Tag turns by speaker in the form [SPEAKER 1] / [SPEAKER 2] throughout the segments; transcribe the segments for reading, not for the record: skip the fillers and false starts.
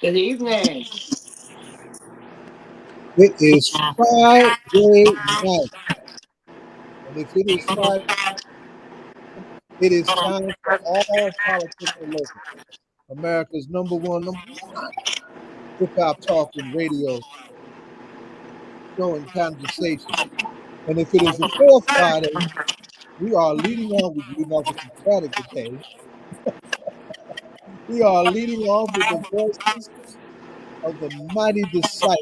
[SPEAKER 1] Good evening.
[SPEAKER 2] It is Friday night, and if it is Friday, it is time for all politics are local. America's number one hip hop talk and radio show and conversation. And if it is the fourth Friday, we are leading off with leading off with some static today. We are leading off with the voices of the mighty disciple,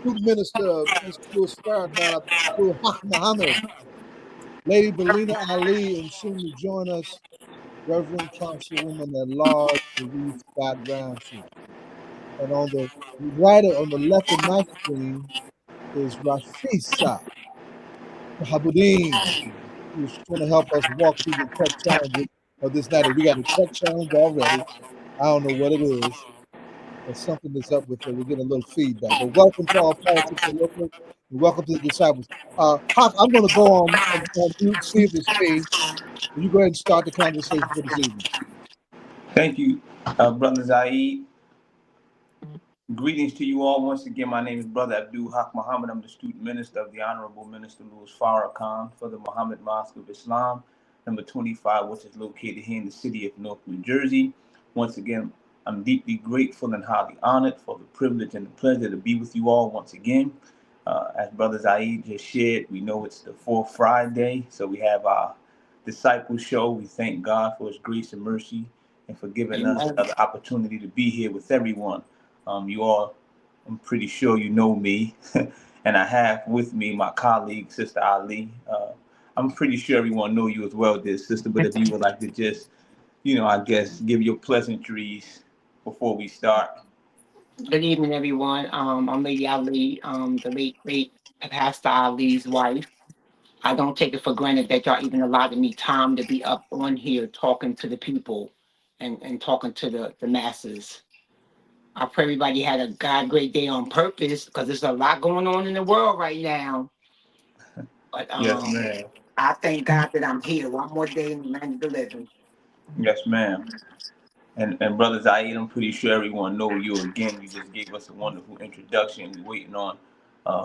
[SPEAKER 2] student minister of this school's Farrakhan, school Haqq Muhammad, Lady Balena Ali, and soon to join us, Reverend Councilwoman at Large, Louise Scott-Roundtree. And on the right, on the left of my screen is Rafisa Shahabuddin, who's going to help us walk through the tech challenges of this night. We got a tech challenge already. I don't know what it is, but something is up with it. We're getting a little feedback. But welcome to all politics and local, and welcome to the disciples. Hawk, I'm going to go on mute, see if it's me. You go ahead and start the conversation for this evening.
[SPEAKER 3] Thank you, Brother Zaid. Greetings to you all. Once again, my name is Brother Haqq Muhammad. I'm the student minister of the Honorable Minister Louis Farrakhan for the Muhammad Mosque of Islam, number 25, which is located here in the city of Newark, New Jersey. Once again, I'm deeply grateful and highly honored for the privilege and the pleasure to be with you all once again. As Brother Zaid just shared, we know it's the fourth Friday, so we have our disciple show. We thank God for his grace and mercy and for giving us another opportunity to be here with everyone. You all, I'm pretty sure you know me, and I have with me my colleague, Sister Ali. I'm pretty sure everyone know you as well, dear sister, but if you would like to just, I guess, give your pleasantries before we start.
[SPEAKER 1] Good evening, everyone. I'm Lady Ali, the late great Pastor Ali's wife. I don't take it for granted that y'all even allowed me time to be up on here talking to the people and talking to the masses. I pray everybody had a great day on purpose because there's a lot going on in the world right now. But
[SPEAKER 3] Yes, ma'am.
[SPEAKER 1] I thank God that I'm here one more day in the land of the living.
[SPEAKER 3] Yes, ma'am. And Brother Zaid, I'm pretty sure everyone know you again. You just gave us a wonderful introduction. We're waiting on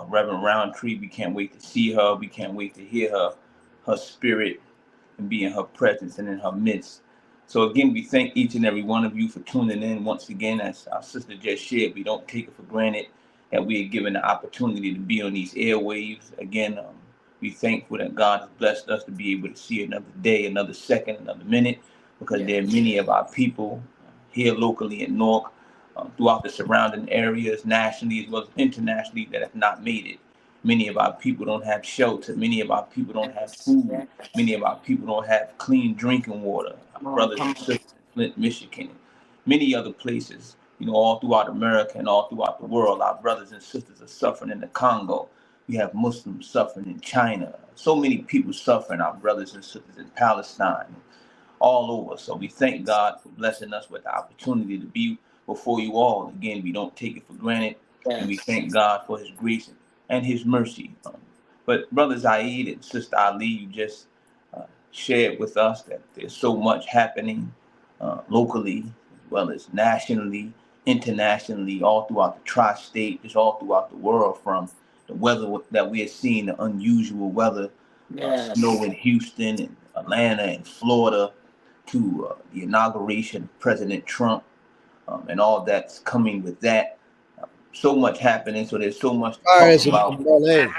[SPEAKER 3] Reverend Roundtree. We can't wait to see her. We can't wait to hear her spirit and be in her presence and in her midst. So again, we thank each and every one of you for tuning in once again. As our sister just shared, we don't take it for granted that we are given the opportunity to be on these airwaves. Again, we thankful that God has blessed us to be able to see another day, another second, another minute, because there are many of our people here locally in Newark, throughout the surrounding areas, nationally as well as internationally, that have not made it. Many of our people don't have shelter. Many of our people don't have food. Many of our people don't have clean drinking water. Our brothers and sisters in Flint, Michigan, and many other places, all throughout America and all throughout the world, our brothers and sisters are suffering in the Congo. We have Muslims suffering in China. So many people suffering, our brothers and sisters in Palestine, all over. So we thank God for blessing us with the opportunity to be before you all. Again, we don't take it for granted. And we thank God for his grace and his mercy. But Brother Zaid and Sister Ali, you just shared with us that there's so much happening locally as well as nationally, internationally, all throughout the tri-state, just all throughout the world, from the weather that we are seeing, the unusual weather, snow in Houston and Atlanta and Florida, to the inauguration of President Trump and all that's coming with that. So much happening, so there's so much to talk about.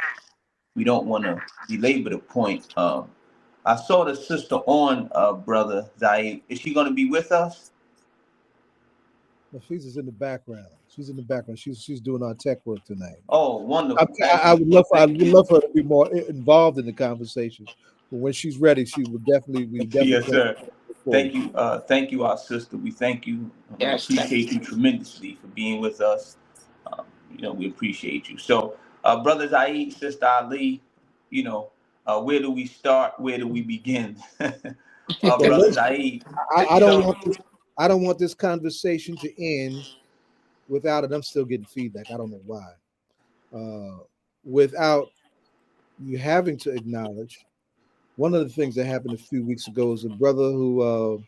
[SPEAKER 3] We don't want to belabor the point. I saw the sister on, Brother Zaid. Is she going to be with us?
[SPEAKER 2] No, she's just in the background. She's in the background. She's doing our tech work tonight.
[SPEAKER 3] Oh, wonderful!
[SPEAKER 2] I would love her to be more involved in the conversation. But when she's ready, she will definitely.
[SPEAKER 3] Yes, sir. Thank you, our sister. We thank you. We appreciate you tremendously for being with us. We appreciate you. So, Brother Zaid, Sister Ali, where do we start? Where do we begin? Brother Zaid,
[SPEAKER 2] I don't want this conversation to end without it. I'm still getting feedback. I don't know why. Without you having to acknowledge one of the things that happened a few weeks ago is a brother who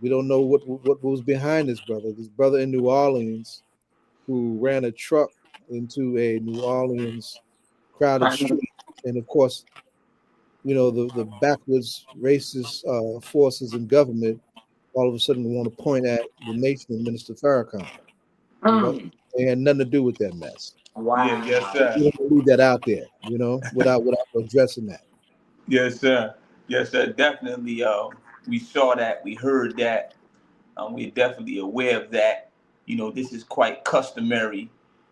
[SPEAKER 2] We don't know what was behind this brother. This brother in New Orleans who ran a truck into a New Orleans crowded street, and of course, the backwards racist forces in government all of a sudden want to point at the nation and Minister Farrakhan. They had nothing to do with that mess.
[SPEAKER 3] Yeah, yes,
[SPEAKER 1] Wow.
[SPEAKER 3] sir.
[SPEAKER 2] You don't leave that out there, without addressing that.
[SPEAKER 3] Yes, sir. Yes, sir. Definitely. We saw that. We heard that. We're definitely aware of that. This is quite customary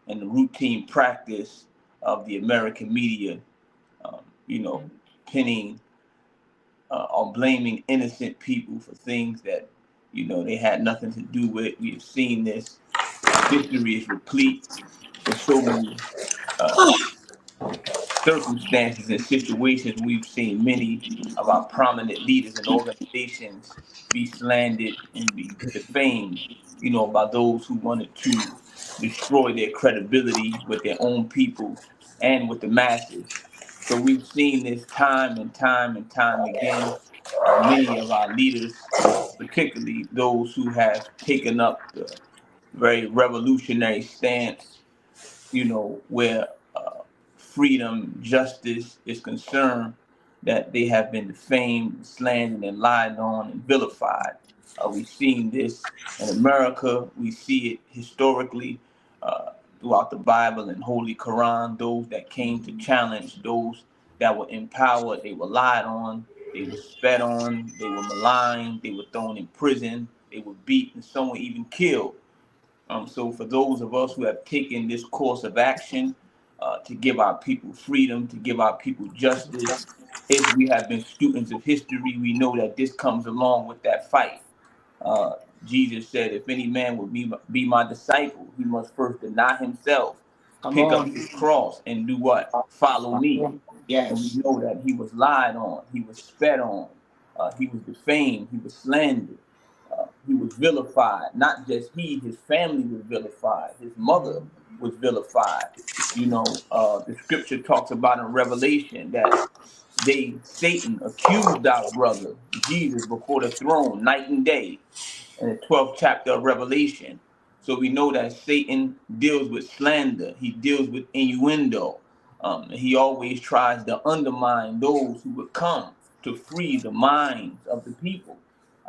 [SPEAKER 3] and the routine practice of the American media. Um, you know, pinning or blaming innocent people for things that they had nothing to do with. We have seen this. History is replete with so many uh, circumstances and situations. We've seen many of our prominent leaders and organizations be slandered and be defamed, by those who wanted to destroy their credibility with their own people and with the masses. So we've seen this time and time and time again. Many of our leaders, particularly those who have taken up the very revolutionary stance, where freedom, justice is concerned, that they have been defamed, slandered, and lied on and vilified. We've seen this in America. We see it historically throughout the Bible and Holy Quran. Those that came to challenge those that were in power, they were lied on, they were spat on, they were maligned, they were thrown in prison, they were beaten, some were even killed. So for those of us who have taken this course of action to give our people freedom, to give our people justice, if we have been students of history, we know that this comes along with that fight. Uh, Jesus said, if any man would be my disciple, he must first deny himself,
[SPEAKER 1] Come
[SPEAKER 3] pick up
[SPEAKER 1] on.
[SPEAKER 3] his cross, and do what? Follow me. And we
[SPEAKER 1] Yes.
[SPEAKER 3] know that he was lied on, he was spat on, he was defamed, he was slandered, he was vilified. Not just he, his family was vilified, his mother was vilified. The scripture talks about in Revelation that Satan accused our brother Jesus before the throne night and day in the 12th chapter of Revelation. So we know that Satan deals with slander, he deals with innuendo. And he always tries to undermine those who would come to free the minds of the people.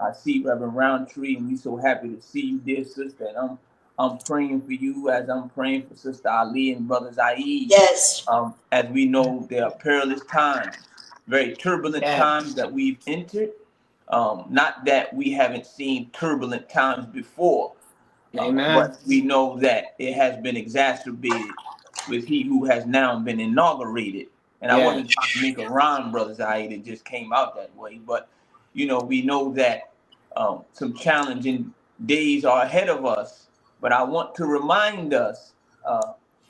[SPEAKER 3] I see Reverend Roundtree, and we so happy to see you, dear sister. And I'm praying for you as I'm praying for Sister Ali and Brother Zaid.
[SPEAKER 4] Yes.
[SPEAKER 3] As we know, there are perilous times, very turbulent times that we've entered. Not that we haven't seen turbulent times before,
[SPEAKER 1] Amen.
[SPEAKER 3] but we know that it has been exacerbated with he who has now been inaugurated. And I
[SPEAKER 1] Yes.
[SPEAKER 3] wasn't trying to make a rhyme, Brother Zahid, it just came out that way. But, we know that some challenging days are ahead of us. But I want to remind us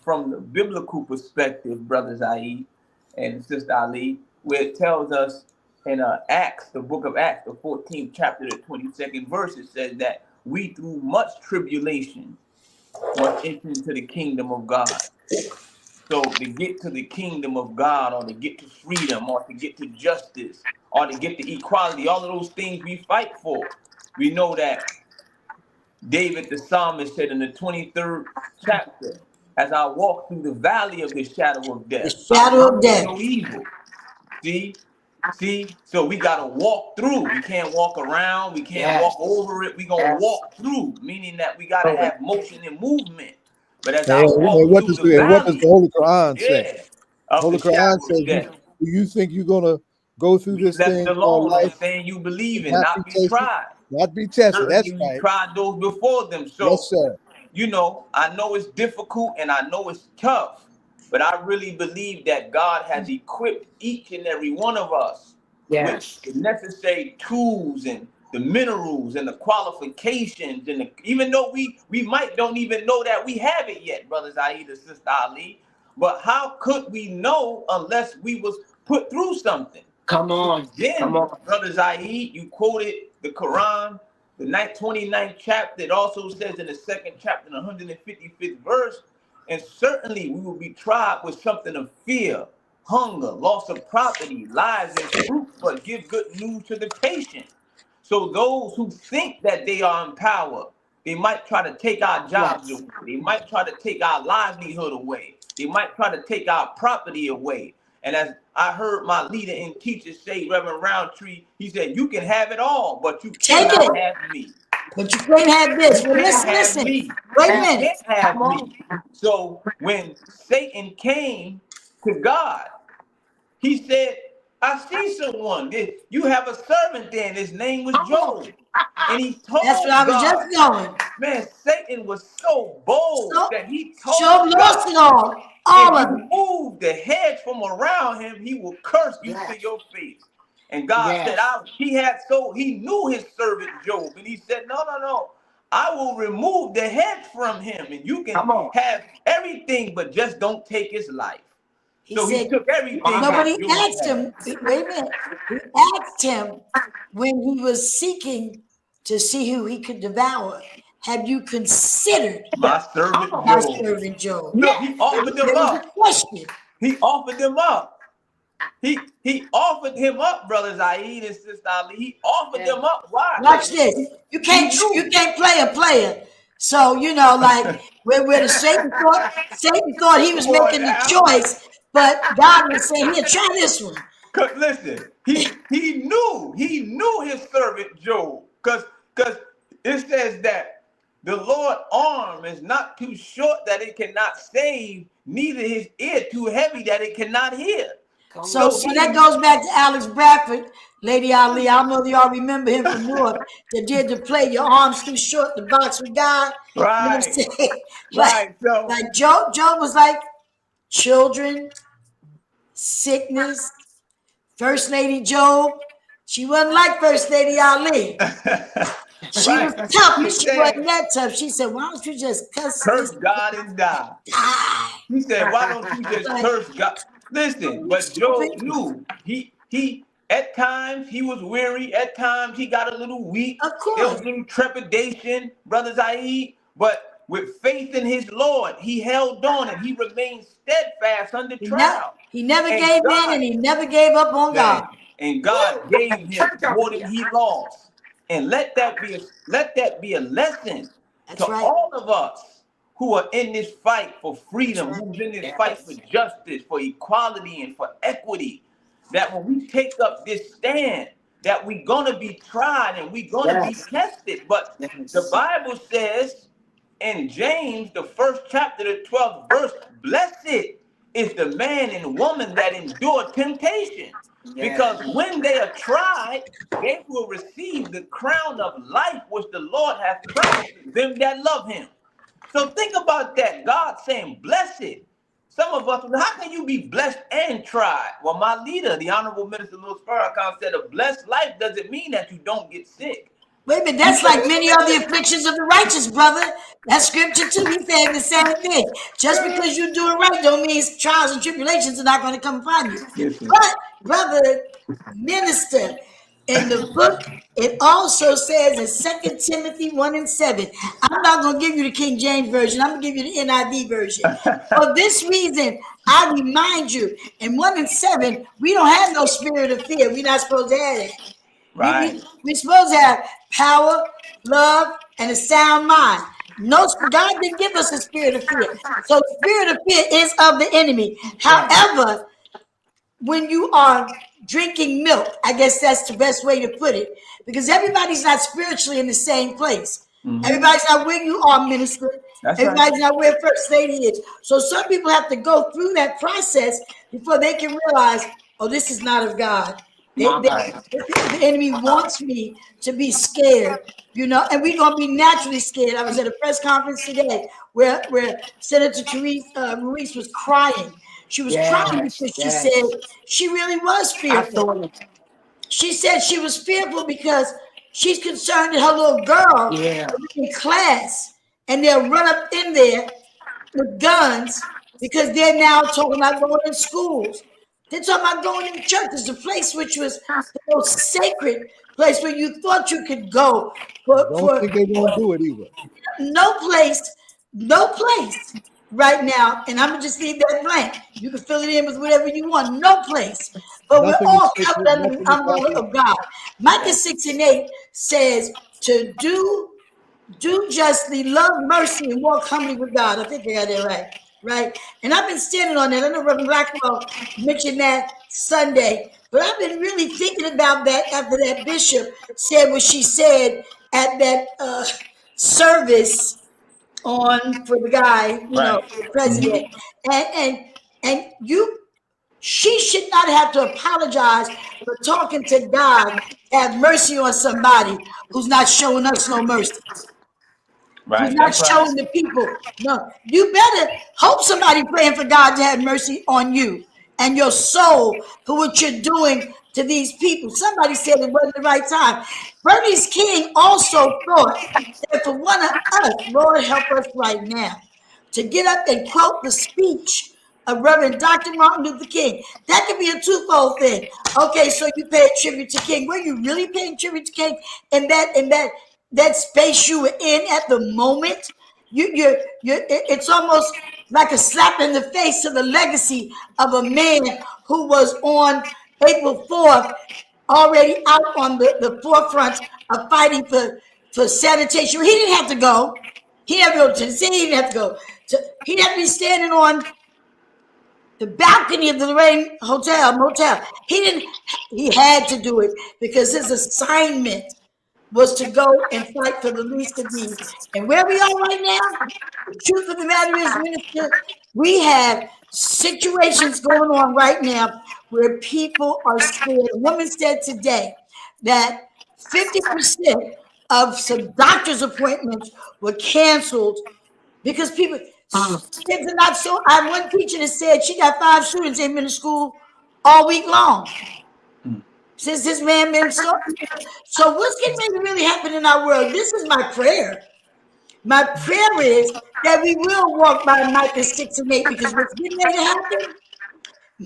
[SPEAKER 3] from the biblical perspective, Brother Zahid and Sister Ali, where it tells us in Acts, the book of Acts, the 14th chapter, the 22nd verse, it says that we through much tribulation must enter into the kingdom of God. So to get to the kingdom of God, or to get to freedom, or to get to justice, or to get to equality, all of those things we fight for. We know that David the psalmist said in the 23rd chapter, as I walk through the valley of the shadow of
[SPEAKER 4] The
[SPEAKER 3] death, I will
[SPEAKER 4] shadow of
[SPEAKER 3] fear
[SPEAKER 4] death.
[SPEAKER 3] no evil. See? So we got to walk through. We can't walk around. We can't walk over it. We going to walk through, meaning that we got to have motion and movement. But as I walk
[SPEAKER 2] And what
[SPEAKER 3] through
[SPEAKER 2] does
[SPEAKER 3] the
[SPEAKER 2] the
[SPEAKER 3] valley,
[SPEAKER 2] Holy Quran say?
[SPEAKER 3] yeah, of
[SPEAKER 2] Holy
[SPEAKER 3] the
[SPEAKER 2] Quran
[SPEAKER 3] shadow
[SPEAKER 2] says,
[SPEAKER 3] of death,
[SPEAKER 2] do you think you're gonna go through
[SPEAKER 3] be
[SPEAKER 2] this
[SPEAKER 3] left
[SPEAKER 2] thing called
[SPEAKER 3] alone on
[SPEAKER 2] life
[SPEAKER 3] the thing you believe
[SPEAKER 2] and
[SPEAKER 3] in,
[SPEAKER 2] not be
[SPEAKER 3] not be
[SPEAKER 2] tested,
[SPEAKER 3] tried.
[SPEAKER 2] not be tested? That's
[SPEAKER 3] Certainly we
[SPEAKER 2] right.
[SPEAKER 3] tried those before them.
[SPEAKER 2] Yes,
[SPEAKER 3] So,
[SPEAKER 2] sir.
[SPEAKER 3] I know it's difficult and I know it's tough, but I really believe that God has equipped each and every one of us with
[SPEAKER 1] Yes.
[SPEAKER 3] the necessary tools and the minerals and the qualifications, and even though we might don't even know that we have it yet, brothers Aida, Sister Ali, but how could we know unless we was put through something?
[SPEAKER 1] Come
[SPEAKER 3] So
[SPEAKER 1] on. Come
[SPEAKER 3] then,
[SPEAKER 1] on.
[SPEAKER 3] Brother Zahid, you quoted the Quran, the 29th chapter. It also says in the second chapter, the 155th verse, and certainly we will be tried with something of fear, hunger, loss of property, lives, and fruit, but give good news to the patient. So those who think that they are in power, they might try to take our jobs away. They might try to take our livelihood away. They might try to take our property away. And as I heard my leader and teacher say, Reverend Roundtree, he said, you can have it all, but you cannot have me.
[SPEAKER 4] But you can't have this. Well, listen. Wait a minute.
[SPEAKER 3] You can't have me. So when Satan came to God, he said, I see someone. You have a servant there, and his name was Job. And he told
[SPEAKER 4] That's what I was
[SPEAKER 3] God,
[SPEAKER 4] just going.
[SPEAKER 3] man, Satan was so bold that he told
[SPEAKER 4] Job lost it all
[SPEAKER 3] if
[SPEAKER 4] of
[SPEAKER 3] you
[SPEAKER 4] it.
[SPEAKER 3] move the hedge from around him, he will curse you to your face. And God said, he knew his servant Job. And he said, no. I will remove the hedge from him. And you can have everything, but just don't take his life. He took everything.
[SPEAKER 4] Nobody asked him. Wait a minute. He asked him when he was seeking to see who he could devour. Have you considered
[SPEAKER 3] my servant Job?
[SPEAKER 4] No,
[SPEAKER 3] he offered them up. He offered them up. He offered him up, brothers Aid and Sister Ali. He offered them up. Why?
[SPEAKER 4] Watch this. You can't play a player. So like where Satan thought he was making the choice, but God was saying, "Here, try this one."
[SPEAKER 3] Cause listen, he knew his servant Job, cause it says that the Lord's arm is not too short that it cannot save, neither his ear too heavy that it cannot hear.
[SPEAKER 4] So see, that goes back to Alex Bradford, Lady Ali. I don't know if y'all remember him from Newark that did the play. Your arms too short to box with God.
[SPEAKER 3] Right.
[SPEAKER 4] You know what I'm saying?
[SPEAKER 3] Right.
[SPEAKER 4] Like Job was like children, sickness. First Lady Job, she wasn't like First Lady Ali. She was tough, but she wasn't that tough. She said, why don't you just curse
[SPEAKER 3] God and die? He said, why don't you just curse God? Listen, but Job knew he at times he was weary, at times he got a little weak.
[SPEAKER 4] Of course.
[SPEAKER 3] There was a little trepidation, brothers Aid, but with faith in his Lord, he held on and he remained steadfast under trial.
[SPEAKER 4] He never gave in and he never gave up on God.
[SPEAKER 3] And God gave him more than he lost. And let that be a lesson to all of us who are in this fight for freedom, who's in this fight for justice, for equality, and for equity. That when we take up this stand, that we're gonna be tried and we're gonna be tested. But the Bible says in James, the first chapter, the 12th verse, blessed is the man and woman that endure temptation. Because when they are tried, they will receive the crown of life which the Lord hath promised them that love him. So think about that. God saying, blessed. Some of us, how can you be blessed and tried? Well, my leader, the Honorable Minister Louise Farrakhan, said a blessed life doesn't mean that you don't get sick.
[SPEAKER 4] Wait a minute, that's like many of the afflictions of the righteous, brother. That scripture too, he said the same thing. Just because you're doing right don't mean trials and tribulations are not going to come upon you. But, brother, minister, in the book, it also says in 2 Timothy 1:7, I'm not going to give you the King James Version, I'm going to give you the NIV version. For this reason, I remind you, in 1:7, we don't have no spirit of fear. We're not supposed to have it.
[SPEAKER 3] Right.
[SPEAKER 4] We're supposed to have power, love, and a sound mind. No, God didn't give us a spirit of fear. So the spirit of fear is of the enemy. However, when you are drinking milk, I guess that's the best way to put it, because everybody's not spiritually in the same place. Mm-hmm. Everybody's not where you are, minister. Everybody's not where First Lady is. So some people have to go through that process before they can realize, oh, this is not of God. The enemy wants me to be scared, and we're going to be naturally scared. I was at a press conference today where Senator Louise was crying. She was crying because she said she really was fearful. She said she was fearful because she's concerned that her little girl will be in class and they'll run up in there with guns because they're now talking about going in schools. They're talking about going in churches, the place which was the most sacred place where you thought you could go.
[SPEAKER 2] Don't think they won't do it either.
[SPEAKER 4] No place right now, and I'm going to just leave that blank. You can fill it in with whatever you want. No place But we're
[SPEAKER 2] Nothing is
[SPEAKER 4] all
[SPEAKER 2] sacred.
[SPEAKER 4] covered under the
[SPEAKER 2] Nothing is
[SPEAKER 4] umbrella
[SPEAKER 2] holy.
[SPEAKER 4] of God. Micah 6:8 says to do justly, love mercy, and walk humbly with God. I think I got that right. Right. And I've been standing on that. I know Reverend Blackwell mentioned that Sunday, but I've been really thinking about that after that bishop said what she said at that service on for the guy,
[SPEAKER 3] Right.
[SPEAKER 4] the president. And she should not have to apologize for talking to God to have mercy on somebody who's not showing us no mercy, who's
[SPEAKER 3] Right.
[SPEAKER 4] not
[SPEAKER 3] That's right.
[SPEAKER 4] showing the people. No, you better hope somebody praying for God to have mercy on you and your soul for what you're doing to these people. Somebody said it wasn't the right time. Bernice King also thought that for one of us, Lord help us right now, to get up and quote the speech of Reverend Dr. Martin Luther King. That could be a twofold thing. Okay, so you pay tribute to King. Were you really paying tribute to King in that space you were in at the moment? It's almost like a slap in the face to the legacy of a man who was on April 4th already out on the forefront of fighting for sanitation. He didn't have to go. He didn't have to go to the city. He didn't have to go. He didn't have to be standing on the balcony of the Lorraine Motel. He had to do it because his assignment was to go and fight for the least of these. And where we are right now, the truth of the matter is, Minister, we have situations going on right now where people are scared. A woman said today that 50% of some doctor's appointments were canceled because kids are not so. I had one teacher that said she got 5 students in middle school all week long since this man been so. So what's getting ready to really happen in our world? This is my prayer. My prayer is that we will walk by Micah 6:8, because what's getting ready to happen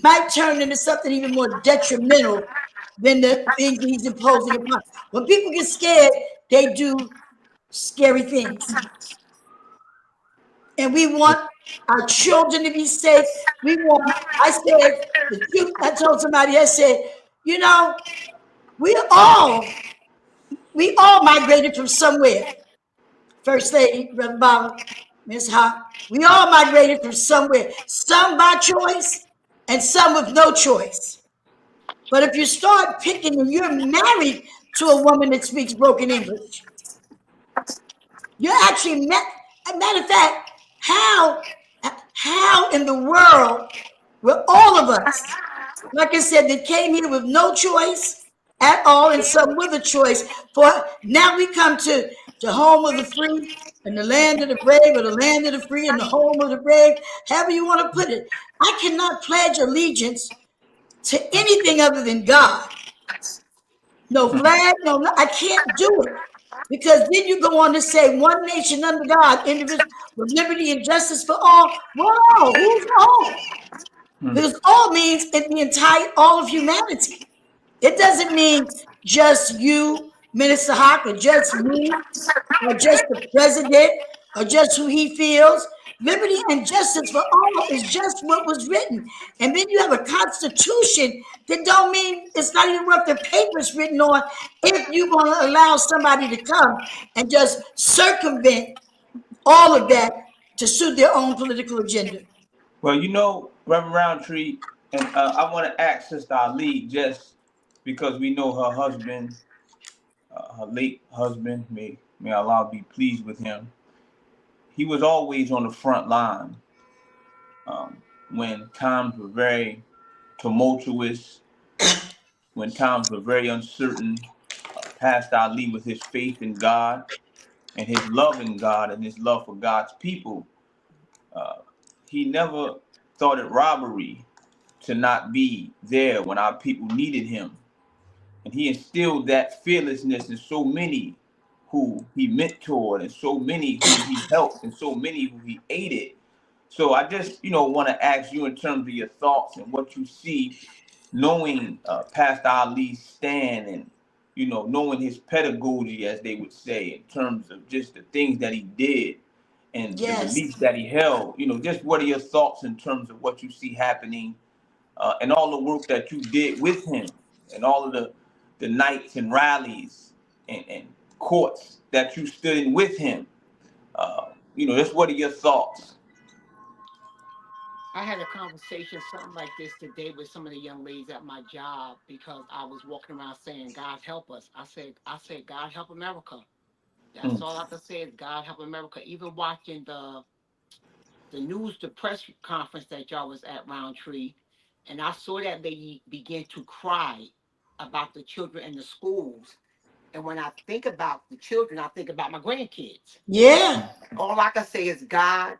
[SPEAKER 4] might turn into something even more detrimental than the things he's imposing upon. When people get scared, they do scary things. And we want our children to be safe. I said, the truth, I told somebody, I said, we all migrated from somewhere. First Lady, Reverend Baba, Ms. Haqq, we all migrated from somewhere. Some by choice and some with no choice. But if you start picking and you're married to a woman that speaks broken English, you're actually matter of fact, how in the world will all of us, like I said, that came here with no choice at all and some with a choice, for now we come to the home of the free and the land of the brave, or the land of the free and the home of the brave, however you want to put it. I cannot pledge allegiance to anything other than God. No flag, I can't do it. Because then you go on to say one nation under God, indivisible, with liberty and justice for all. Whoa, who's all? Because all means in the entire, all of humanity. It doesn't mean just you, Minister Haqq, or just me, or just the president, or just who he feels. Liberty and justice for all is just what was written. And then you have a constitution that don't mean it's not even worth the paper it's written on if you're going to allow somebody to come and just circumvent all of that to suit their own political agenda.
[SPEAKER 3] Well, Reverend Roundtree, and I want to ask Sister Ali, just because we know her husband, her late husband, may Allah be pleased with him. He was always on the front line when times were very tumultuous, when times were very uncertain. Pastor Ali, with his faith in God and his love in God and his love for God's people, he never thought it robbery to not be there when our people needed him. And he instilled that fearlessness in so many who he mentored, and so many who he helped, and so many who he aided. So I just, want to ask you in terms of your thoughts and what you see, knowing Pastor Ali's stand, and knowing his pedagogy, as they would say, in terms of just the things that he did and the
[SPEAKER 4] Yes.
[SPEAKER 3] beliefs that he held. Just what are your thoughts in terms of what you see happening and all the work that you did with him, and all of the nights and rallies and courts that you stood in with him. Just what are your thoughts?
[SPEAKER 1] I had a conversation, something like this today with some of the young ladies at my job because I was walking around saying, God help us. I said, God help America. That's
[SPEAKER 3] Mm,
[SPEAKER 1] all I can say is God help America. Even watching the press conference that y'all was at Roundtree, and I saw that lady begin to cry about the children in the schools. And when I think about the children, I think about my grandkids.
[SPEAKER 4] Yeah.
[SPEAKER 1] All I can say is God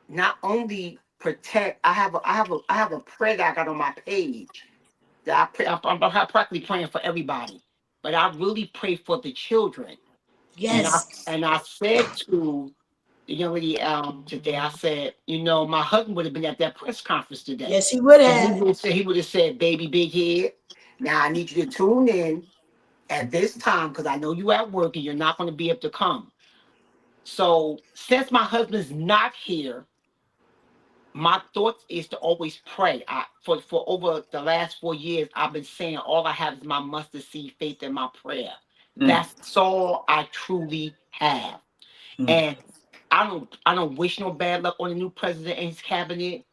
[SPEAKER 1] not only protect. I have a prayer that I got on my page that I pray. I'm practically praying for everybody, but I really pray for the children. And I
[SPEAKER 4] Yes.
[SPEAKER 1] and I said to the young lady today, I said, my husband would have been at that press conference today.
[SPEAKER 4] Yes, he would
[SPEAKER 1] And
[SPEAKER 4] have.
[SPEAKER 1] he would have said, baby big head, now I need you to tune in at this time because I know you at work and you're not going to be able to come. So since my husband's not here, my thoughts is to always pray. For over the last 4 years, I've been saying all I have is my mustard seed faith in my prayer.
[SPEAKER 3] mm,
[SPEAKER 1] That's all I truly have.
[SPEAKER 3] mm,
[SPEAKER 1] And I don't wish no bad luck on the new president and his cabinet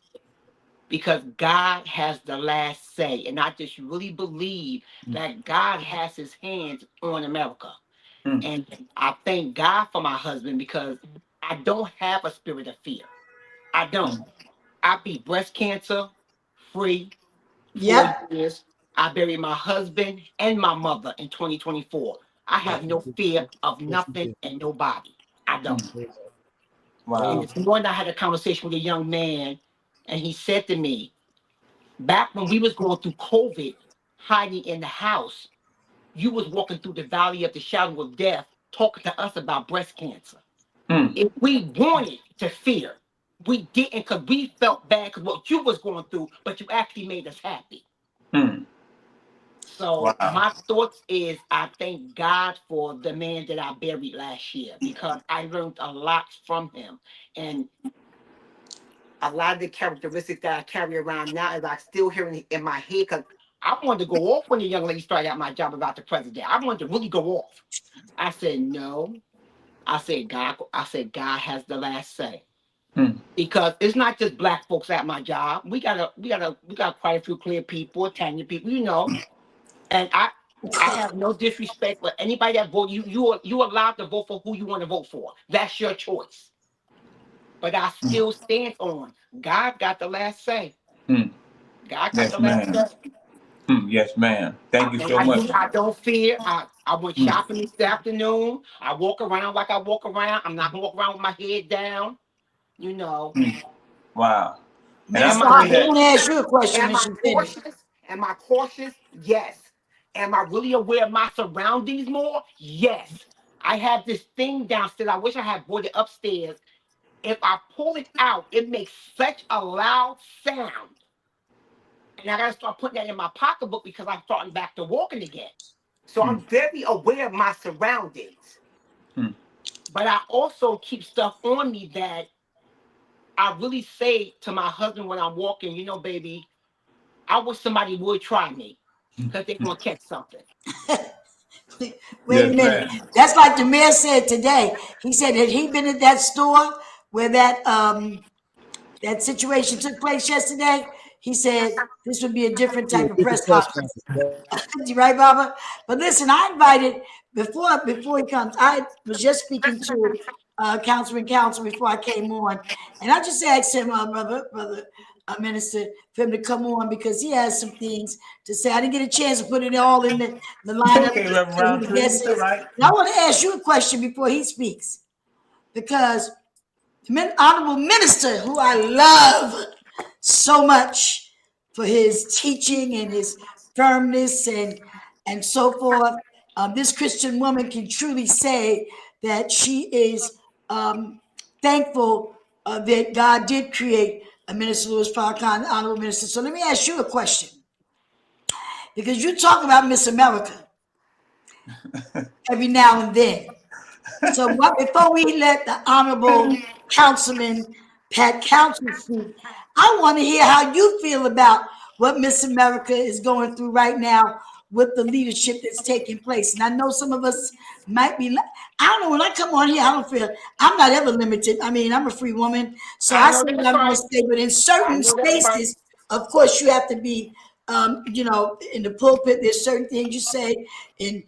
[SPEAKER 1] because God has the last say. And I just really believe that God has his hands on America.
[SPEAKER 3] mm,
[SPEAKER 1] And I thank God for my husband because I don't have a spirit of fear. I don't.
[SPEAKER 3] mm.
[SPEAKER 1] I beat breast cancer free four
[SPEAKER 4] Yep.
[SPEAKER 1] years. I buried my husband and my mother in 2024. I
[SPEAKER 2] Yes,
[SPEAKER 1] have
[SPEAKER 2] you
[SPEAKER 1] no
[SPEAKER 2] did.
[SPEAKER 1] fear of
[SPEAKER 2] Yes, you
[SPEAKER 1] nothing
[SPEAKER 2] did.
[SPEAKER 1] and nobody. I don't.
[SPEAKER 2] Praise
[SPEAKER 1] And
[SPEAKER 3] Wow.
[SPEAKER 1] this morning I had a conversation with a young man, and he said to me, back when we was going through COVID, hiding in the house, you was walking through the valley of the shadow of death, talking to us about breast cancer.
[SPEAKER 3] Mm,
[SPEAKER 1] If we wanted to fear, we didn't because we felt bad because what you was going through, but you actually made us happy.
[SPEAKER 3] mm.
[SPEAKER 1] So
[SPEAKER 3] Wow.
[SPEAKER 1] my thoughts is I thank God for the man that I buried last year because I learned a lot from him. And a lot of the characteristics that I carry around now is I still hear in my head because I wanted to go off when the young lady started at my job about the president. I wanted to really go off. I said no. I said God has the last say.
[SPEAKER 3] Mm,
[SPEAKER 1] Because it's not just black folks at my job. We got quite a few clear people, Italian people. And I have no disrespect for anybody that vote. You allowed to vote for who you want to vote for. That's your choice. But I
[SPEAKER 3] mm,
[SPEAKER 1] still stand on God got the last say.
[SPEAKER 3] mm.
[SPEAKER 1] God got
[SPEAKER 3] Yes,
[SPEAKER 1] the last
[SPEAKER 3] ma'am.
[SPEAKER 1] say.
[SPEAKER 3] Yes, ma'am. Thank you
[SPEAKER 1] And
[SPEAKER 3] so much.
[SPEAKER 1] I don't fear. I went
[SPEAKER 3] Mm,
[SPEAKER 1] shopping this afternoon. I walk around like I walk around. I'm not gonna walk around with my head down, you know.
[SPEAKER 3] mm. Wow. And I
[SPEAKER 1] Am
[SPEAKER 4] Minister
[SPEAKER 1] I
[SPEAKER 3] pray
[SPEAKER 4] Haqq, I
[SPEAKER 3] that.
[SPEAKER 4] want to ask you a question
[SPEAKER 1] am
[SPEAKER 4] when
[SPEAKER 1] I
[SPEAKER 4] she finished.
[SPEAKER 1] cautious? Am I cautious? Yes. Am I really aware of my surroundings more? Yes. I have this thing downstairs. I wish I had brought it upstairs. If I pull it out, it makes such a loud sound. And I gotta start putting that in my pocketbook because I'm starting back to walking again. So
[SPEAKER 3] Mm,
[SPEAKER 1] I'm very aware of my surroundings.
[SPEAKER 3] mm,
[SPEAKER 1] But I also keep stuff on me that I really say to my husband when I'm walking, baby, I wish somebody would try me because they're gonna catch something.
[SPEAKER 4] Wait a
[SPEAKER 3] yes,
[SPEAKER 4] minute.
[SPEAKER 3] ma'am.
[SPEAKER 4] That's like the mayor said today. He said that he been at that store where that situation took place yesterday. He said this would be a different
[SPEAKER 2] you.
[SPEAKER 4] type
[SPEAKER 2] Yeah,
[SPEAKER 4] of press
[SPEAKER 2] different press
[SPEAKER 4] conference.
[SPEAKER 2] conference. Yeah.
[SPEAKER 4] You right, Baba? But listen, I invited before he comes. I was just speaking to Council before I came on, and I just asked him, brother minister, for him to come on because he has some things to say. I didn't get a chance to put it all in the
[SPEAKER 3] It's
[SPEAKER 4] lineup
[SPEAKER 3] okay,
[SPEAKER 4] to
[SPEAKER 3] Reverend
[SPEAKER 4] say who the
[SPEAKER 3] Roundtree.
[SPEAKER 4] guest
[SPEAKER 3] It's all
[SPEAKER 4] is.
[SPEAKER 3] right.
[SPEAKER 4] And I want to ask you a question before he speaks because the honorable minister, who I love so much for his teaching and his firmness and so forth. This Christian woman can truly say that she is thankful that God did create a Minister Louis Farrakhan, honorable minister. So let me ask you a question, because you talk about Miss America every now and then. So before we let the honorable Councilman Pat Council speak, I want to hear how you feel about what Miss America is going through right now with the leadership that's taking place. And I know some of us might be, I don't know, when I come on here, I don't feel, I'm not ever limited. I mean, I'm a free woman. So
[SPEAKER 1] I
[SPEAKER 4] I
[SPEAKER 1] know
[SPEAKER 4] say what
[SPEAKER 1] that's
[SPEAKER 4] I'm going
[SPEAKER 1] right.
[SPEAKER 4] to say, but in
[SPEAKER 1] I
[SPEAKER 4] certain
[SPEAKER 1] know that's right.
[SPEAKER 4] spaces, of course, you have to be, in the pulpit, there's certain things you say. And,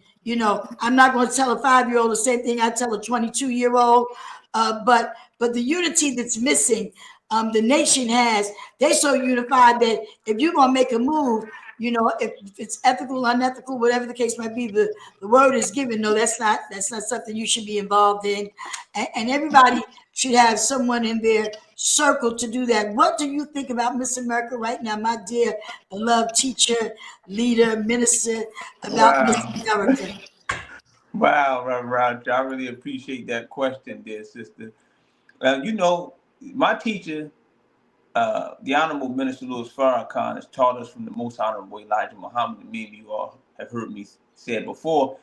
[SPEAKER 4] I'm not going to tell a 5-year-old the same thing I tell a 22-year-old. But the unity that's missing, the nation has, they're so unified that if you're going to make a move, if it's ethical, unethical, whatever the case might be, the word is given. No, that's not something you should be involved in. And everybody should have someone in their circle to do that. What do you think about Miss America right now, my dear beloved teacher, leader, minister, about Miss
[SPEAKER 3] Wow.
[SPEAKER 4] America?
[SPEAKER 3] Wow, Reverend, I really appreciate that question, dear sister. My teacher, the Honorable Minister Louis Farrakhan, has taught us from the Most Honorable Elijah Muhammad, and maybe you all have heard me say it before.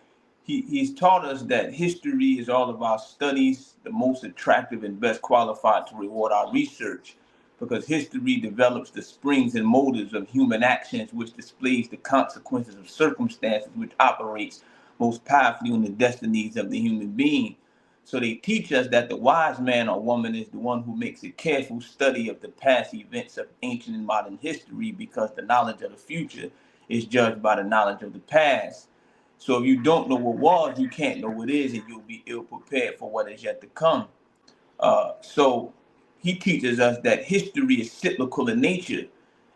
[SPEAKER 3] He's taught us that history is all about studies, the most attractive and best qualified to reward our research, because history develops the springs and motives of human actions, which displays the consequences of circumstances, which operates most powerfully on the destinies of the human being. So they teach us that the wise man or woman is the one who makes a careful study of the past events of ancient and modern history, because the knowledge of the future is judged by the knowledge of the past. So if you don't know what was, you can't know what is, and you'll be ill prepared for what is yet to come. So he teaches us that history is cyclical in nature.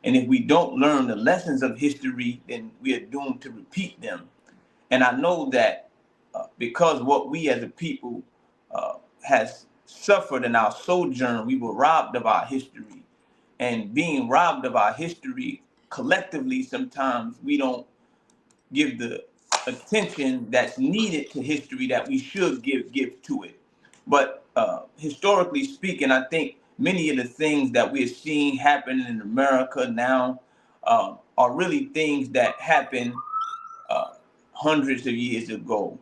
[SPEAKER 3] And if we don't learn the lessons of history, then we are doomed to repeat them. And I know that because what we as a people has suffered in our sojourn, we were robbed of our history. And being robbed of our history collectively, sometimes we don't give the attention that's needed to history that we should give to it. But historically speaking, I think many of the things that we're seeing happening in America now are really things that happened uh, hundreds of years ago,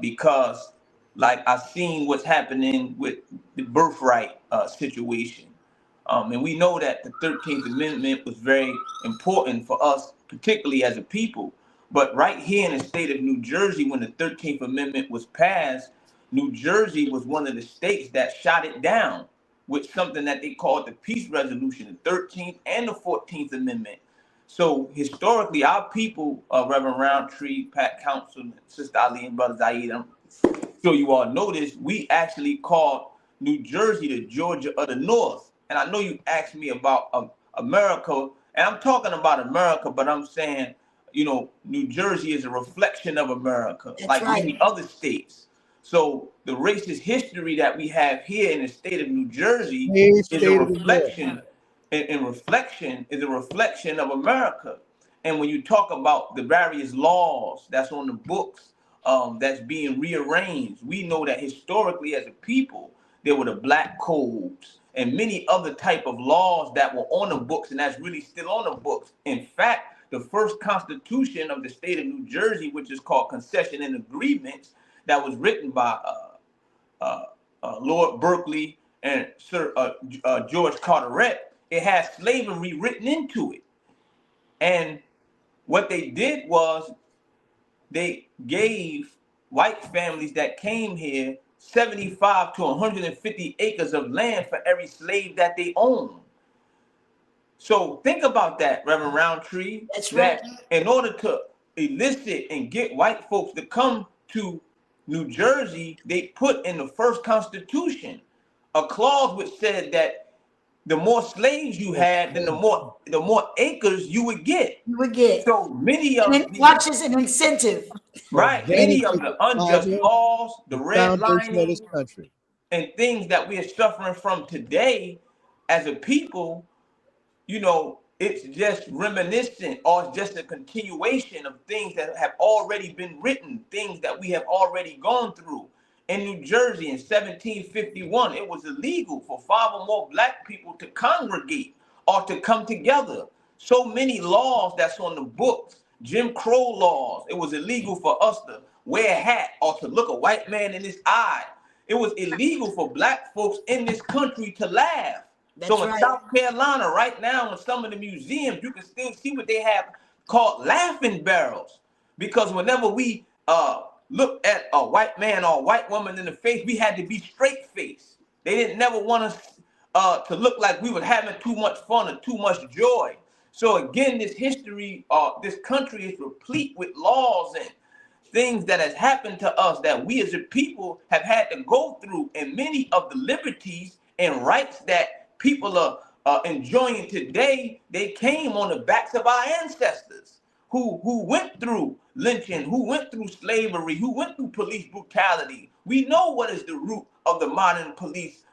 [SPEAKER 3] because like I've seen what's happening with the birthright situation. And we know that the 13th Amendment was very important for us, particularly as a people. But right here in the state of New Jersey, when the 13th Amendment was passed, New Jersey was one of the states that shot it down with something that they called the Peace Resolution, the 13th and the 14th Amendment. So historically, our people, Reverend Roundtree, Pat Council, Sister Ali, and Brother Zaid, I'm sure you all know this, we actually called New Jersey the Georgia of the North. And I know you asked me about America, and I'm talking about America, but I'm saying, New Jersey is a reflection of America,
[SPEAKER 4] That's
[SPEAKER 3] like
[SPEAKER 4] right.
[SPEAKER 3] many other states. So the racist history that we have here in the state of New Jersey
[SPEAKER 2] Hey,
[SPEAKER 3] is a
[SPEAKER 2] state of the North.
[SPEAKER 3] reflection, and reflection is a reflection of America. And when you talk about the various laws that's on the books, that's being rearranged, we know that historically as a people, there were the black codes and many other type of laws that were on the books, and that's really still on the books. In fact, the first constitution of the state of New Jersey, which is called Concession and Agreements, that was written by Lord Berkeley and Sir George Carteret, it has slavery written into it. And what they did was they gave white families that came here 75 to 150 acres of land for every slave that they owned. So think about that, Reverend Roundtree,
[SPEAKER 4] That's right.
[SPEAKER 3] that in order to elicit and get white folks to come to New Jersey, they put in the first constitution a clause which said that the more slaves you had, then the more acres you would get.
[SPEAKER 4] You would get.
[SPEAKER 3] So many
[SPEAKER 4] And
[SPEAKER 3] of
[SPEAKER 4] then
[SPEAKER 3] the
[SPEAKER 4] watch this, an incentive.
[SPEAKER 2] For
[SPEAKER 3] right, many of
[SPEAKER 2] advantage
[SPEAKER 3] the
[SPEAKER 2] of
[SPEAKER 3] unjust
[SPEAKER 2] Father,
[SPEAKER 3] laws, the
[SPEAKER 2] the foundation of this
[SPEAKER 3] redlining,
[SPEAKER 2] country.
[SPEAKER 3] and things that we are suffering from today as a people, it's just reminiscent, or it's just a continuation of things that have already been written, things that we have already gone through. In New Jersey in 1751, it was illegal for 5 or more black people to congregate or to come together. So many laws that's on the books, Jim Crow laws, it was illegal for us to wear a hat or to look a white man in his eye. It was illegal for black folks in this country to laugh.
[SPEAKER 4] That's
[SPEAKER 3] So in
[SPEAKER 4] right.
[SPEAKER 3] South Carolina right now, in some of the museums, you can still see what they have called laughing barrels. Because whenever we look at a white man or a white woman in the face, we had to be straight faced. They didn't never want us to look like we were having too much fun and too much joy. So again, this history, this country is replete with laws and things that has happened to us that we as a people have had to go through, and many of the liberties and rights that people are enjoying today, they came on the backs of our ancestors who went through lynching, who went through slavery, who went through police brutality. We know what is the root of the modern police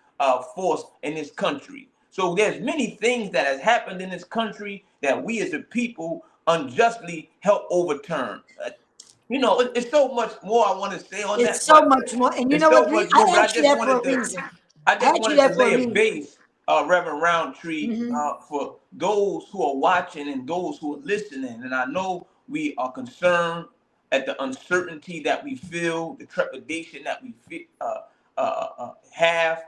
[SPEAKER 3] force in this country. So there's many things that has happened in this country that we as a people unjustly help overturn. It's so much more I want to say on
[SPEAKER 4] It's
[SPEAKER 3] that,
[SPEAKER 4] so
[SPEAKER 3] but
[SPEAKER 4] much more. And you
[SPEAKER 3] it's
[SPEAKER 4] know
[SPEAKER 3] so
[SPEAKER 4] what?
[SPEAKER 3] much more.
[SPEAKER 4] I
[SPEAKER 3] But
[SPEAKER 4] asked you that for a reason.
[SPEAKER 3] I
[SPEAKER 4] I
[SPEAKER 3] just
[SPEAKER 4] asked you
[SPEAKER 3] wanted to
[SPEAKER 4] that for a
[SPEAKER 3] lay a
[SPEAKER 4] reason.
[SPEAKER 3] base, Reverend Roundtree,
[SPEAKER 4] Mm-hmm.
[SPEAKER 3] for those who are watching and those who are listening. And I know we are concerned at the uncertainty that we feel, the trepidation that we have.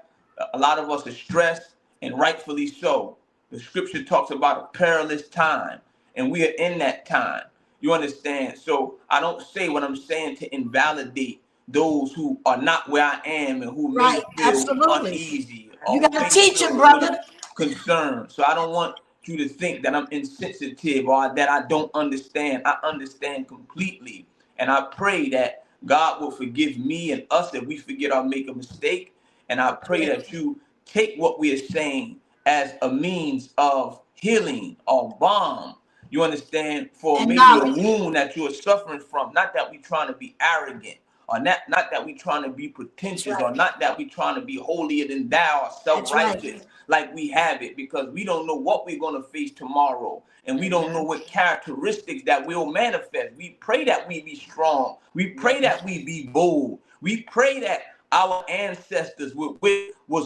[SPEAKER 3] A lot of us are stressed, and rightfully so. The scripture talks about a perilous time, and we are in that time. You understand? So I don't say what I'm saying to invalidate those who are not where I am and who may
[SPEAKER 4] Right.
[SPEAKER 3] feel
[SPEAKER 4] Absolutely.
[SPEAKER 3] uneasy
[SPEAKER 4] You
[SPEAKER 3] or
[SPEAKER 4] got
[SPEAKER 3] who
[SPEAKER 4] to
[SPEAKER 3] may
[SPEAKER 4] teach
[SPEAKER 3] feel
[SPEAKER 4] him,
[SPEAKER 3] a little
[SPEAKER 4] brother.
[SPEAKER 3] concerned. So I don't want you to think that I'm insensitive or that I don't understand. I understand completely. And I pray that God will forgive me and us if we forget or make a mistake. And I pray that you take what we are saying as a means of healing or balm. You understand? For
[SPEAKER 4] And
[SPEAKER 3] maybe a
[SPEAKER 4] knowledge.
[SPEAKER 3] wound that you are suffering from. Not that we're trying to be arrogant, or not that we're trying to be
[SPEAKER 4] That's
[SPEAKER 3] pretentious, or
[SPEAKER 4] right.
[SPEAKER 3] not that we're trying to be holier than thou or
[SPEAKER 4] That's right.
[SPEAKER 3] self-righteous like we have it, because we don't know what we're going to face tomorrow, and we don't know
[SPEAKER 4] Mm-hmm.
[SPEAKER 3] what characteristics that will manifest. We pray that we be strong. We pray that we be bold. We pray that our ancestors was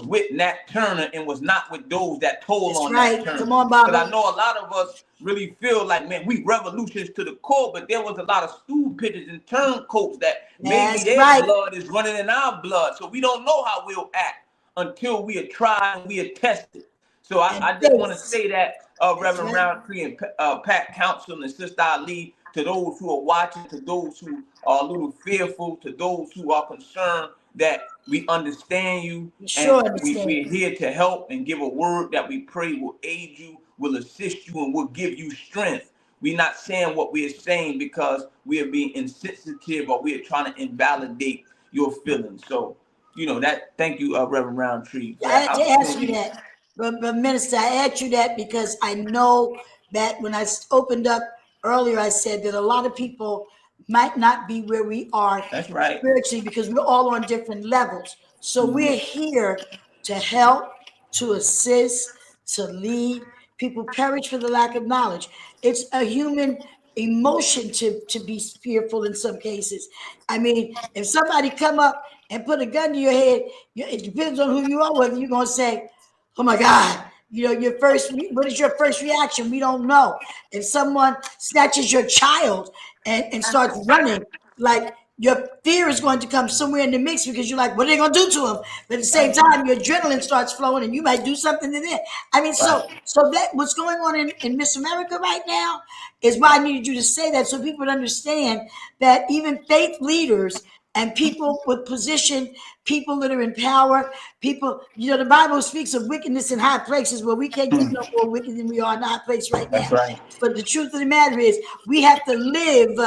[SPEAKER 3] with Nat Turner and was not with those that told
[SPEAKER 4] That's
[SPEAKER 3] on Nat
[SPEAKER 4] right. Come
[SPEAKER 3] Turner.
[SPEAKER 4] on,
[SPEAKER 3] Because I
[SPEAKER 4] Baba.
[SPEAKER 3] know a lot of us really feel like, man, we revolutions to the core, but there was a lot of stool pigeons and turncoats that maybe
[SPEAKER 4] That's
[SPEAKER 3] their
[SPEAKER 4] right.
[SPEAKER 3] blood is running in our blood. So we don't know how we'll act until we are tried and we are tested. So
[SPEAKER 4] And
[SPEAKER 3] I just want to
[SPEAKER 4] face.
[SPEAKER 3] say that,
[SPEAKER 4] That's
[SPEAKER 3] Reverend
[SPEAKER 4] right.
[SPEAKER 3] Roundtree and Pat Council and Sister Ali, to those who are watching, to those who are a little fearful, to those who are concerned, that we understand you,
[SPEAKER 4] You
[SPEAKER 3] and
[SPEAKER 4] sure understand.
[SPEAKER 3] we're here to help and give a word that we pray will aid you, will assist you, and will give you strength. We're not saying what we are saying because we are being insensitive or we are trying to invalidate your feelings. So, that. Thank you, Reverend Roundtree, for
[SPEAKER 4] I
[SPEAKER 3] that
[SPEAKER 4] had to ask you
[SPEAKER 3] opportunity.
[SPEAKER 4] that. But Minister, I asked you that because I know that when I opened up earlier, I said that a lot of people might not be where we are
[SPEAKER 3] That's right.
[SPEAKER 4] spiritually because we're all on different levels. So we're here to help, to assist, to lead. People perish for the lack of knowledge. It's a human emotion to be fearful in some cases. I mean, if somebody come up and put a gun to your head, it depends on who you are, whether you're going to say, oh my God, what is your first reaction? We don't know. If someone snatches your child and starts running, like your fear is going to come somewhere in the mix because you're like, what are they going to do to him? But at the same time, your adrenaline starts flowing and you might do something to them. I mean,
[SPEAKER 3] Right.
[SPEAKER 4] so that what's going on in Miss America right now is why I needed you to say that so people would understand that even faith leaders and people with position, people that are in power, people, the Bible speaks of wickedness in high places where we can't get no more wicked than we are in high place right now.
[SPEAKER 3] That's right.
[SPEAKER 4] But the truth of the matter is we have to live,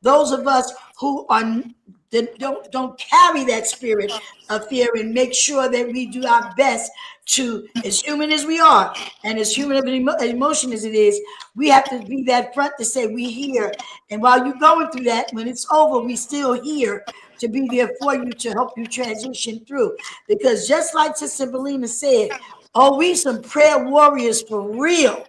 [SPEAKER 4] those of us who are that don't carry that spirit of fear and make sure that we do our best to, as human as we are and as human of an emotion as it is, we have to be that front to say we here. And while you're going through that, when it's over, we still here to be there for you to help you transition through. Because just like Sister Balena said, oh, we some prayer warriors for real.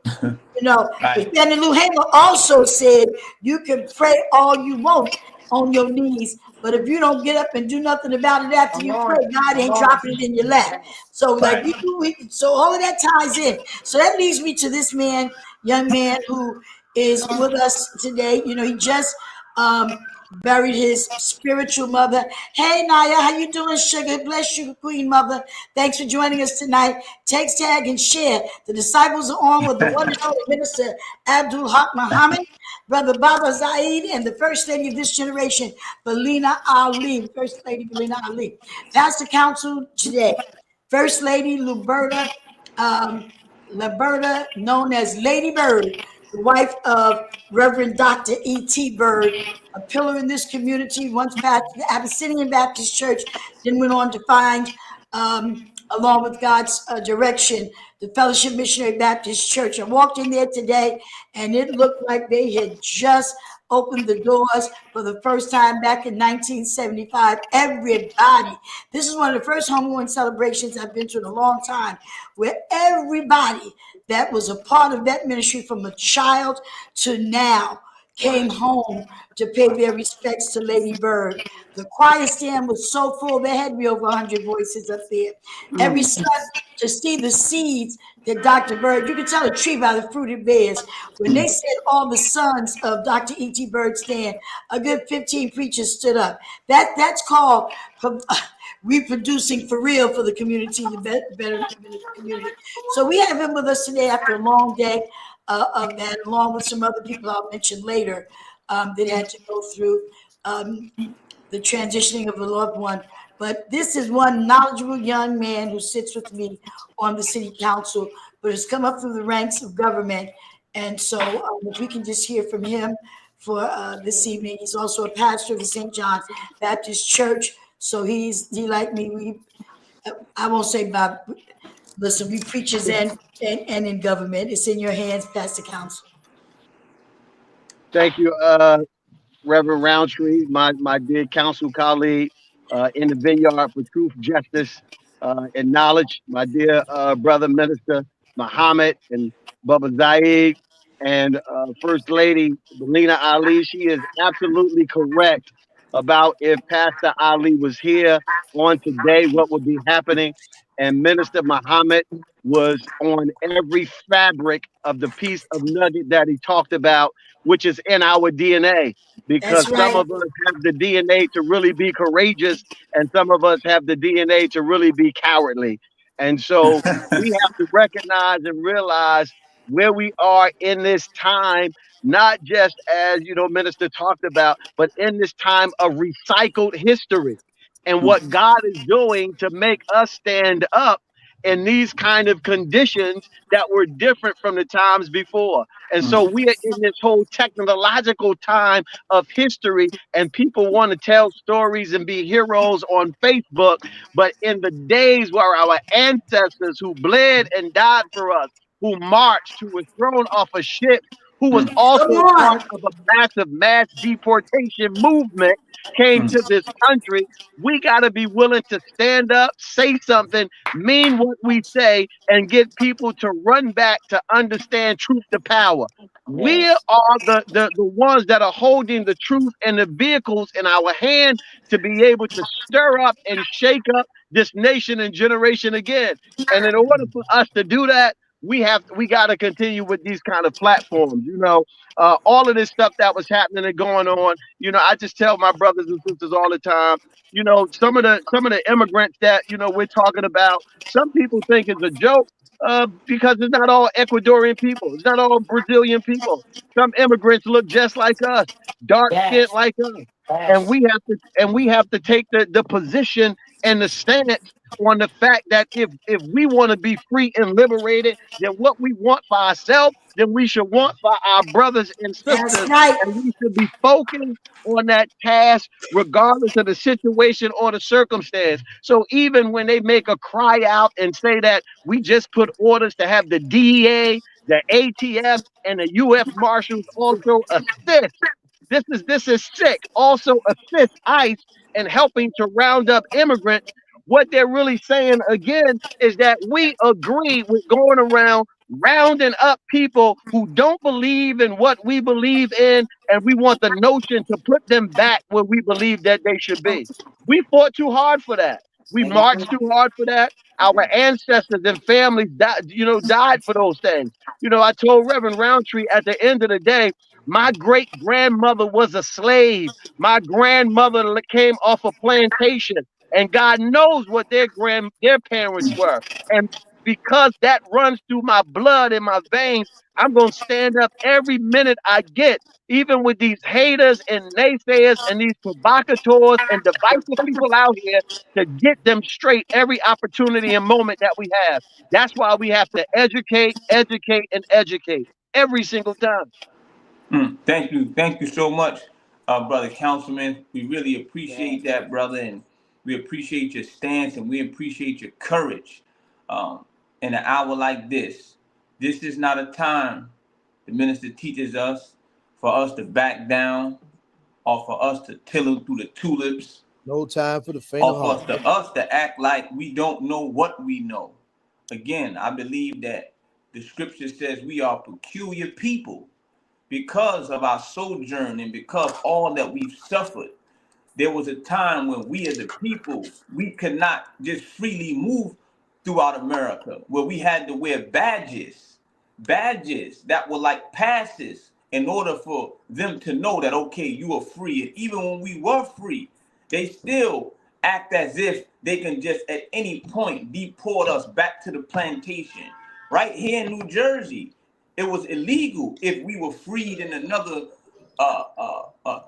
[SPEAKER 3] Right.
[SPEAKER 4] Lieutenant Lou Hamer also said you can pray all you want on your knees, but if you don't get up and do nothing about it after
[SPEAKER 1] Come
[SPEAKER 4] you
[SPEAKER 1] on.
[SPEAKER 4] pray, God
[SPEAKER 1] Come
[SPEAKER 4] ain't
[SPEAKER 1] on.
[SPEAKER 4] dropping it in your lap. So like
[SPEAKER 3] Right.
[SPEAKER 4] so all of that ties in. So that leads me to this young man who is with us today. He just buried his spiritual mother. Hey Naya, how you doing, sugar? Bless you, Queen Mother. Thanks for joining us tonight. Text, tag, and share. The disciples are on with the one and only minister Abdul Haqq Muhammad, Brother Baba Zaid, and the first lady of this generation, Balena Ali. First Lady Balena Ali. Pastor Council today. First Lady um, Luberta, known as Lady Bird, the wife of Reverend Dr. E.T. Bird, a pillar in this community, once pastored the Abyssinian Baptist Church, then went on to find, along with God's direction, the Fellowship Missionary Baptist Church. I walked in there today, and it looked like they had just opened the doors for the first time back in 1975. Everybody, this is one of the first homegoing celebrations I've been to in a long time, where everybody that was a part of that ministry from a child to now came home to pay their respects to Lady Bird. The choir stand was so full, there had to be over 100 voices up there. Every son to see the seeds that Dr. Bird, you can tell a tree by the fruit it bears. When they said all the sons of Dr. E.T. Bird stand, a good 15 preachers stood up. That's called reproducing for real for the community, the better community. So we have him with us today after a long day of that, along with some other people I'll mention later that had to go through the transitioning of a loved one. But this is one knowledgeable young man who sits with me on the city council, but has come up through the ranks of government. And so if we can just hear from him for this evening. He's also a pastor of the St. John Baptist Church. So he like me, I won't say Bob, listen, we preachers and in government. It's in your hands, Pastor Council.
[SPEAKER 5] Thank you, Reverend Roundtree, my dear council colleague in the vineyard for truth, justice, and knowledge. My dear brother minister Muhammad and Baba Zaid and First Lady Balena Ali. She is absolutely correct about if Pastor Ali was here on today, what would be happening. And Minister Muhammad was on every fabric of the piece of nugget that he talked about, which is in our DNA, because
[SPEAKER 4] That's
[SPEAKER 5] some
[SPEAKER 4] right.
[SPEAKER 5] of us have the DNA to really be courageous, and some of us have the DNA to really be cowardly. And so we have to recognize and realize where we are in this time, not just as, Minister talked about, but in this time of recycled history and what God is doing to make us stand up in these kind of conditions that were different from the times before. And so we are in this whole technological time of history, and people want to tell stories and be heroes on Facebook. But in the days where our ancestors who bled and died for us, who marched, who were thrown off of ships, who was
[SPEAKER 4] Come
[SPEAKER 5] also part
[SPEAKER 4] on.
[SPEAKER 5] of a massive mass deportation movement, came to this country, we got to be willing to stand up, say something, mean what we say, and get people to run back to understand truth to power. We
[SPEAKER 1] Yes.
[SPEAKER 5] are the ones that are holding the truth and the vehicles in our hand to be able to stir up and shake up this nation and generation again. And in order for us to do that, we got to continue with these kind of platforms. All of this stuff that was happening and going on. I just tell my brothers and sisters all the time. Some of the immigrants that we're talking about. Some people think it's a joke because it's not all Ecuadorian people. It's not all Brazilian people. Some immigrants look just like us, dark skinned
[SPEAKER 1] Yes.
[SPEAKER 5] like us, and
[SPEAKER 1] Yes.
[SPEAKER 5] we have to take the position and the stance on the fact that if we want to be free and liberated, then what we want for ourselves, then we should want for our brothers and
[SPEAKER 4] That's
[SPEAKER 5] sisters,
[SPEAKER 4] right.
[SPEAKER 5] and we should be focused on that task, regardless of the situation or the circumstance. So even when they make a cry out and say that we just put orders to have the DEA, the ATF, and the UF Marshals also assist. This is sick. Also assist ICE in helping to round up immigrants. What they're really saying again is that we agree with going around rounding up people who don't believe in what we believe in, and we want the notion to put them back where we believe that they should be. We fought too hard for that. We marched too hard for that. Our ancestors and families died for those things. I told Reverend Roundtree at the end of the day, My great grandmother was a slave. My grandmother came off a plantation, and God knows what their parents were. And because that runs through my blood and my veins, I'm gonna stand up every minute I get, even with these haters and naysayers and these provocateurs and divisive people out here, to get them straight every opportunity and moment that we have. That's why we have to educate, educate, and educate every single time.
[SPEAKER 3] Thank you so much, brother Councilman. We really appreciate that, brother, and we appreciate your stance and we appreciate your courage. In an hour like this, this is not a time the minister teaches us for us to back down or for us to till through the tulips.
[SPEAKER 2] No time for the faint
[SPEAKER 3] Or
[SPEAKER 2] of
[SPEAKER 3] for
[SPEAKER 2] heart.
[SPEAKER 3] us to act like we don't know what we know. Again, I believe that the scripture says we are peculiar people because of our sojourn and because all that we've suffered. There was a time when we as a people, we could not just freely move throughout America, where we had to wear badges that were like passes in order for them to know that, okay, you are free. And even when we were free, they still act as if they can just at any point deport us back to the plantation. Right here in New Jersey, it was illegal if we were freed in another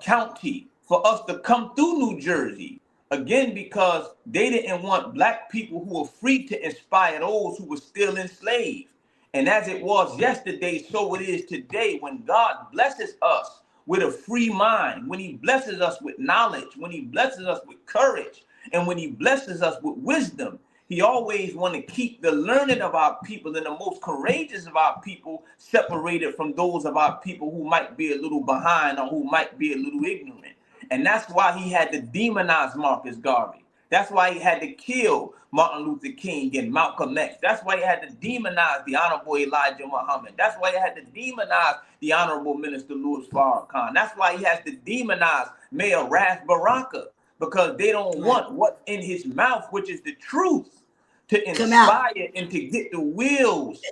[SPEAKER 3] county for us to come through New Jersey. Again, because they didn't want black people who were free to inspire those who were still enslaved. And as it was yesterday, so it is today. When God blesses us with a free mind, when he blesses us with knowledge, when he blesses us with courage, and when he blesses us with wisdom, he always want to keep the learned of our people and the most courageous of our people separated from those of our people who might be a little behind or who might be a little ignorant. And that's why he had to demonize Marcus Garvey. That's why he had to kill Martin Luther King and Malcolm X. That's why he had to demonize the Honorable Elijah Muhammad. That's why he had to demonize the Honorable Minister Louis Farrakhan. That's why he has to demonize Mayor Ras Baraka, because they don't want what's in his mouth, which is the truth, to inspire and to get the wheels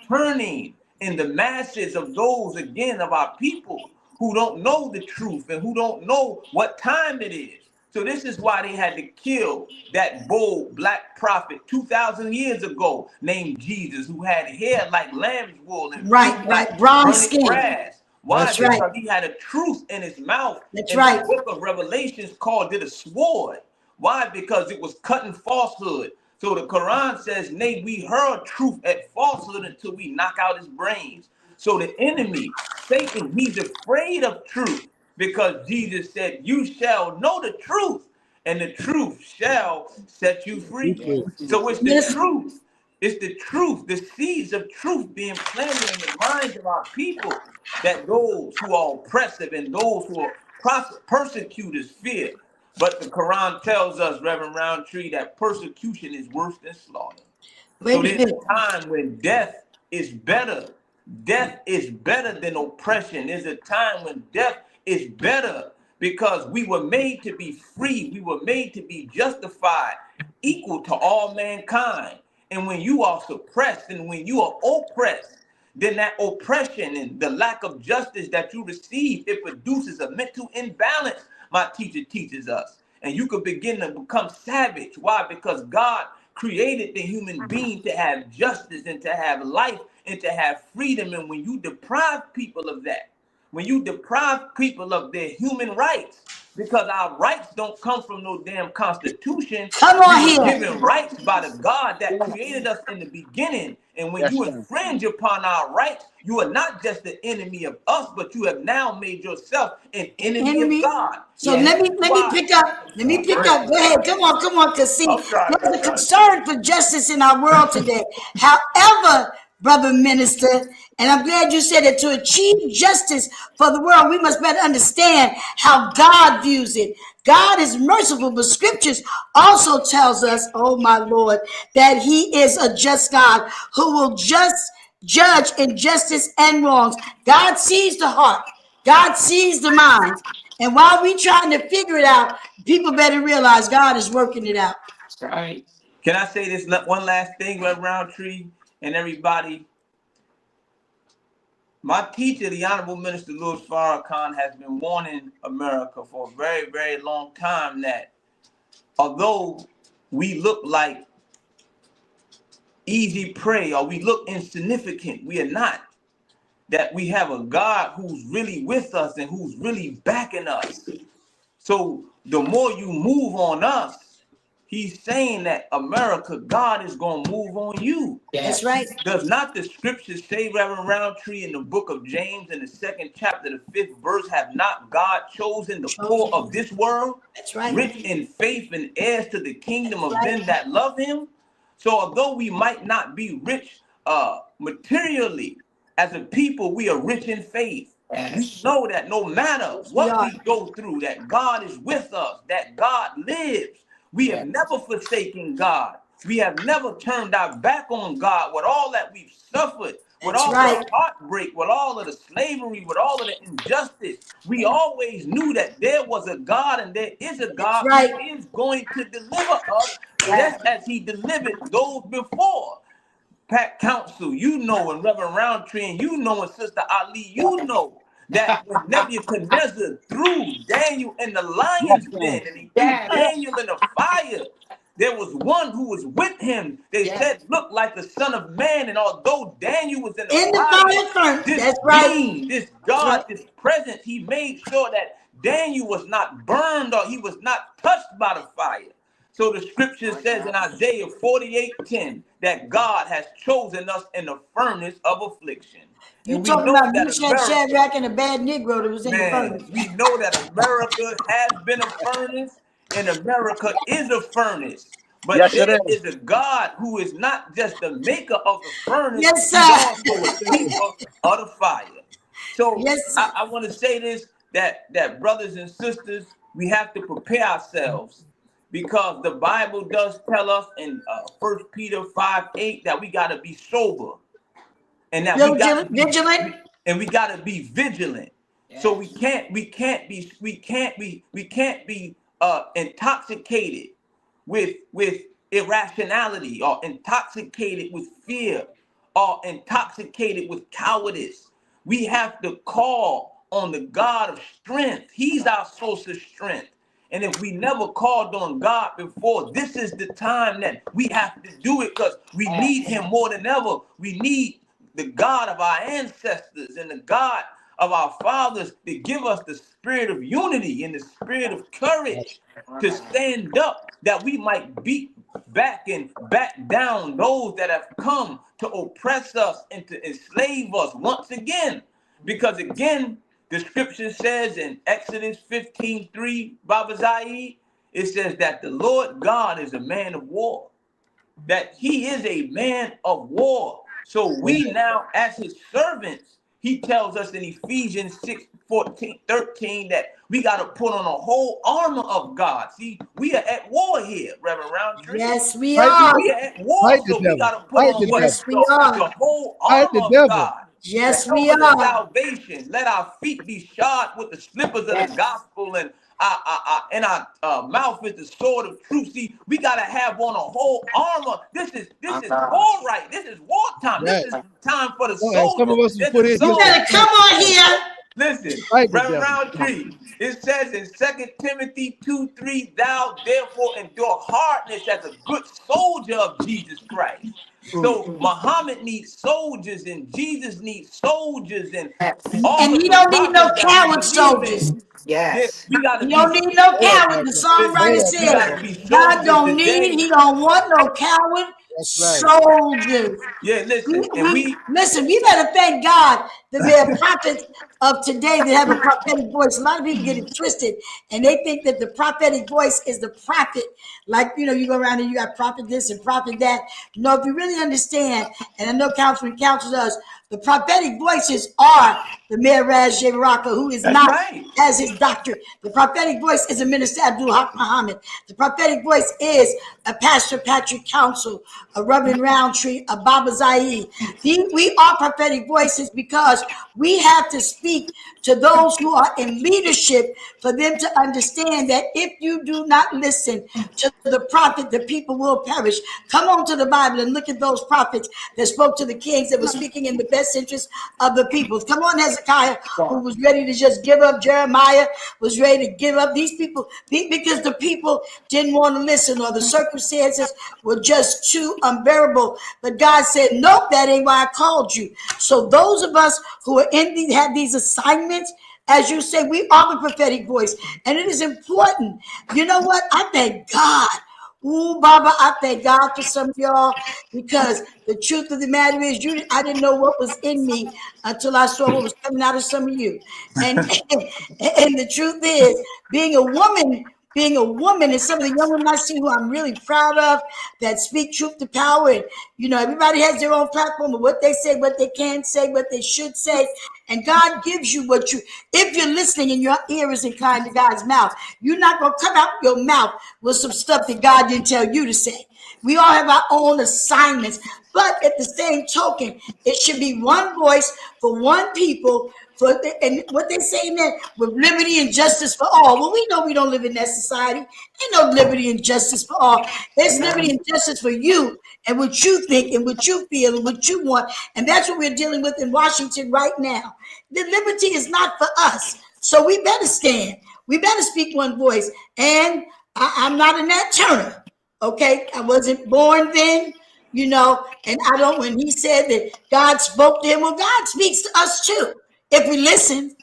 [SPEAKER 3] turning in the masses of those, again, of our people who don't know the truth and who don't know what time it is. So this is why they had to kill that bold black prophet 2,000 years ago named Jesus, who had hair like lamb's wool and like
[SPEAKER 4] brown
[SPEAKER 3] burning
[SPEAKER 4] skin.
[SPEAKER 3] grass. Why?
[SPEAKER 4] That's
[SPEAKER 3] because he had a truth in his mouth.
[SPEAKER 4] That's
[SPEAKER 3] and the book of Revelations called it a sword. Why? Because it was cutting falsehood. So the Quran says, nay, we hurl truth at falsehood until we knock out his brains. So the enemy, Satan, he's afraid of truth, because Jesus said, you shall know the truth, and the truth shall set you free. So it's the truth. It's the truth, the seeds of truth being planted in the minds of our people, that those who are oppressive and those who are persecutors fear. But the Quran tells us, Reverend Roundtree, that persecution is worse than slaughter. So there's a time when death is better. Death is better than oppression. There's a time when death is better, because we were made to be free. We were made to be justified, equal to all mankind. And when you are suppressed and when you are oppressed, then that oppression and the lack of justice that you receive, it produces a mental imbalance, my teacher teaches us. And you could begin to become savage. Why? Because God created the human being to have justice and to have life and to have freedom. And when you deprive people of that, when you deprive people of their human rights, because our rights don't come from no damn constitution.
[SPEAKER 4] Come on
[SPEAKER 3] we were
[SPEAKER 4] here.
[SPEAKER 3] given rights by the God that created us in the beginning. And when you infringe upon our rights, you are not just the enemy of us, but you have now made yourself an enemy of God.
[SPEAKER 4] So let me pick up. Let me pick up. Go ahead. Come on. Because see, there's a concern for justice in our world today. However, brother minister, and I'm glad you said that, to achieve justice for the world, we must better understand how God views it. God is merciful, but scriptures also tells us, oh my Lord, that he is a just God who will just judge injustice and wrongs. God sees the heart. God sees the mind. And while we trying to figure it out, people better realize God is working it out.
[SPEAKER 1] Right.
[SPEAKER 3] Can I say this one last thing, Reverend Roundtree and everybody? My teacher, the Honorable Minister Louis Farrakhan, has been warning America for a very, very long time that although we look like easy prey or we look insignificant, we are not. That we have a God who's really with us and who's really backing us. So the more you move on us, he's saying that America, God is going to move on you.
[SPEAKER 4] That's right.
[SPEAKER 3] Does not the scriptures say, Reverend Roundtree, in the book of James, in the 2nd chapter, the 5th verse, have not God chosen the poor of this world,
[SPEAKER 4] That's right,
[SPEAKER 3] rich in faith and heirs to the kingdom of them that love him? So although we might not be rich materially, as a people, we are rich in faith.
[SPEAKER 1] Yes.
[SPEAKER 3] We know that no matter what we go through, that God is with us, that God lives. We have never forsaken God. We have never turned our back on God with all that we've suffered, with all the heartbreak, with all of the slavery, with all of the injustice. We always knew that there was a God and there is a God who is going to deliver us just as he delivered those before. Pat Council, you know, and Reverend Roundtree, and you know, and Sister Ali, you know that when Nebuchadnezzar threw Daniel in the lion's den and he threw Daniel in the fire, there was one who was with him. They said, looked like the Son of Man. And although Daniel was in the fire, this being, this God, this presence, he made sure that Daniel was not burned or he was not touched by the fire. So the scripture says in Isaiah 48:10 that God has chosen us in the furnace of affliction.
[SPEAKER 4] You talking about Shadrach and a bad Negro that was in the furnace.
[SPEAKER 3] We know that America has been a furnace and America is a furnace. But there is a God who is not just the maker of the furnace, he's also a keeper of the fire. So I want to say this, that brothers and sisters, we have to prepare ourselves. Because the Bible does tell us in 1 Peter 5:8 that we got to be sober, and that we got to be vigilant, and we got to be vigilant. Yes. So we can't be intoxicated with irrationality or intoxicated with fear or intoxicated with cowardice. We have to call on the God of strength. He's our source of strength. And if we never called on God before, this is the time that we have to do it because we need him more than ever. We need the God of our ancestors and the God of our fathers to give us the spirit of unity and the spirit of courage to stand up that we might beat back and back down those that have come to oppress us and to enslave us once again. Because again, the scripture says in Exodus 15:3, Baba Zaid, it says that the Lord God is a man of war, that he is a man of war. So we now, as his servants, he tells us in Ephesians 6:13 that we got to put on a whole armor of God. See, we are at war here, Reverend Roundtree.
[SPEAKER 4] Yes, we are.
[SPEAKER 3] We are at war, so we got to put on what? The whole armor of God.
[SPEAKER 4] Yes, we are.
[SPEAKER 3] Salvation. Let our feet be shod with the slippers of the gospel, and our mouth is the sword of truth. See, we gotta have on a whole armor. This is war, right? This is wartime. This is time for the soldiers.
[SPEAKER 2] Some of us
[SPEAKER 3] you
[SPEAKER 4] better come on here.
[SPEAKER 3] Listen, Reverend Roundtree. It says in 2 Timothy 2:3, thou therefore endure hardness as a good soldier of Jesus Christ. So Muhammad needs soldiers, and Jesus needs soldiers, and
[SPEAKER 4] you don't need no coward soldiers.
[SPEAKER 3] Yes, we gotta.
[SPEAKER 4] You don't need no coward. The songwriter said, God don't need, he don't want no coward soldiers.
[SPEAKER 3] Yeah, listen,
[SPEAKER 4] listen, we better thank God that there are prophets of today that have a prophetic voice. A lot of people get it twisted, and they think that the prophetic voice is the prophet. Like, you go around and you got prophet this and prophet that. No, if you really understand, and I know Councilman counsels us, the prophetic voices are the Mayor Raz J. Baraka, who is as his doctor. The prophetic voice is a Minister Haqq Muhammad. The prophetic voice is a Pastor Patrick Council, a Reverend Roundtree, a Baba Zaid. We are prophetic voices because we have to speak speak to those who are in leadership for them to understand that if you do not listen to the prophet, the people will perish. Come on to the Bible and look at those prophets that spoke to the kings that were speaking in the best interest of the people. Come on, Hezekiah, who was ready to just give up. Jeremiah was ready to give up. These people, because the people didn't want to listen, or the circumstances were just too unbearable. But God said, nope, that ain't why I called you. So those of us who are have these assignments, as you say, we are the prophetic voice. And it is important. You know what? I thank God. Ooh, Baba, I thank God for some of y'all, because the truth of the matter is, I didn't know what was in me until I saw what was coming out of some of you. And and the truth is, being a woman, and some of the young women I see who I'm really proud of that speak truth to power. And, you know, everybody has their own platform of what they say, what they can say, what they should say. And God gives you if you're listening and your ear is inclined to God's mouth, you're not going to come out your mouth with some stuff that God didn't tell you to say. We all have our own assignments, but at the same token, it should be one voice for one people, and what they say in there, with liberty and justice for all. Well, we know we don't live in that society. Ain't no liberty and justice for all. There's liberty and justice for you and what you think and what you feel and what you want. And that's what we're dealing with in Washington right now. The liberty is not for us. So we better stand. We better speak one voice. And I'm not a Nat Turner. Okay, I wasn't born then, you know, and I don't, when he said that God spoke to him, well, God speaks to us too, if we listen.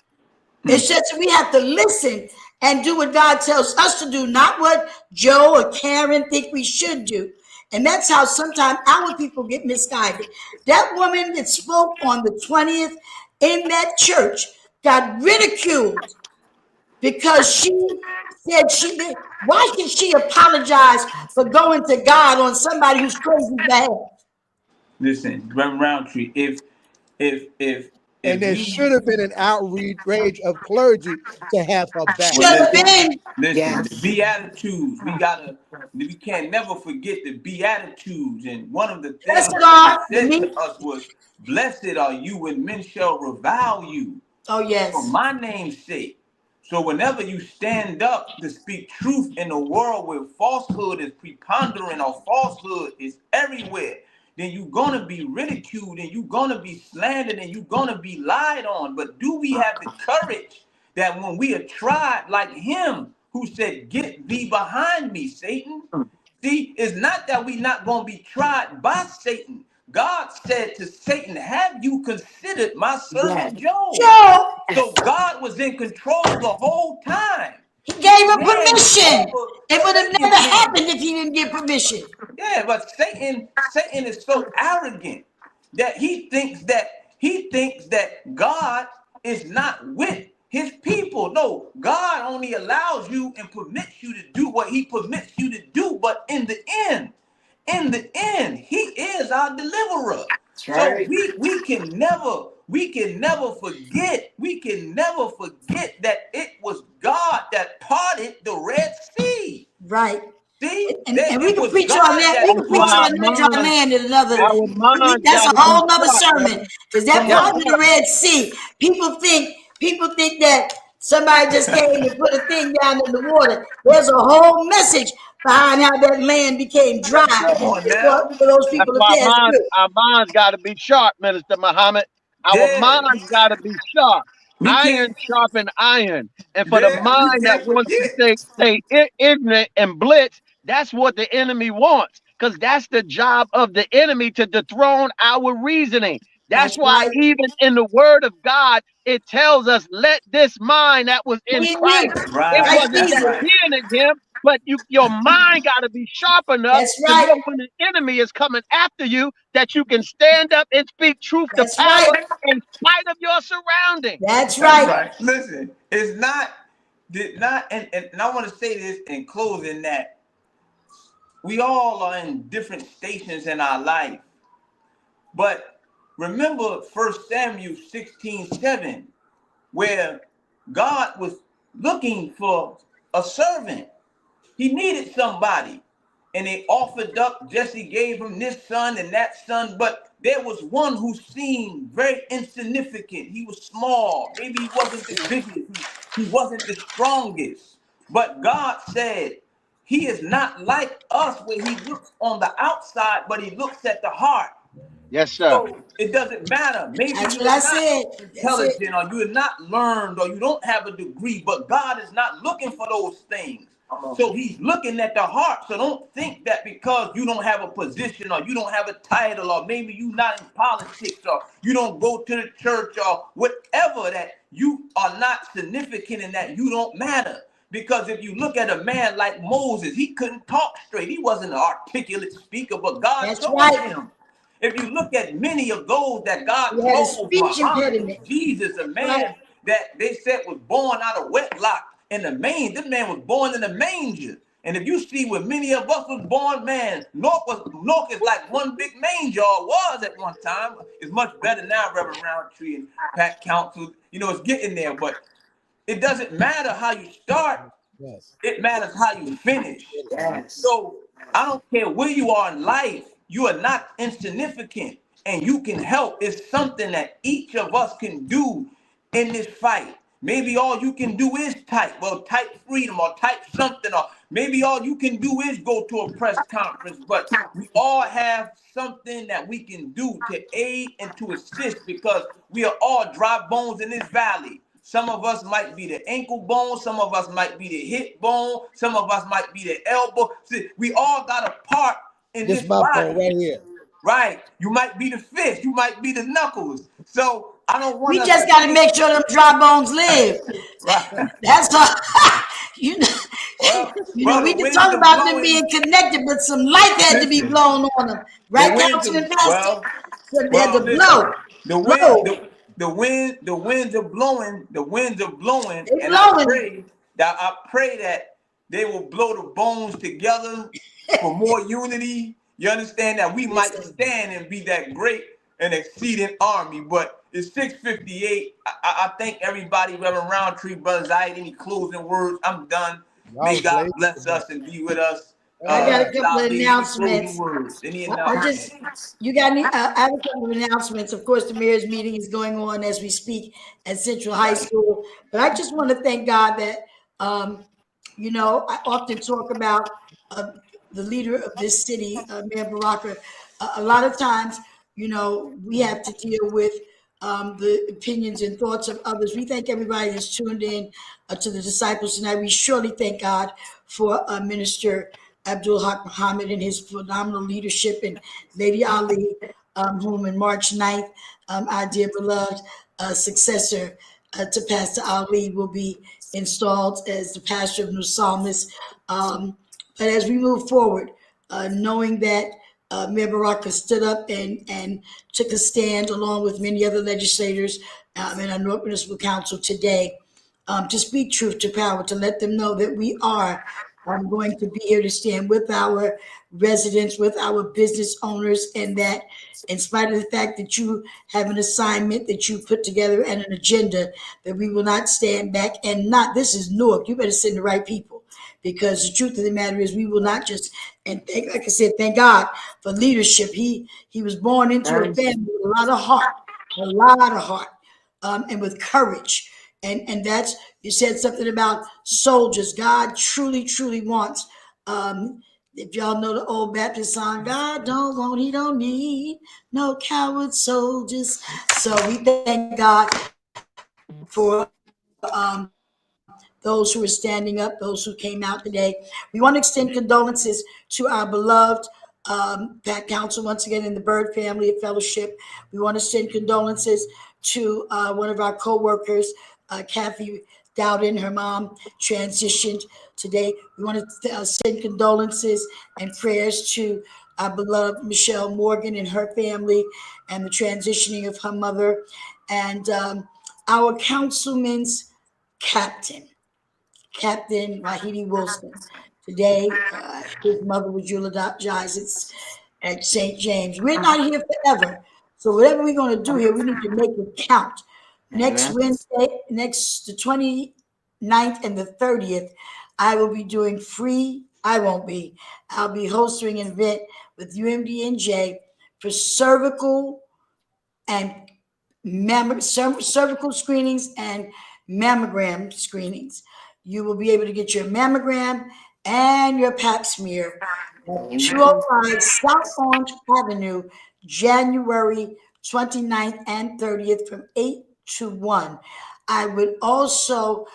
[SPEAKER 4] It's just that we have to listen and do what God tells us to do, not what Joe or Karen think we should do. And that's how sometimes our people get misguided. That woman that spoke on the 20th in that church got ridiculed because she said why should she apologize for going to God on somebody who's crazy bad?
[SPEAKER 3] Listen, Reverend Roundtree, if
[SPEAKER 2] And there
[SPEAKER 3] you
[SPEAKER 2] should have been an outrage of clergy to have her back.
[SPEAKER 4] Should have been.
[SPEAKER 3] listen, the
[SPEAKER 1] Yes.
[SPEAKER 3] Beatitudes, we can't never forget the Beatitudes. And one of the
[SPEAKER 4] Blessed
[SPEAKER 3] things that
[SPEAKER 4] are
[SPEAKER 3] he
[SPEAKER 4] the
[SPEAKER 3] said
[SPEAKER 4] meek.
[SPEAKER 3] to us was, blessed are you when men shall revile you
[SPEAKER 4] Oh,
[SPEAKER 3] for
[SPEAKER 4] yes.
[SPEAKER 3] my name's sake. So whenever you stand up to speak truth in a world where falsehood is preponderant or falsehood is everywhere, then you're going to be ridiculed and you're going to be slandered and you're going to be lied on. But do we have the courage that when we are tried like him who said, get thee behind me, Satan? See, it's not that we not going to be tried by Satan. God said to Satan, have you considered my servant
[SPEAKER 1] Yes.
[SPEAKER 3] Job?
[SPEAKER 4] Joe,
[SPEAKER 3] So God was in control the whole time.
[SPEAKER 4] he
[SPEAKER 3] He
[SPEAKER 4] gave her
[SPEAKER 3] ran
[SPEAKER 4] permission.
[SPEAKER 3] over
[SPEAKER 4] It would have
[SPEAKER 3] Satan's
[SPEAKER 4] never
[SPEAKER 3] men.
[SPEAKER 4] happened if he didn't get permission.
[SPEAKER 3] Yeah, but Satan is so arrogant that he thinks that God is not with his people. No, God only allows you and permits you to do what he permits you to do. But in the end, he is our deliverer.
[SPEAKER 1] That's
[SPEAKER 3] So
[SPEAKER 1] right.
[SPEAKER 3] we can never forget that it was God that parted the Red Sea.
[SPEAKER 4] Right.
[SPEAKER 3] See,
[SPEAKER 4] And we
[SPEAKER 3] it
[SPEAKER 4] can
[SPEAKER 3] was
[SPEAKER 4] preach on
[SPEAKER 3] God
[SPEAKER 4] that. We
[SPEAKER 3] that
[SPEAKER 4] can
[SPEAKER 5] That's
[SPEAKER 4] preach
[SPEAKER 5] why
[SPEAKER 3] parted.
[SPEAKER 4] on that dry land in another.
[SPEAKER 5] our minds
[SPEAKER 4] That's
[SPEAKER 5] got
[SPEAKER 4] a
[SPEAKER 5] to be
[SPEAKER 4] whole nother
[SPEAKER 5] sharp,
[SPEAKER 4] sermon.
[SPEAKER 5] man.
[SPEAKER 4] Because that
[SPEAKER 5] Come on,
[SPEAKER 4] part of the Red Sea, people think that somebody just came and put a thing down in the water. There's a whole message behind how that land became dry
[SPEAKER 3] Come on
[SPEAKER 4] for
[SPEAKER 3] now.
[SPEAKER 4] those
[SPEAKER 5] that's
[SPEAKER 4] people to
[SPEAKER 5] why
[SPEAKER 4] pass through.
[SPEAKER 5] our minds got to be sharp, Minister Muhammad. Our
[SPEAKER 3] Yeah,
[SPEAKER 5] minds got to be sharp.
[SPEAKER 3] we
[SPEAKER 5] Iron
[SPEAKER 3] can't.
[SPEAKER 5] sharpen iron. And for the
[SPEAKER 3] Yeah, we
[SPEAKER 5] mind that
[SPEAKER 3] can't
[SPEAKER 5] wants to
[SPEAKER 3] forget.
[SPEAKER 5] stay ignorant and blitz, that's what the enemy wants. Because that's the job of the enemy, to dethrone our reasoning. That's
[SPEAKER 4] That's
[SPEAKER 5] why
[SPEAKER 4] right.
[SPEAKER 5] even in the word of God, it tells us, let this mind that was in
[SPEAKER 4] Me and
[SPEAKER 5] Christ,
[SPEAKER 4] you,
[SPEAKER 5] it
[SPEAKER 3] Right,
[SPEAKER 4] Christ
[SPEAKER 5] wasn't
[SPEAKER 3] that's
[SPEAKER 5] just
[SPEAKER 4] Jesus.
[SPEAKER 3] right.
[SPEAKER 5] being in him, but your mind got to be sharp enough
[SPEAKER 4] That's
[SPEAKER 5] to
[SPEAKER 4] right.
[SPEAKER 5] know when the enemy is coming after you, that you can stand up and speak truth to
[SPEAKER 4] That's right.
[SPEAKER 5] power in spite of your surroundings.
[SPEAKER 4] That's
[SPEAKER 3] That's
[SPEAKER 4] right.
[SPEAKER 3] right. Listen, it's not did not and I want to say this in closing, that we all are in different stations in our life. But remember First Samuel 16:7, where God was looking for a servant. He needed somebody. and they offered up. Jesse gave him this son and that son, but there was one who seemed very insignificant. He was small. Maybe he wasn't the biggest. He wasn't the strongest. But God said, he is not like us where he looks on the outside, but he looks at the heart.
[SPEAKER 5] Yes, sir.
[SPEAKER 3] So it doesn't matter. Maybe
[SPEAKER 4] That's
[SPEAKER 3] you're
[SPEAKER 4] what I
[SPEAKER 3] not
[SPEAKER 4] said.
[SPEAKER 3] intelligent, or you're not learned, or you don't have a degree, but God is not looking for those things. So he's looking at the heart. So don't think that because you don't have a position, or you don't have a title, or maybe you're not in politics, or you don't go to the church, or whatever, that you are not significant and that you don't matter. Because if you look at a man like Moses, he couldn't talk straight. He wasn't an articulate speaker, but God
[SPEAKER 4] That's
[SPEAKER 3] told
[SPEAKER 4] right.
[SPEAKER 3] him. If you look at many of those that God
[SPEAKER 4] He had a
[SPEAKER 3] told,
[SPEAKER 4] speech
[SPEAKER 3] Muhammad,
[SPEAKER 4] impediment.
[SPEAKER 3] Jesus, a man
[SPEAKER 4] Right.
[SPEAKER 3] that they said was born out of wedlock in the manger. This man was born in the manger. And if you see where many of us was born, man, Newark is like one big manger, or was at one time. It's much better now, Reverend Roundtree and Pat Council. You know, it's getting there, but it doesn't matter how you start.
[SPEAKER 2] Yes.
[SPEAKER 3] It matters how you finish.
[SPEAKER 1] Yes.
[SPEAKER 3] So I don't care where you are in life, you are not insignificant, and you can help. It's something that each of us can do in this fight. Maybe all you can do is type. Well, type freedom, or type something, or maybe all you can do is go to a press conference. But we all have something that we can do to aid and to assist, because we are all dry bones in this valley. Some of us might be the ankle bone. Some of us might be the hip bone. Some of us might be the elbow. See, we all got a part in
[SPEAKER 2] This
[SPEAKER 3] this
[SPEAKER 2] my
[SPEAKER 3] body.
[SPEAKER 2] phone right here.
[SPEAKER 3] Right. You might be the fist. You might be the knuckles. So I don't want
[SPEAKER 4] We
[SPEAKER 3] us
[SPEAKER 4] just
[SPEAKER 3] to
[SPEAKER 4] got to make sure them dry bones live.
[SPEAKER 3] right.
[SPEAKER 4] That's all. you know,
[SPEAKER 3] Well,
[SPEAKER 4] we
[SPEAKER 3] the
[SPEAKER 4] can
[SPEAKER 3] winds
[SPEAKER 4] talk
[SPEAKER 3] are
[SPEAKER 4] about them
[SPEAKER 3] blowing.
[SPEAKER 4] being connected, but some life had to be
[SPEAKER 3] Listen,
[SPEAKER 4] blown on them.
[SPEAKER 3] the
[SPEAKER 4] Right,
[SPEAKER 3] winds
[SPEAKER 4] Councilman
[SPEAKER 3] are
[SPEAKER 4] Pastor? So they had to
[SPEAKER 3] listen.
[SPEAKER 4] blow.
[SPEAKER 3] The wind,
[SPEAKER 4] Blow.
[SPEAKER 3] the winds are blowing. The winds are blowing,
[SPEAKER 4] They
[SPEAKER 3] and
[SPEAKER 4] blowing.
[SPEAKER 3] I pray that they will blow the bones together for more unity. You understand that we might
[SPEAKER 4] Listen,
[SPEAKER 3] stand and be that great and exceeding army. But it's 6:58. I thank everybody, Reverend Roundtree, brothers. I ain't any closing words. I'm done.
[SPEAKER 2] Y'all
[SPEAKER 3] May
[SPEAKER 2] was
[SPEAKER 3] God
[SPEAKER 2] blazing
[SPEAKER 3] bless
[SPEAKER 2] tonight.
[SPEAKER 3] us and be with us.
[SPEAKER 4] I got a
[SPEAKER 2] Amen.
[SPEAKER 4] couple of
[SPEAKER 3] Ali, any closing
[SPEAKER 4] announcements.
[SPEAKER 3] words? Any
[SPEAKER 4] I just,
[SPEAKER 3] announcements?
[SPEAKER 4] you got any, I have a couple of announcements. Of course, the mayor's meeting is going on as we speak at Central High School. But I just want to thank God that, I often talk about the leader of this city, Mayor Baraka. A lot of times, we have to deal with the opinions and thoughts of others. We thank everybody that's tuned in to the Disciples tonight. We surely thank God for Minister Haqq Muhammad and his phenomenal leadership, and Lady Ali, whom in March 9th, our dear beloved successor to Pastor Ali will be installed as the pastor of New Psalmist. But as we move forward, knowing that Mayor Baraka stood up and took a stand along with many other legislators in our Newark Municipal Council today to speak truth to power, to let them know that we are going to be here to stand with our residents, with our business owners, and that in spite of the fact that you have an assignment that you put together and an agenda, that we will not stand back and not, this is Newark, you better send the right people. Because the truth of the matter is, we will not just, like I said, thank God for leadership. He was born into a family with a lot of heart, and with courage. And that's, you said something about soldiers. God truly, truly wants, if y'all know the old Baptist song, God don't want, he don't need no coward soldiers. So we thank God for those who are standing up, those who came out today. We want to extend condolences to our beloved Pat Council, once again, in the Bird family of fellowship. We want to send condolences to one of our co-workers, Kathy Dowden. Her mom transitioned today. We want to send condolences and prayers to our beloved Michelle Morgan and her family and the transitioning of her mother. And our councilman's Captain Wahidi Wilson. Today, his mother was eulogized at St. James. We're not here forever. So whatever we're going to do here, we need to make it count. Next Wednesday, the 29th and the 30th, I will be doing free I won't be. I'll be hosting an event with UMDNJ for cervical and cervical screenings and mammogram screenings. You will be able to get your mammogram and your pap smear at 205 South Orange Avenue, January 29th and 30th from 8 to 1. I would also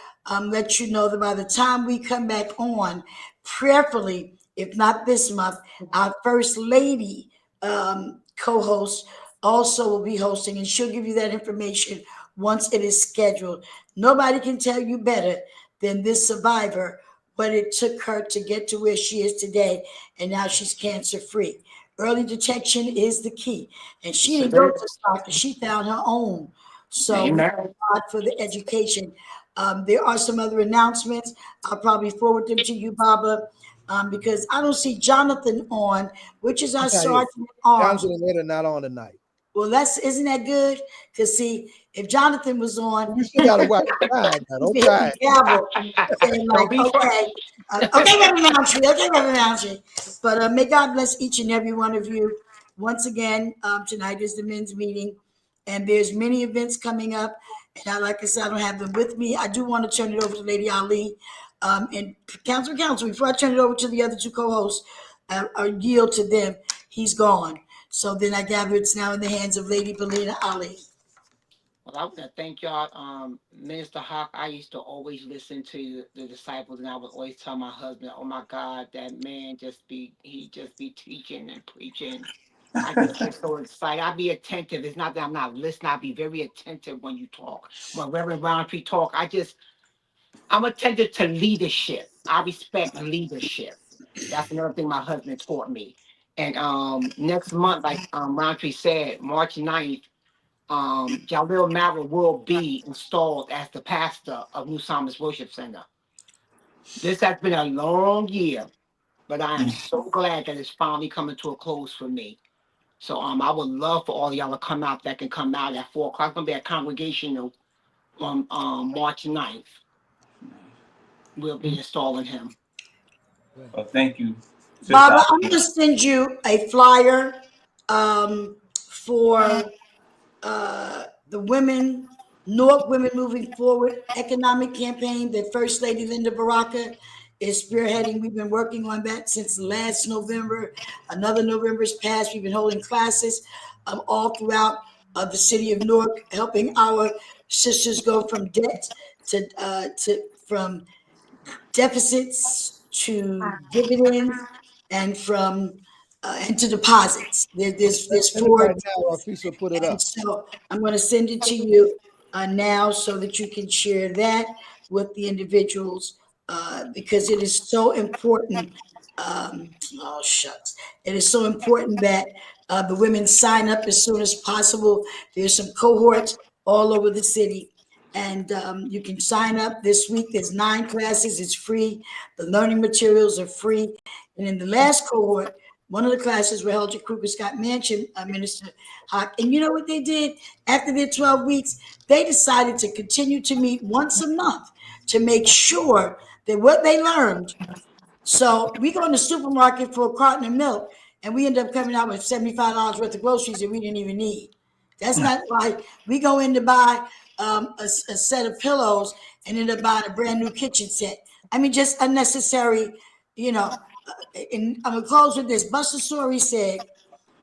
[SPEAKER 4] let you know that by the time we come back on, prayerfully, if not this month, our First Lady co-host also will be hosting, and she'll give you that information once it is scheduled. Nobody can tell you better than this survivor what it took her to get to where she is today, and now she's cancer free. Early detection is the key, and she didn't go to the doctor; she found her own. So, we thank God for the education. There are some other announcements. I'll probably forward them to you, Baba, because I don't see Jonathan on, which is our sergeant at arms.
[SPEAKER 2] Jonathan and Ed are not on tonight.
[SPEAKER 4] Well, isn't that good? Because see, if Jonathan was on,
[SPEAKER 2] You still gotta watch the time. Don't try.
[SPEAKER 4] saying like, okay, Reverend Roundtree, Reverend Roundtree. But may God bless each and every one of you. Once again, tonight is the men's meeting, and there's many events coming up. And like I said, I don't have them with me. I do want to turn it over to Lady Ali and Council. Before I turn it over to the other two co-hosts, or yield to them, he's gone. So then I gather it's now in the hands of Lady Balena Ali.
[SPEAKER 1] Well, I want to thank y'all, Minister Haqq. I used to always listen to the disciples, and I would always tell my husband, "Oh my God, that man he just be teaching and preaching." I just get so excited. I be attentive. It's not that I'm not listening. I be very attentive when you talk. When Reverend Roundtree talk, I'm attentive to leadership. I respect leadership. That's another thing my husband taught me. And next month, like Roundtree said, March 9th, Jalil Mara will be installed as the pastor of New Psalmist Worship Center. This has been a long year, but I am so glad that it's finally coming to a close for me. So I would love for all y'all to come out that can come out at 4 o'clock. It's gonna be a congregational on March 9th. We'll be installing him.
[SPEAKER 3] Well, thank you.
[SPEAKER 4] Baba, I'm gonna send you a flyer for the Newark Women Moving Forward economic campaign that First Lady Linda Baraka is spearheading. We've been working on that since last November. Another November's passed. We've been holding classes all throughout the city of Newark, helping our sisters go from debt from deficits to dividends and from and to deposits. There's 4.
[SPEAKER 2] Right now, Felicia put it up.
[SPEAKER 4] So I'm going to send it to you now so that you can share that with the individuals because it is so important. Oh shucks! It is so important that the women sign up as soon as possible. There's some cohorts all over the city. And you can sign up this week. There's 9 classes. It's free. The learning materials are free. And in the last cohort, one of the classes were held at Kruger Scott Mansion, Minister Haqq. And you know what they did? After their 12 weeks, they decided to continue to meet once a month to make sure that what they learned. So we go in the supermarket for a carton of milk, and we end up coming out with $75 worth of groceries that we didn't even need. That's not right. We go in to buy a set of pillows and end up buying a brand new kitchen set. I mean, just unnecessary, and I'm going to close with this. Buster Story said,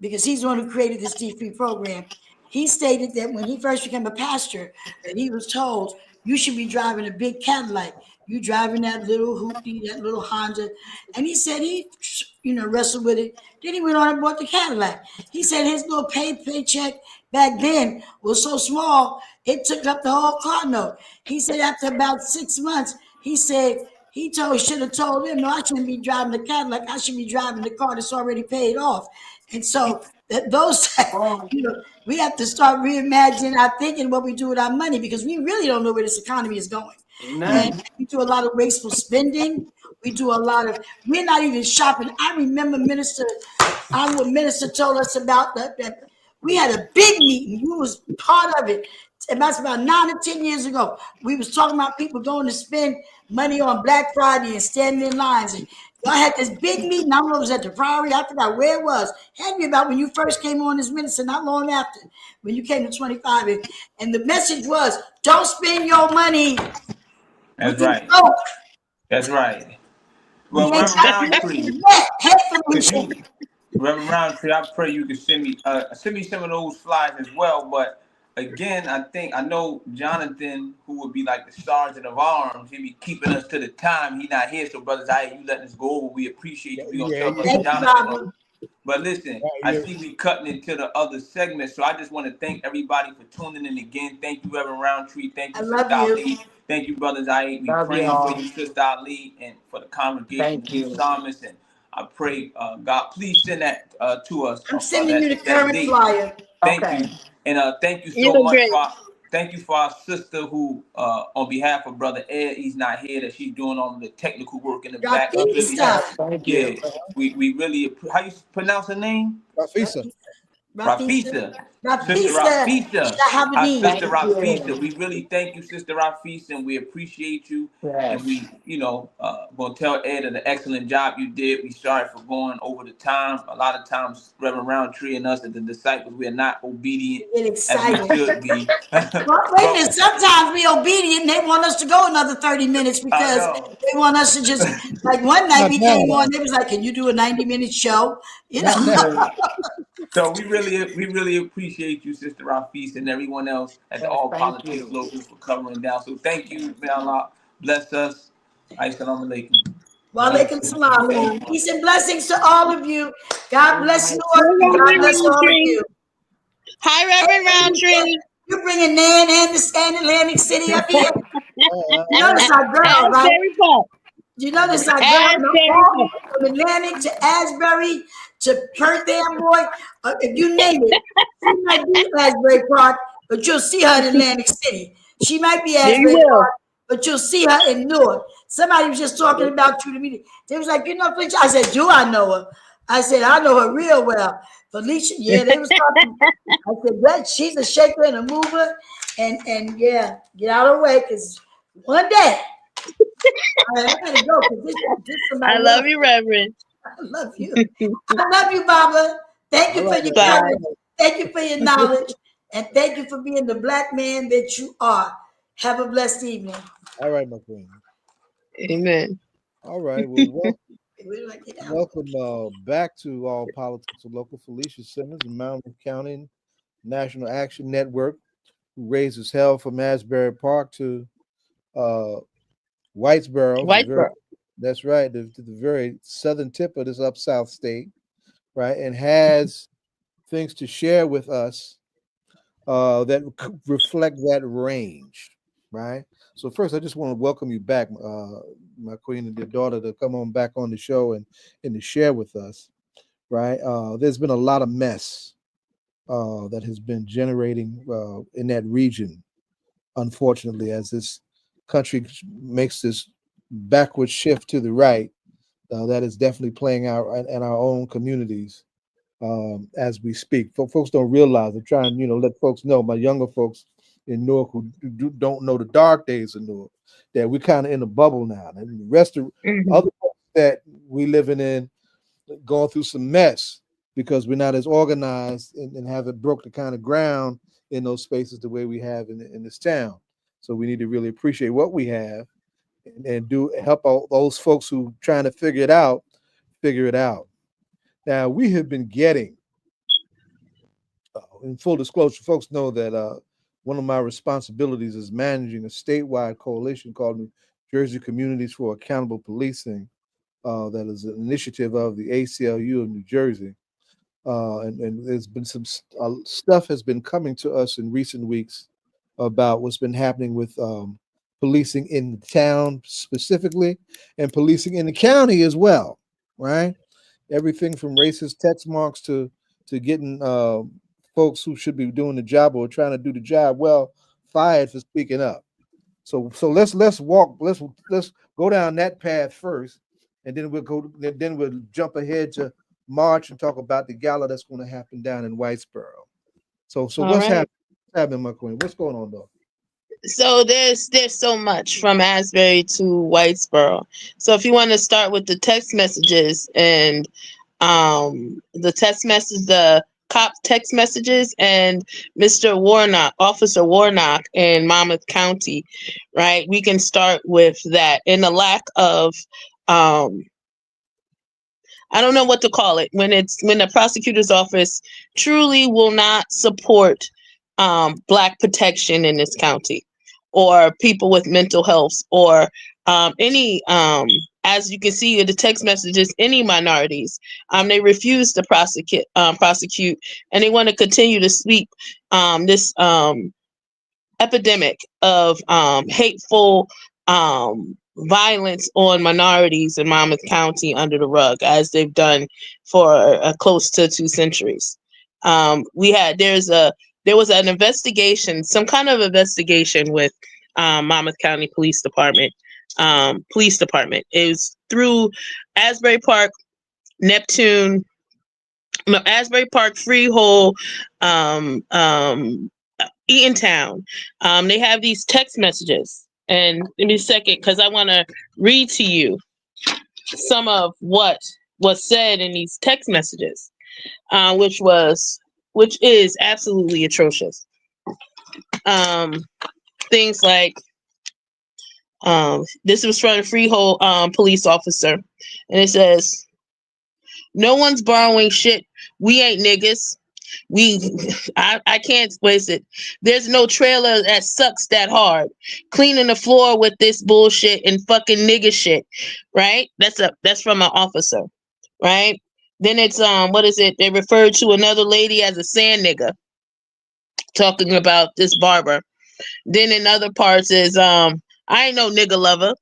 [SPEAKER 4] because he's the one who created this D3 program, he stated that when he first became a pastor, that he was told, you should be driving a big Cadillac. You driving that little hoopty, that little Honda. And he said he, wrestled with it. Then he went on and bought the Cadillac. He said his little paycheck back then was so small, it took up the whole car note. He said after about 6 months, he said he should have told him, no, I shouldn't be driving the Cadillac. I should be driving the car that's already paid off. And so we have to start reimagining our thinking what we do with our money because we really don't know where this economy is going. And we do a lot of wasteful spending. We're not even shopping. I remember our minister told us about that we had a big meeting. We was part of it That's about 9 or 10 years ago. We was talking about people going to spend money on Black Friday and standing in lines. And y'all had this big meeting. I don't know if it was at the Priory. I forgot where it was. Had me about when you first came on as minister, not long after, when you came to 25. And the message was, don't spend your money with
[SPEAKER 3] That's
[SPEAKER 4] these
[SPEAKER 3] right.
[SPEAKER 4] folks.
[SPEAKER 3] That's right.
[SPEAKER 4] We
[SPEAKER 3] Well,
[SPEAKER 4] ain't
[SPEAKER 3] Reverend
[SPEAKER 4] got
[SPEAKER 3] Roundtree,
[SPEAKER 4] nothing yet. Hey,
[SPEAKER 3] could
[SPEAKER 4] Felicia.
[SPEAKER 3] you, Reverend Roundtree, I pray you could send me some of those slides as well. But again, I know Jonathan, who would be like the sergeant of arms, he be keeping us to the time. He not here, so brothers, you letting us go over. We appreciate you. We gonna tell Brother
[SPEAKER 4] Thank you,
[SPEAKER 3] Jonathan.
[SPEAKER 4] Barbara.
[SPEAKER 3] But listen, I see we cutting into the other segment, so I just want to thank everybody for tuning in again. Thank you, Reverend Roundtree. Thank
[SPEAKER 4] I
[SPEAKER 3] you, Sister
[SPEAKER 4] love you.
[SPEAKER 3] Ali. Thank you, brothers. We
[SPEAKER 1] Love
[SPEAKER 3] praying for
[SPEAKER 1] y'all.
[SPEAKER 3] you, Sister Ali, and for the congregation,
[SPEAKER 1] Thank
[SPEAKER 3] you
[SPEAKER 1] you.
[SPEAKER 3] psalmist, and I pray, God, please send that to us.
[SPEAKER 4] I'm sending you the
[SPEAKER 3] That
[SPEAKER 4] current
[SPEAKER 3] date.
[SPEAKER 4] flyer.
[SPEAKER 3] Thank
[SPEAKER 1] Okay.
[SPEAKER 3] you, and thank you
[SPEAKER 6] You
[SPEAKER 3] so
[SPEAKER 6] look
[SPEAKER 3] much
[SPEAKER 6] great.
[SPEAKER 3] thank you for our sister who, on behalf of Brother Ed, he's not here, that she's doing all the technical work in the back. We really,
[SPEAKER 4] Rafisa.
[SPEAKER 1] Thank
[SPEAKER 3] yeah,
[SPEAKER 1] you.
[SPEAKER 3] we really, how you pronounce her name?
[SPEAKER 2] Rafisa.
[SPEAKER 3] Rafisa. Sister
[SPEAKER 4] Rafisa.
[SPEAKER 3] Rafisa. Our
[SPEAKER 4] Shahabadin.
[SPEAKER 3] Sister
[SPEAKER 1] Thank
[SPEAKER 3] Rafisa.
[SPEAKER 1] you.
[SPEAKER 3] We really thank you, Sister Rafisa, and we appreciate you. And
[SPEAKER 1] Yes.
[SPEAKER 3] we, gonna tell Ed of the excellent job you did. We sorry for going over the time. A lot of times, Reverend Roundtree and us as the disciples, we are not obedient
[SPEAKER 4] Get
[SPEAKER 3] as we
[SPEAKER 4] excited.
[SPEAKER 3] should be.
[SPEAKER 4] Well, wait a
[SPEAKER 3] But
[SPEAKER 4] minute. Sometimes we obedient and they want us to go another 30 minutes
[SPEAKER 3] I
[SPEAKER 4] because
[SPEAKER 3] know.
[SPEAKER 4] they want us to just, like one night
[SPEAKER 2] Not
[SPEAKER 4] we
[SPEAKER 2] now,
[SPEAKER 4] came on,
[SPEAKER 2] though.
[SPEAKER 4] they was like, can you do a 90-minute show? You know,
[SPEAKER 2] Not now.
[SPEAKER 3] So we really appreciate you, Sister Rafis, and everyone else at the
[SPEAKER 1] Yes.
[SPEAKER 3] All
[SPEAKER 1] Thank
[SPEAKER 3] Politics
[SPEAKER 1] you.
[SPEAKER 3] Locals for covering down. So thank you, may Allah bless us. Assalamu alaikum.
[SPEAKER 4] Walaikum salam. Peace and blessings to all of you. God bless
[SPEAKER 1] Amen.
[SPEAKER 4] Newark
[SPEAKER 6] Hi,
[SPEAKER 4] and God
[SPEAKER 6] Reverend
[SPEAKER 4] bless all of
[SPEAKER 6] Roundtree.
[SPEAKER 4] you.
[SPEAKER 6] Hi, Reverend Roundtree.
[SPEAKER 4] You're bringing Nan and the Atlantic City up here. You notice our girls, right?
[SPEAKER 6] Asbury Park.
[SPEAKER 4] You notice our girls
[SPEAKER 6] Asbury Park.
[SPEAKER 4] from Atlantic to Asbury to Perth Amboy, if you name it. She might be Asbury Park, but you'll see her in Atlantic City. She might be
[SPEAKER 6] There you
[SPEAKER 4] Asbury
[SPEAKER 6] will.
[SPEAKER 4] Park, but you'll see her in Newark. Somebody was just talking about you to me. They was like, you know, Felicia. I said, do I know her? I said, I know her real well. Felicia, yeah, they was talking. I said, that she's a shaker and a mover. And yeah, get out of the way, because one day, all right, I gotta go because this
[SPEAKER 6] I
[SPEAKER 4] somebody
[SPEAKER 6] love
[SPEAKER 4] else.
[SPEAKER 6] you, Reverend.
[SPEAKER 4] I love you. I love you, Baba. Thank you
[SPEAKER 2] All
[SPEAKER 4] for
[SPEAKER 2] right,
[SPEAKER 4] your
[SPEAKER 6] Bye.
[SPEAKER 4] courage. Thank you for your knowledge. And thank you for being the Black man that you are. Have a blessed evening.
[SPEAKER 2] all right, my friend.
[SPEAKER 6] Amen.
[SPEAKER 2] All right. Well,
[SPEAKER 4] Where do I get out?
[SPEAKER 2] welcome back to All Politics of Local. Felicia Simmons, Mountain County National Action Network, who raises hell from Asbury Park to uh, Whitesboro.
[SPEAKER 6] Whitesboro.
[SPEAKER 2] That's right, to the very southern tip of this up south state, right, and has things to share with us that reflect that range, right? So first, I just want to welcome you back, my queen and your daughter, to come on back on the show and to share with us, right? There's been a lot of mess that has been generating in that region, unfortunately, as this country makes this backward shift to the right. That is definitely playing out in our own communities as we speak. Folks don't realize. I'm trying, let folks know, my younger folks in Newark who don't know the dark days of Newark, that we're kind of in a bubble now. And the rest of other folks that we living in going through some mess because we're not as organized and haven't broke the kind of ground in those spaces the way we have in this town. So we need to really appreciate what we have and do help all those folks who trying to figure it out. Now we have been getting, in full disclosure, folks know that one of my responsibilities is managing a statewide coalition called New Jersey Communities for Accountable Policing. That is an initiative of the ACLU of New Jersey. And there's been some stuff has been coming to us in recent weeks about what's been happening with policing in the town specifically and policing in the county as well, right? Everything from racist text marks to getting folks who should be doing the job or trying to do the job well fired for speaking up. So let's go down that path first, and then we'll jump ahead to March and talk about the gala that's going to happen down in Whitesboro. So
[SPEAKER 6] All
[SPEAKER 2] what's
[SPEAKER 6] right.
[SPEAKER 2] happening? happening, my queen? What's going on, though?
[SPEAKER 6] So there's so much from Asbury to Whitesboro. So if you want to start with the text messages and the cop text messages and Mr. Warnock, Officer Warnock in Monmouth County, right? We can start with that. And the lack of I don't know what to call it when the prosecutor's office truly will not support Black protection in this county, or people with mental health, or any as you can see in the text messages, any minorities. They refuse to prosecute, and they want to continue to sweep this epidemic of hateful violence on minorities in Monmouth County under the rug, as they've done for close to 2 centuries. There was an investigation, some kind of investigation with Monmouth County Police Department. It was through Asbury Park, Neptune, no, Asbury Park, Freehold, Eatontown. They have these text messages, and give me a second because I want to read to you some of what was said in these text messages, which is absolutely atrocious. Things like this was from a Freehold police officer, and it says, "No one's borrowing shit. We ain't niggas. I can't waste it. There's no trailer that sucks that hard. Cleaning the floor with this bullshit and fucking nigga shit," right? That's from an officer, right? Then it's what is it? They referred to another lady as a sand nigga, talking about this barber. Then in other parts is I ain't no nigga lover,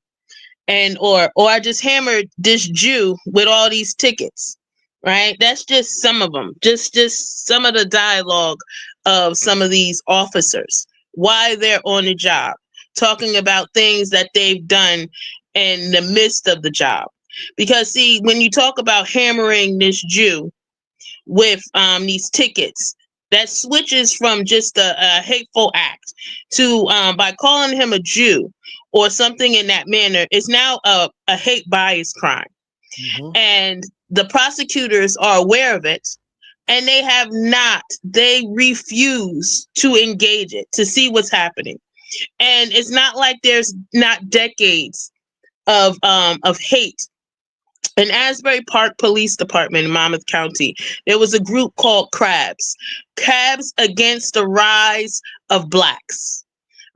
[SPEAKER 6] and or I just hammered this Jew with all these tickets. Right? That's just some of them. Just some of the dialogue of some of these officers, why they're on the job, talking about things that they've done in the midst of the job. Because see, when you talk about hammering this Jew with these tickets, that switches from just a hateful act to by calling him a Jew or something in that manner, is now a hate bias crime.
[SPEAKER 2] Mm-hmm.
[SPEAKER 6] And the prosecutors are aware of it, and they refuse to engage it, to see what's happening. And it's not like there's not decades of hate. In Asbury Park Police Department in Monmouth County, there was a group called Crabs Against the Rise of Blacks,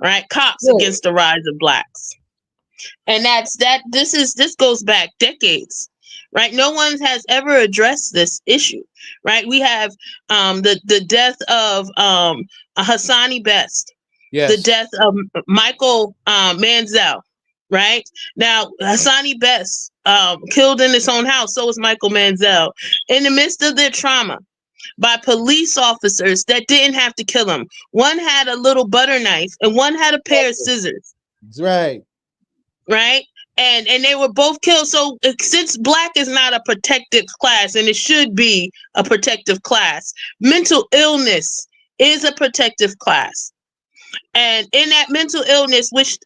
[SPEAKER 6] right? Cops Against the Rise of Blacks. And this goes back decades, right? No one has ever addressed this issue, right? We have the death of Hassani Best, the death of Michael Manziel, right? Now, Hassani Best killed in his own house, so was Michael Manziel, in the midst of their trauma by police officers that didn't have to kill him. One had a little butter knife and one had a pair of scissors.
[SPEAKER 2] That's right.
[SPEAKER 6] Right? And they were both killed. So since Black is not a protected class, and it should be a protective class, mental illness is a protective class. And in that mental illness, which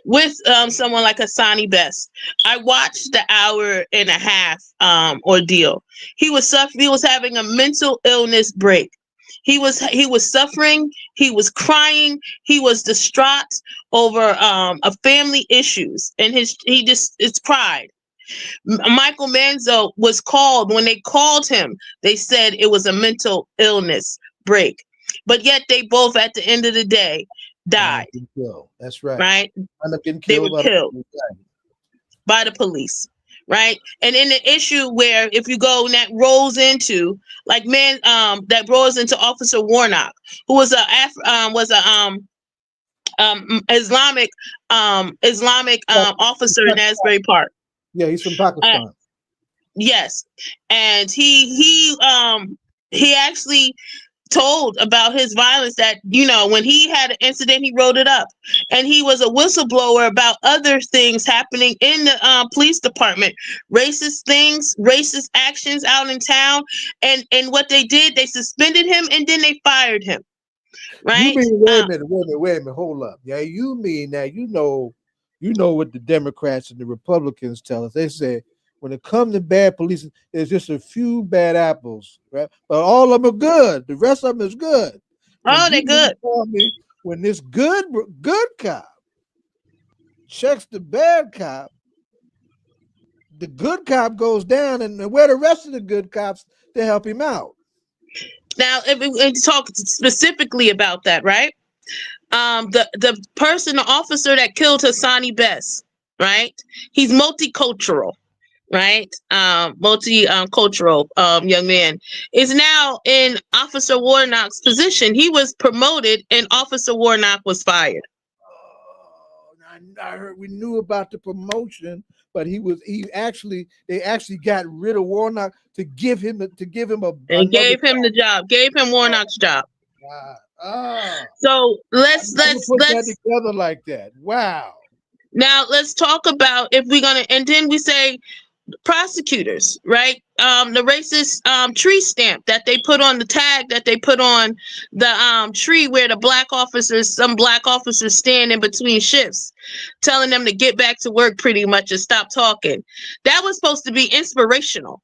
[SPEAKER 6] with someone like Hassani Best, I watched the 1.5 hour ordeal. He was having a mental illness break. He was suffering. He was crying. He was distraught over a family issues, and it's pride. Michael Manziel was called. When they called him, they said it was a mental illness break, but yet they both, at the end of the day, died.
[SPEAKER 2] That's right.
[SPEAKER 6] Right? They were killed by the police. Right? And in the issue where, if you go, and that rolls into that rolls into Officer Warnock, who was Islamic officer in Asbury Park.
[SPEAKER 2] Yeah, he's from Pakistan.
[SPEAKER 6] Yes, and he actually told about his violence, that, you know, when he had an incident, he wrote it up, and he was a whistleblower about other things happening in the police department, racist things, racist actions out in town, and what they did, they suspended him and then they fired him. Right?
[SPEAKER 2] You mean, wait a minute, hold up. Yeah, you mean that you know what the Democrats and the Republicans tell us. They say when it comes to bad policing, there's just a few bad apples, right? But all of them are good. The rest of them is good.
[SPEAKER 6] Oh, they're good.
[SPEAKER 2] Tell me, when this good cop checks the bad cop, the good cop goes down, and where the rest of the good cops to help him out?
[SPEAKER 6] Now, if we talk specifically about that, right? The person, the officer that killed Hassani Best, right? He's multicultural, right? Multicultural young man is now in Officer Warnock's position. He was promoted, and Officer Warnock was fired.
[SPEAKER 2] Oh, I heard we knew about the promotion, but they actually got rid of Warnock to give him the job.
[SPEAKER 6] Gave him Warnock's job.
[SPEAKER 2] Oh.
[SPEAKER 6] So let's
[SPEAKER 2] put that together like that. Wow.
[SPEAKER 6] Now let's talk about, if we're gonna, and then we say prosecutors, right? The racist tree stamp that they put on, the tag that they put on the tree where some black officers stand in between shifts, telling them to get back to work pretty much and stop talking. That was supposed to be inspirational.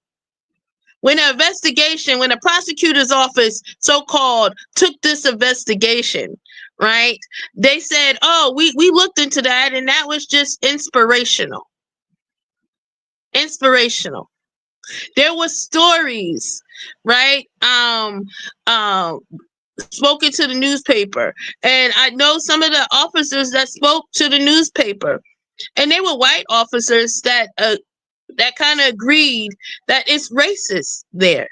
[SPEAKER 6] When the prosecutor's office, so-called, took this investigation, right? They said, oh, we looked into that, and that was just inspirational. Inspirational. There were stories, right? Spoken to the newspaper. And I know some of the officers that spoke to the newspaper, and they were white officers that kind of agreed that it's racist there.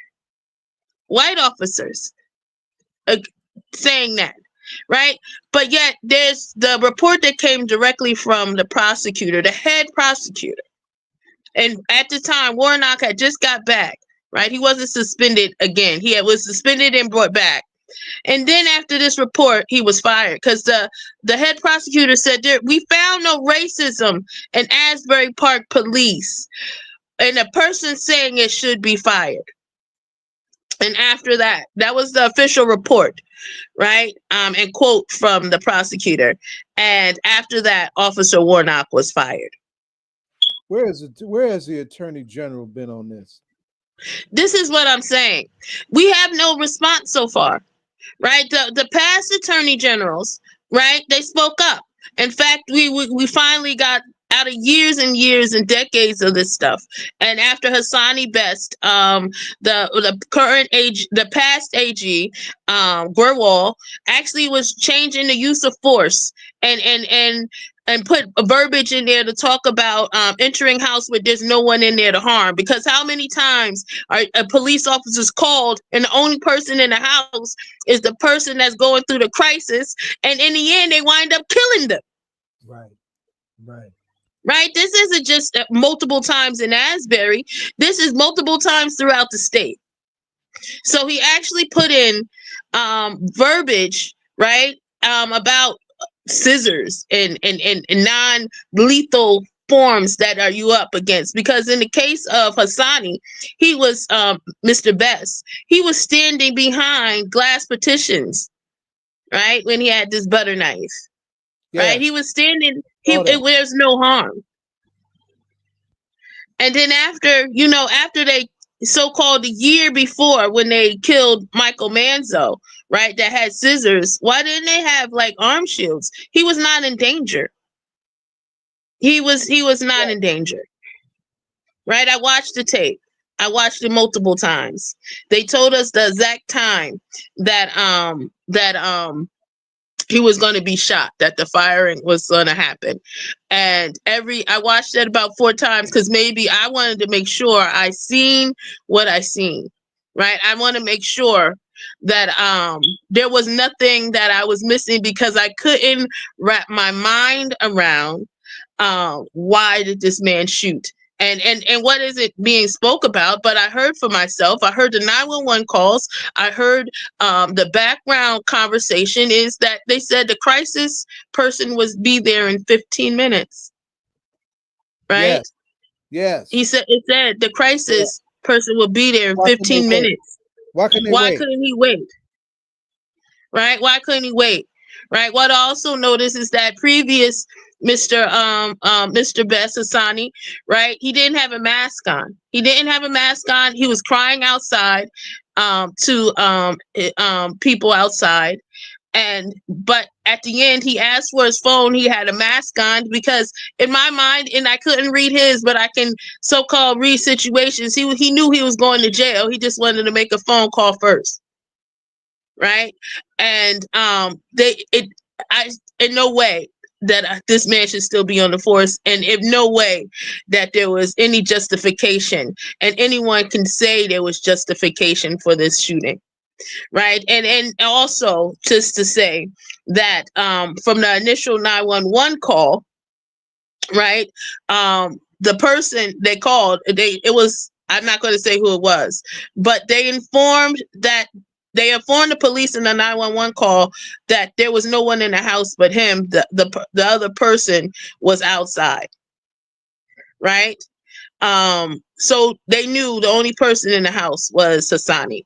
[SPEAKER 6] White officers saying that, right? But yet there's the report that came directly from the prosecutor, the head prosecutor. And at the time, Warnock had just got back, right? He wasn't suspended again. He was suspended and brought back. And then after this report, he was fired because the head prosecutor said, we found no racism in Asbury Park Police. And the person saying it should be fired. And after that was the official report, right? And quote from the prosecutor. And after that, Officer Warnock was fired.
[SPEAKER 2] Where has the Attorney General been on this?
[SPEAKER 6] This is what I'm saying. We have no response so far, right? The past Attorney Generals, right? They spoke up. In fact, we finally got out of years and years and decades of this stuff. And after Hassani Best, the past AG, Gerwal, actually was changing the use of force and put a verbiage in there to talk about entering house where there's no one in there to harm. Because how many times are police officers called and the only person in the house is the person that's going through the crisis, and in the end they wind up killing them. Right. This isn't just multiple times in Asbury. This is multiple times throughout the state. So he actually put in verbiage, right, about scissors and non-lethal forms that are you up against. Because in the case of Hassani, he was Mr. Best. He was standing behind glass partitions, right, when he had this butter knife. Yes. Right, he was standing. It wears no harm. And then after they so-called the year before, when they killed Michael Manzo, right, that had scissors, why didn't they have like arm shields? He was not in danger. He was not in danger. Right? I watched the tape. I watched it multiple times. They told us the exact time that he was going to be shot, that the firing was going to happen. And I watched it about 4 times because maybe I wanted to make sure I seen what I seen, right? I want to make sure that there was nothing that I was missing, because I couldn't wrap my mind around why did this man shoot And what is it being spoke about? But I heard for myself. I heard the 911 calls. I heard the background conversation is that they said the crisis person was be there in 15 minutes. Right?
[SPEAKER 2] Yes. Yes.
[SPEAKER 6] It said the
[SPEAKER 2] Yeah.
[SPEAKER 6] crisis person will be there in
[SPEAKER 2] Why can they
[SPEAKER 6] 15
[SPEAKER 2] wait?
[SPEAKER 6] minutes.
[SPEAKER 2] Why can they
[SPEAKER 6] Why
[SPEAKER 2] wait?
[SPEAKER 6] couldn't he wait? Right? Why couldn't he wait? Right? What I also noticed is that previous Mr. Bess Hassani, right? He didn't have a mask on. He didn't have a mask on. He was crying outside to people outside. But at the end, he asked for his phone. He had a mask on because in my mind, and I couldn't read his, but I can so-called read situations. He knew he was going to jail. He just wanted to make a phone call first. Right? And in no way that this man should still be on the force, and in no way that there was any justification, and anyone can say there was justification for this shooting. Right? And also just to say that from the initial 911 call, right? The person they called, I'm not going to say who it was, but they informed the police in the 911 call that there was no one in the house but him. The other person was outside, right? So they knew the only person in the house was Hassani.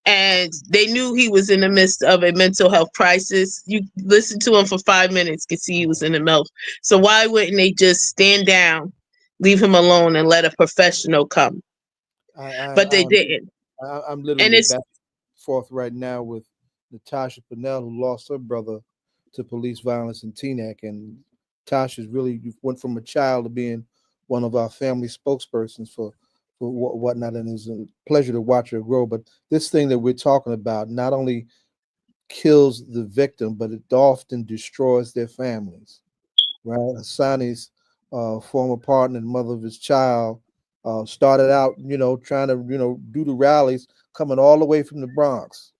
[SPEAKER 6] And they knew he was in the midst of a mental health crisis. You listen to him for 5 minutes, can see he was in the milk. So why wouldn't they just stand down, leave him alone, and let a professional come? But they didn't.
[SPEAKER 2] I'm
[SPEAKER 6] And
[SPEAKER 2] literally
[SPEAKER 6] it's
[SPEAKER 2] back and forth right now with Natasha Pinnell, who lost her brother to police violence in Teaneck, and Tasha's really went from a child to being one of our family spokespersons for whatnot, and it's a pleasure to watch her grow. But this thing that we're talking about not only kills the victim, but it often destroys their families. Right, Hassani's former partner and mother of his child started out, trying to, do the rallies, coming all the way from the Bronx,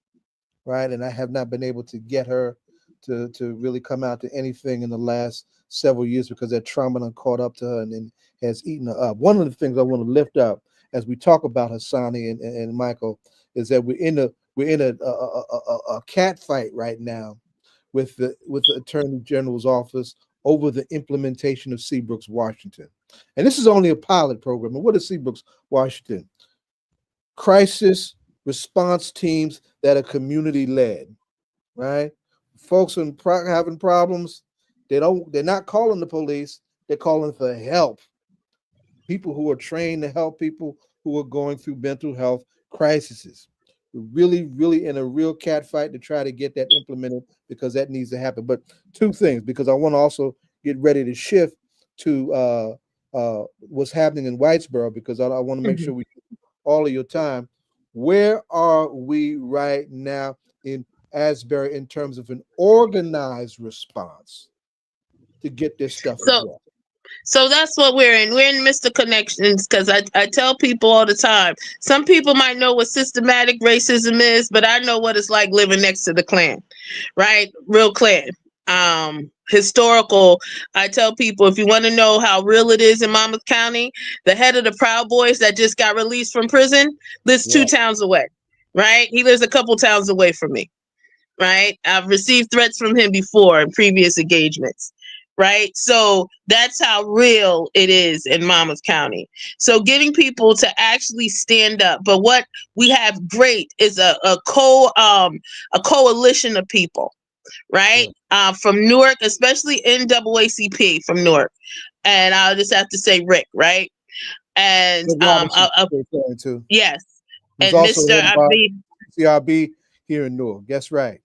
[SPEAKER 2] right? And I have not been able to get her to really come out to anything in the last several years because that trauma done caught up to her and has eaten her up. One of the things I want to lift up as we talk about Hassani and Michael is that we're in a cat fight right now with the Attorney General's office over the implementation of Seabrooks, Washington. And this is only a pilot program. And what is Seabrooks, Washington? Crisis response teams that are community led, right? Folks having problems, they're not calling the police, they're calling for help. People who are trained to help people who are going through mental health crises. We're really, really in a real cat fight to try to get that implemented because that needs to happen. But two things, because I want to also get ready to shift to what's happening in Whitesboro, because I want to make sure we all of your time. Where are we right now in Asbury in terms of an organized response to get this stuff addressed?
[SPEAKER 6] So that's what we're in. We're in Mr. Connections because I tell people all the time. Some people might know what systematic racism is, but I know what it's like living next to the Klan, right? Real Klan. Historical. I tell people if you want to know how real it is in Monmouth County, the head of the Proud Boys that just got released from prison lives 2 towns away, right? He lives a couple towns away from me, right? I've received threats from him before in previous engagements. Right. So that's how real it is in Monmouth County. So getting people to actually stand up. But what we have great is a coalition of people, right? From Newark, especially NAACP from Newark. And I'll just have to say Rick, right? And yes.
[SPEAKER 2] He's
[SPEAKER 6] And
[SPEAKER 2] also
[SPEAKER 6] Mr.
[SPEAKER 2] CRB here in Newark. That's right.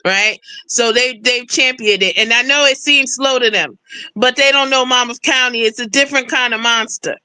[SPEAKER 6] Right, so they've championed it, and I know it seems slow to them, but they don't know Monmouth County. It's a different kind of monster,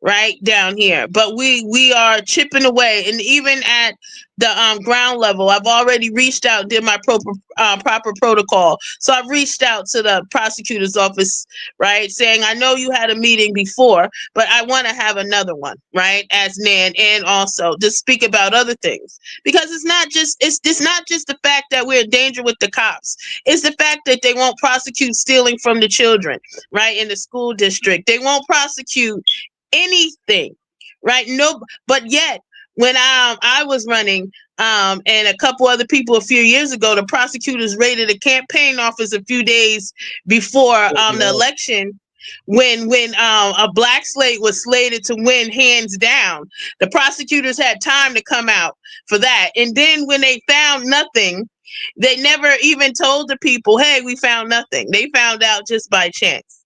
[SPEAKER 6] right down here, but we are chipping away. And even at the ground level, I've already reached out, did my proper protocol. So I've reached out to the prosecutor's office, right, saying, I know you had a meeting before, but I want to have another one, right, as Nan, and also to speak about other things, because it's not just the fact that we're in danger with the cops. It's the fact that they won't prosecute stealing from the children, right, in the school district. They won't prosecute anything, right? No, but yet when I was running, and a couple other people a few years ago, the prosecutors raided a campaign office a few days before the election, when a black slate was slated to win hands down. The prosecutors had time to come out for that, and then when they found nothing, they never even told the people, hey, we found nothing. They found out just by chance,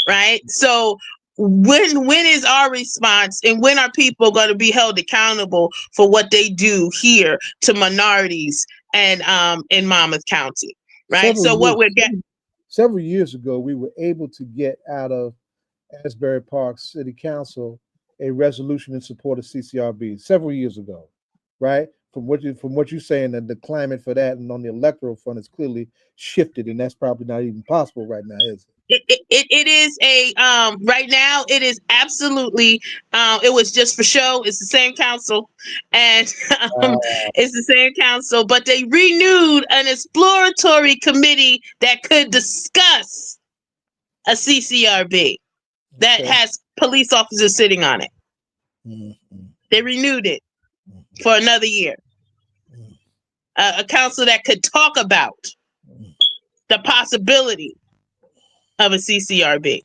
[SPEAKER 6] right? So when is our response, and when are people going to be held accountable for what they do here to minorities and in Monmouth County, right?
[SPEAKER 2] Several years ago, we were able to get out of Asbury Park City Council a resolution in support of CCRB several years ago, right? From what you're saying, that the climate for that and on the electoral front has clearly shifted, and that's probably not even possible right now, is it?
[SPEAKER 6] It is a right now it is absolutely it was just for show. It's the same council, and it's the same council, but they renewed an exploratory committee that could discuss a CCRB that has police officers sitting on it. They renewed it for another year. A council that could talk about the possibility of a CCRB.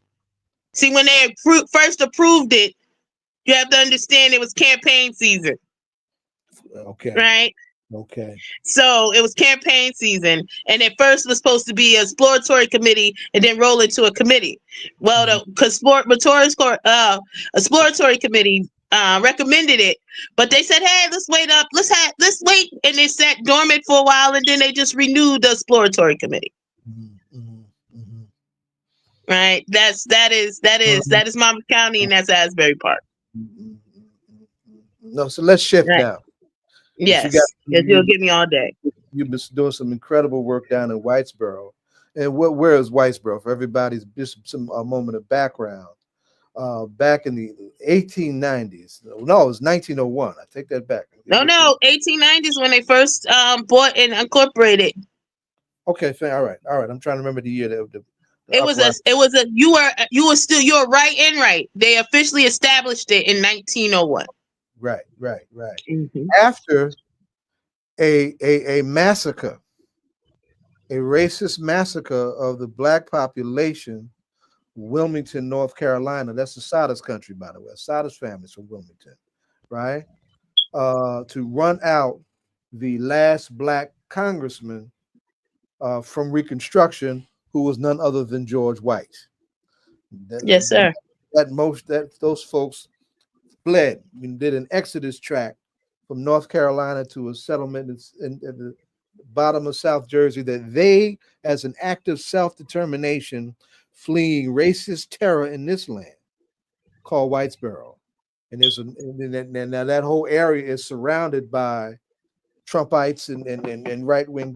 [SPEAKER 6] See, when they first approved it, you have to understand it was campaign season.
[SPEAKER 2] Okay.
[SPEAKER 6] Right?
[SPEAKER 2] Okay.
[SPEAKER 6] So it was campaign season, and at first was supposed to be an exploratory committee and then roll into a committee. Well, the exploratory committee recommended it, but they said, hey, let's wait, and they sat dormant for a while, and then they just renewed the exploratory committee. Right, that is Monmouth County, and that's Asbury Park.
[SPEAKER 2] No, so let's shift now.
[SPEAKER 6] Yes, you'll give me all day.
[SPEAKER 2] You've been doing some incredible work down in Whitesboro, and where is Whitesboro for everybody's just a moment of background? Back in the 1890s, no, it was 1901. I take that back.
[SPEAKER 6] No, 1890s when they first bought and incorporated.
[SPEAKER 2] Okay, all right. I'm trying to remember the year that.
[SPEAKER 6] You were right and right. They officially established it in 1901.
[SPEAKER 2] Right. After a massacre, a racist massacre of the black population, Wilmington, North Carolina. That's the Sadas country, by the way. Sadas families from Wilmington, right? To run out the last black congressman from Reconstruction, who was none other than George White.
[SPEAKER 6] Yes, sir.
[SPEAKER 2] Those folks fled and did an exodus track from North Carolina to a settlement in the bottom of South Jersey, that they, as an act of self-determination, fleeing racist terror in this land, called Whitesboro. And now that whole area is surrounded by Trumpites and right-wing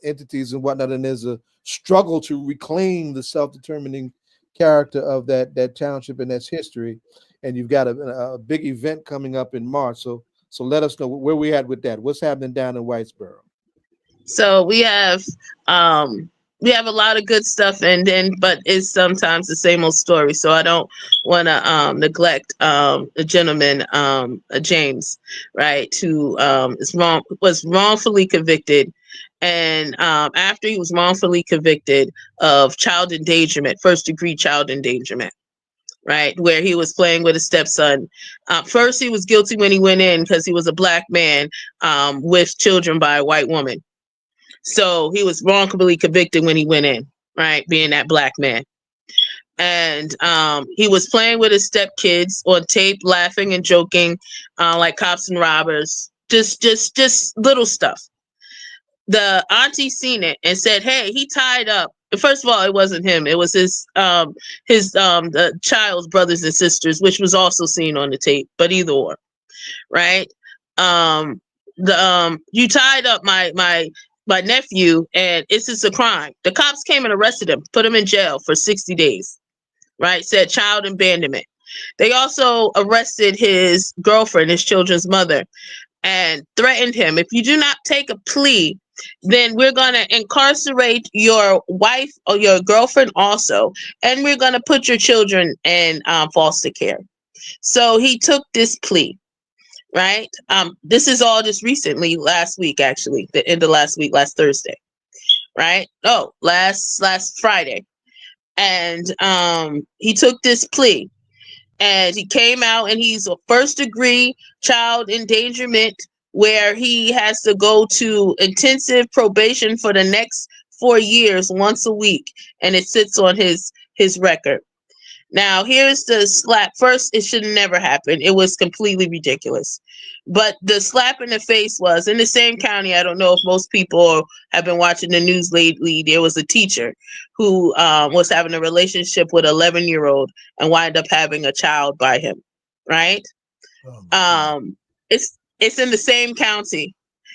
[SPEAKER 2] entities and whatnot, and there's a struggle to reclaim the self-determining character of that township and that's history. And you've got a big event coming up in March, so let us know where we at with that. What's happening down in Whitesboro? So
[SPEAKER 6] we have a lot of good stuff, but it's sometimes the same old story. So I don't want to neglect the gentleman, James, right, who was wrongfully convicted, and after he was wrongfully convicted of child endangerment, first-degree child endangerment, right, where he was playing with his stepson. First, he was guilty when he went in because he was a black man with children by a white woman. So he was wrongfully convicted when he went in, right, being that black man. And he was playing with his stepkids on tape, laughing and joking like cops and robbers, just little stuff. The auntie seen it and said, hey, he tied up first of all, it wasn't him. It was his the child's brothers and sisters, which was also seen on the tape. But either or, right? You tied up my nephew, and it's just a crime. The cops came and arrested him, put him in jail for 60 days, right? Said child abandonment. They also arrested his girlfriend, his children's mother, and threatened him. If you do not take a plea, then we're going to incarcerate your wife or your girlfriend also, and we're going to put your children in foster care. So he took this plea, right? This is all just recently, last week, actually, the end of last week, last Thursday, right? Oh, last Friday. And he took this plea, and he came out, and he's a first degree child endangerment, where he has to go to intensive probation for the next 4 years, once a week, and it sits on his record. Now, here's the slap. First, it should never happen. It was completely ridiculous. But the slap in the face was in the same county. I don't know if most people have been watching the news lately. There was a teacher who was having a relationship with an 11-year-old and wound up having a child by him, right? It's in the same county.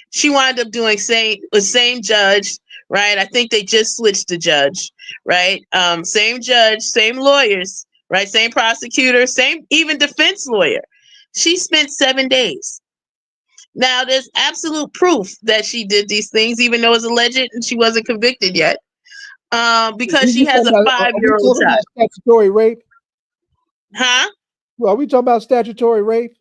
[SPEAKER 6] She wound up doing the same judge, right? I think they just switched the judge, right? Same judge, same lawyers, right? Same prosecutor, same even defense lawyer. She spent 7 days. Now, there's absolute proof that she did these things, even though it's alleged and she wasn't convicted yet, because she has a 5-year-old child.
[SPEAKER 2] Statutory rape?
[SPEAKER 6] Huh?
[SPEAKER 2] Well, are we talking about statutory rape?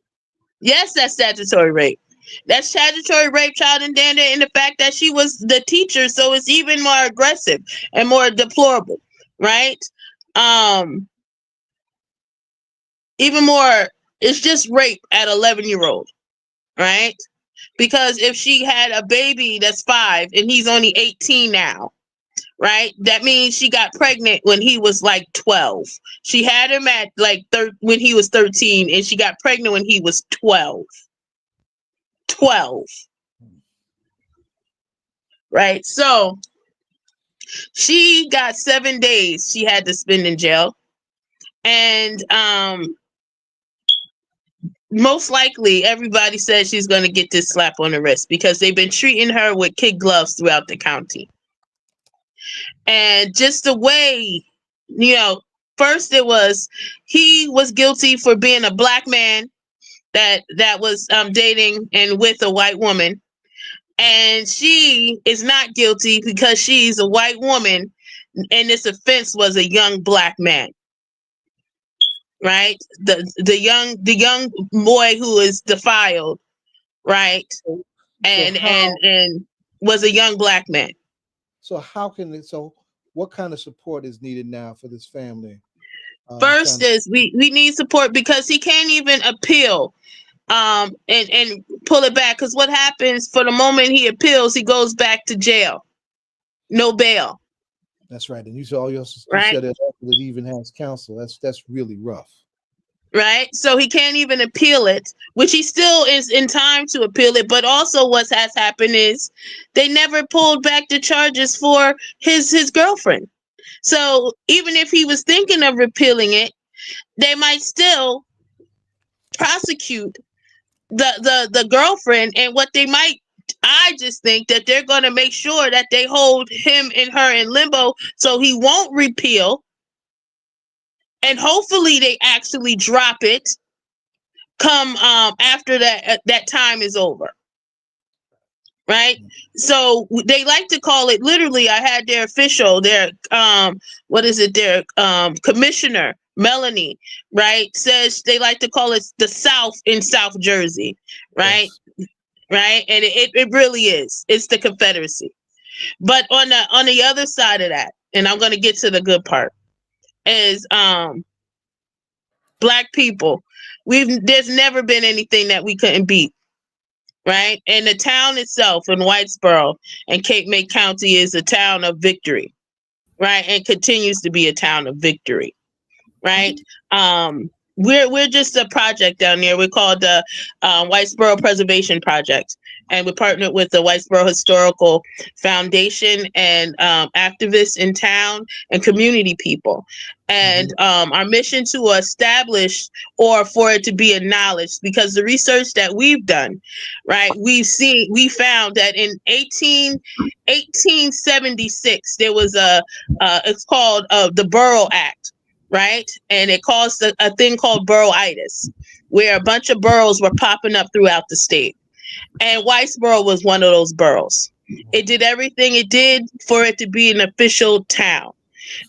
[SPEAKER 6] Yes, that's statutory rape. That's statutory rape, child endangerment, and the fact that she was the teacher, so it's even more aggressive and more deplorable, right? Even more, it's just rape at 11-year-old, right? Because if she had a baby that's 5 and he's only 18 now, right? That means she got pregnant when he was like 12. She had him at like when he was 13, and she got pregnant when he was 12. 12. Right? So she got 7 days she had to spend in jail. And most likely everybody says she's going to get this slap on the wrist because they've been treating her with kid gloves throughout the county. And just the way, first he was guilty for being a black man that was dating and with a white woman. And she is not guilty because she's a white woman, and this offense was a young black man. Right? The young boy who is defiled, right? And was a young black man.
[SPEAKER 2] So what kind of support is needed now for this family?
[SPEAKER 6] First is we need support because he can't even appeal and pull it back, because what happens for the moment he appeals, he goes back to jail. No bail.
[SPEAKER 2] That's right. And you said it even has counsel. That's really rough.
[SPEAKER 6] Right? So he can't even appeal it, which he still is in time to appeal it. But also what has happened is they never pulled back the charges for his girlfriend. So even if he was thinking of repealing it, they might still prosecute the girlfriend. And what they might, I just think that they're going to make sure that they hold him and her in limbo so he won't repeal. And hopefully they actually drop it come after that time is over. Right? So they like to call it, literally, I had their official, their commissioner, Melanie, right, says they like to call it the South in South Jersey, right? Yes. Right? And it really is. It's the Confederacy. But on the other side of that, and I'm going to get to the good part, is Black people. There's never been anything that we couldn't beat. Right? And the town itself in Whitesboro and Cape May County is a town of victory, right? And continues to be a town of victory, right? We're just a project down there. We're called the Whitesboro Preservation Project. and we partnered with the Whitesboro Historical Foundation and activists in town and community people. And our mission to establish or for it to be acknowledged, because the research that we've done, right, we found that in 1876 there was it's called the Borough Act, right, and it caused a thing called boroughitis, where a bunch of boroughs were popping up throughout the state, and Whitesboro was one of those boroughs. It did everything it did for it to be an official town,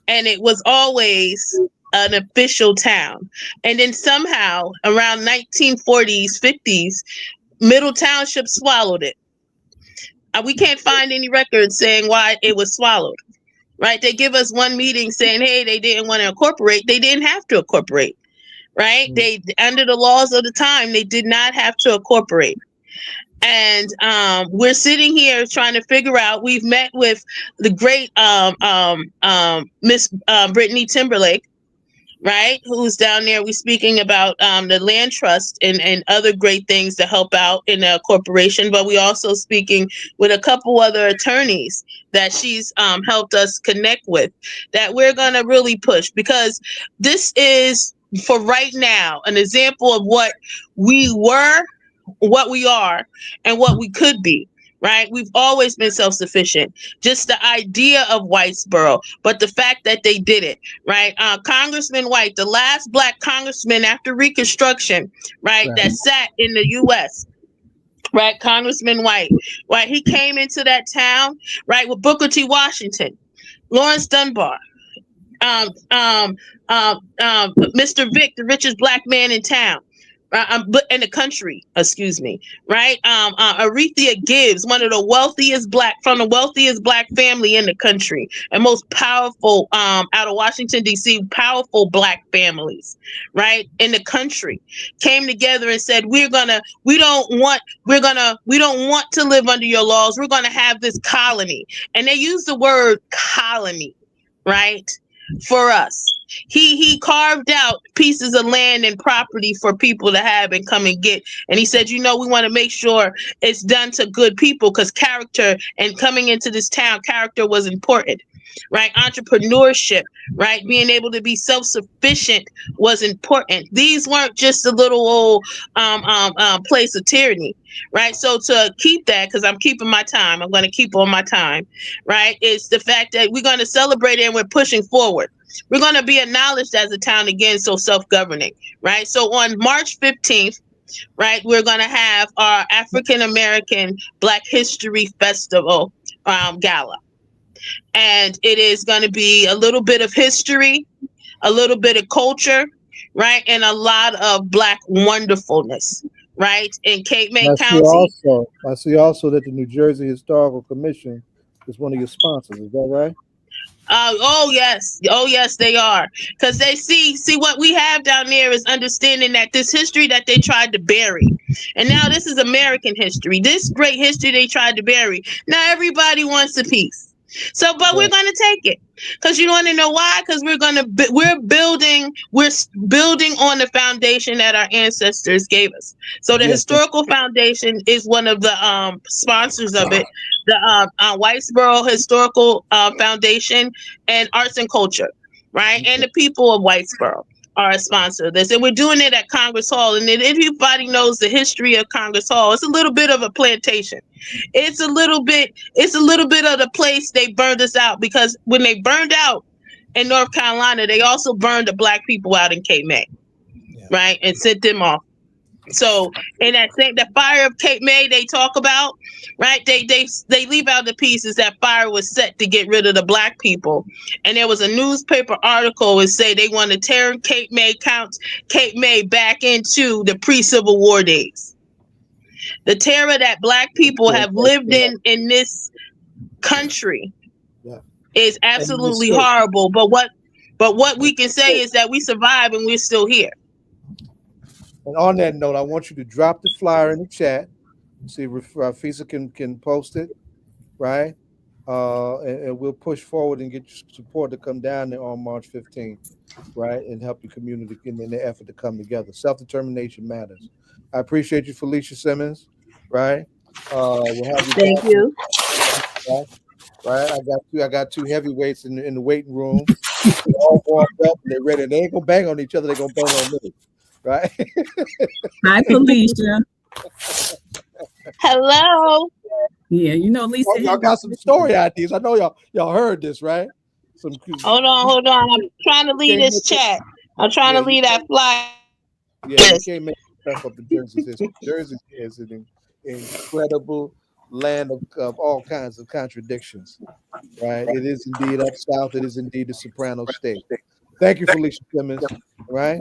[SPEAKER 6] and it was always an official town. And then somehow around 1940s, 50s, Middle Township swallowed it. We can't find any records saying why it was swallowed, right? They give us one meeting saying, hey, they didn't want to incorporate. They didn't have to incorporate, right? They, under the laws of the time, they did not have to incorporate. And we're sitting here trying to figure out. We've met with the great Miss Brittany Timberlake, right, who's down there. We're speaking about the land trust and other great things to help out in a corporation. But we also speaking with a couple other attorneys that she's helped us connect with, that we're going to really push, because this is, for right now, an example of what we were, what we are, and what we could be, right? We've always been self-sufficient. Just the idea of Whitesboro, but the fact that they did it, right? Congressman White, the last Black congressman after Reconstruction, right, that sat in the U.S., right? Congressman White, right? He came into that town, right, with Booker T. Washington, Lawrence Dunbar, Mr. Vic, the richest Black man in town, but in the country, excuse me, right? Aretha Gibbs, one of the wealthiest from the wealthiest Black family in the country, and most powerful, out of Washington D.C., powerful Black families, right, in the country, came together and said, we don't want to live under your laws. We're gonna have this colony, and they use the word colony, right, for us. He carved out pieces of land and property for people to have and come and get. And he said, we want to make sure it's done to good people, because character, and coming into this town, character was important, right? Entrepreneurship, right? Being able to be self-sufficient was important. These weren't just a little old place of tyranny, right? So to keep that, because I'm keeping my time, I'm going to keep on my time, right? It's the fact that we're going to celebrate it and we're pushing forward. We're going to be acknowledged as a town again, so self-governing, right? So on March 15th, right, we're going to have our African American Black History Festival gala. And it is going to be a little bit of history, a little bit of culture, right, and a lot of Black wonderfulness, right, in Cape May County.
[SPEAKER 2] I see also that the New Jersey Historical Commission is one of your sponsors. Is that right?
[SPEAKER 6] Oh yes, they are, because they see what we have down there is understanding that this history that they tried to bury, and now this is American history, this great history they tried to bury. Now everybody wants a piece. So, but we're going to take it, because you want to know why? Because we're building on the foundation that our ancestors gave us. So the Historical Foundation is one of the sponsors of it. The Whitesboro Historical Foundation and Arts and Culture, right? And the people of Whitesboro are a sponsor of this. And we're doing it at Congress Hall. And if everybody knows the history of Congress Hall, it's a little bit of a plantation. It's a little bit of the place they burned us out, because when they burned out in North Carolina, they also burned the Black people out in Cape May, right? And sent them off. So in that fire of Cape May they talk about, right? They leave out the pieces that fire was set to get rid of the Black people. And there was a newspaper article that say they want to tear Cape May back into the pre-Civil War days. The terror that Black people have lived in this country is absolutely horrible. But what we can say is that we survived and we're still here.
[SPEAKER 2] And on that note, I want you to drop the flyer in the chat. See if Fisa can post it, right? And we'll push forward and get your support to come down there on March 15th, right? And help your community in the effort to come together. Self-determination matters. I appreciate you, Felicia Simmons, right? We'll have you
[SPEAKER 6] Thank
[SPEAKER 2] back.
[SPEAKER 6] you.
[SPEAKER 2] Right, I got two heavyweights in the waiting room. They're all warmed up and they're ready. They ain't gonna bang on each other. They're gonna bang on me, right?
[SPEAKER 7] Hi, Felicia.
[SPEAKER 6] Hello.
[SPEAKER 7] Yeah, you know Lisa.
[SPEAKER 2] Y'all got some story ideas. I know y'all heard this, right?
[SPEAKER 6] Hold on. I'm trying to lead this chat. I'm trying to lead that fly.
[SPEAKER 2] Yeah, you can't make stuff up in Jersey's history. Jersey is an incredible land of all kinds of contradictions, right? It is indeed up south. It is indeed the Soprano state. Thank you, Felicia Simmons. Right?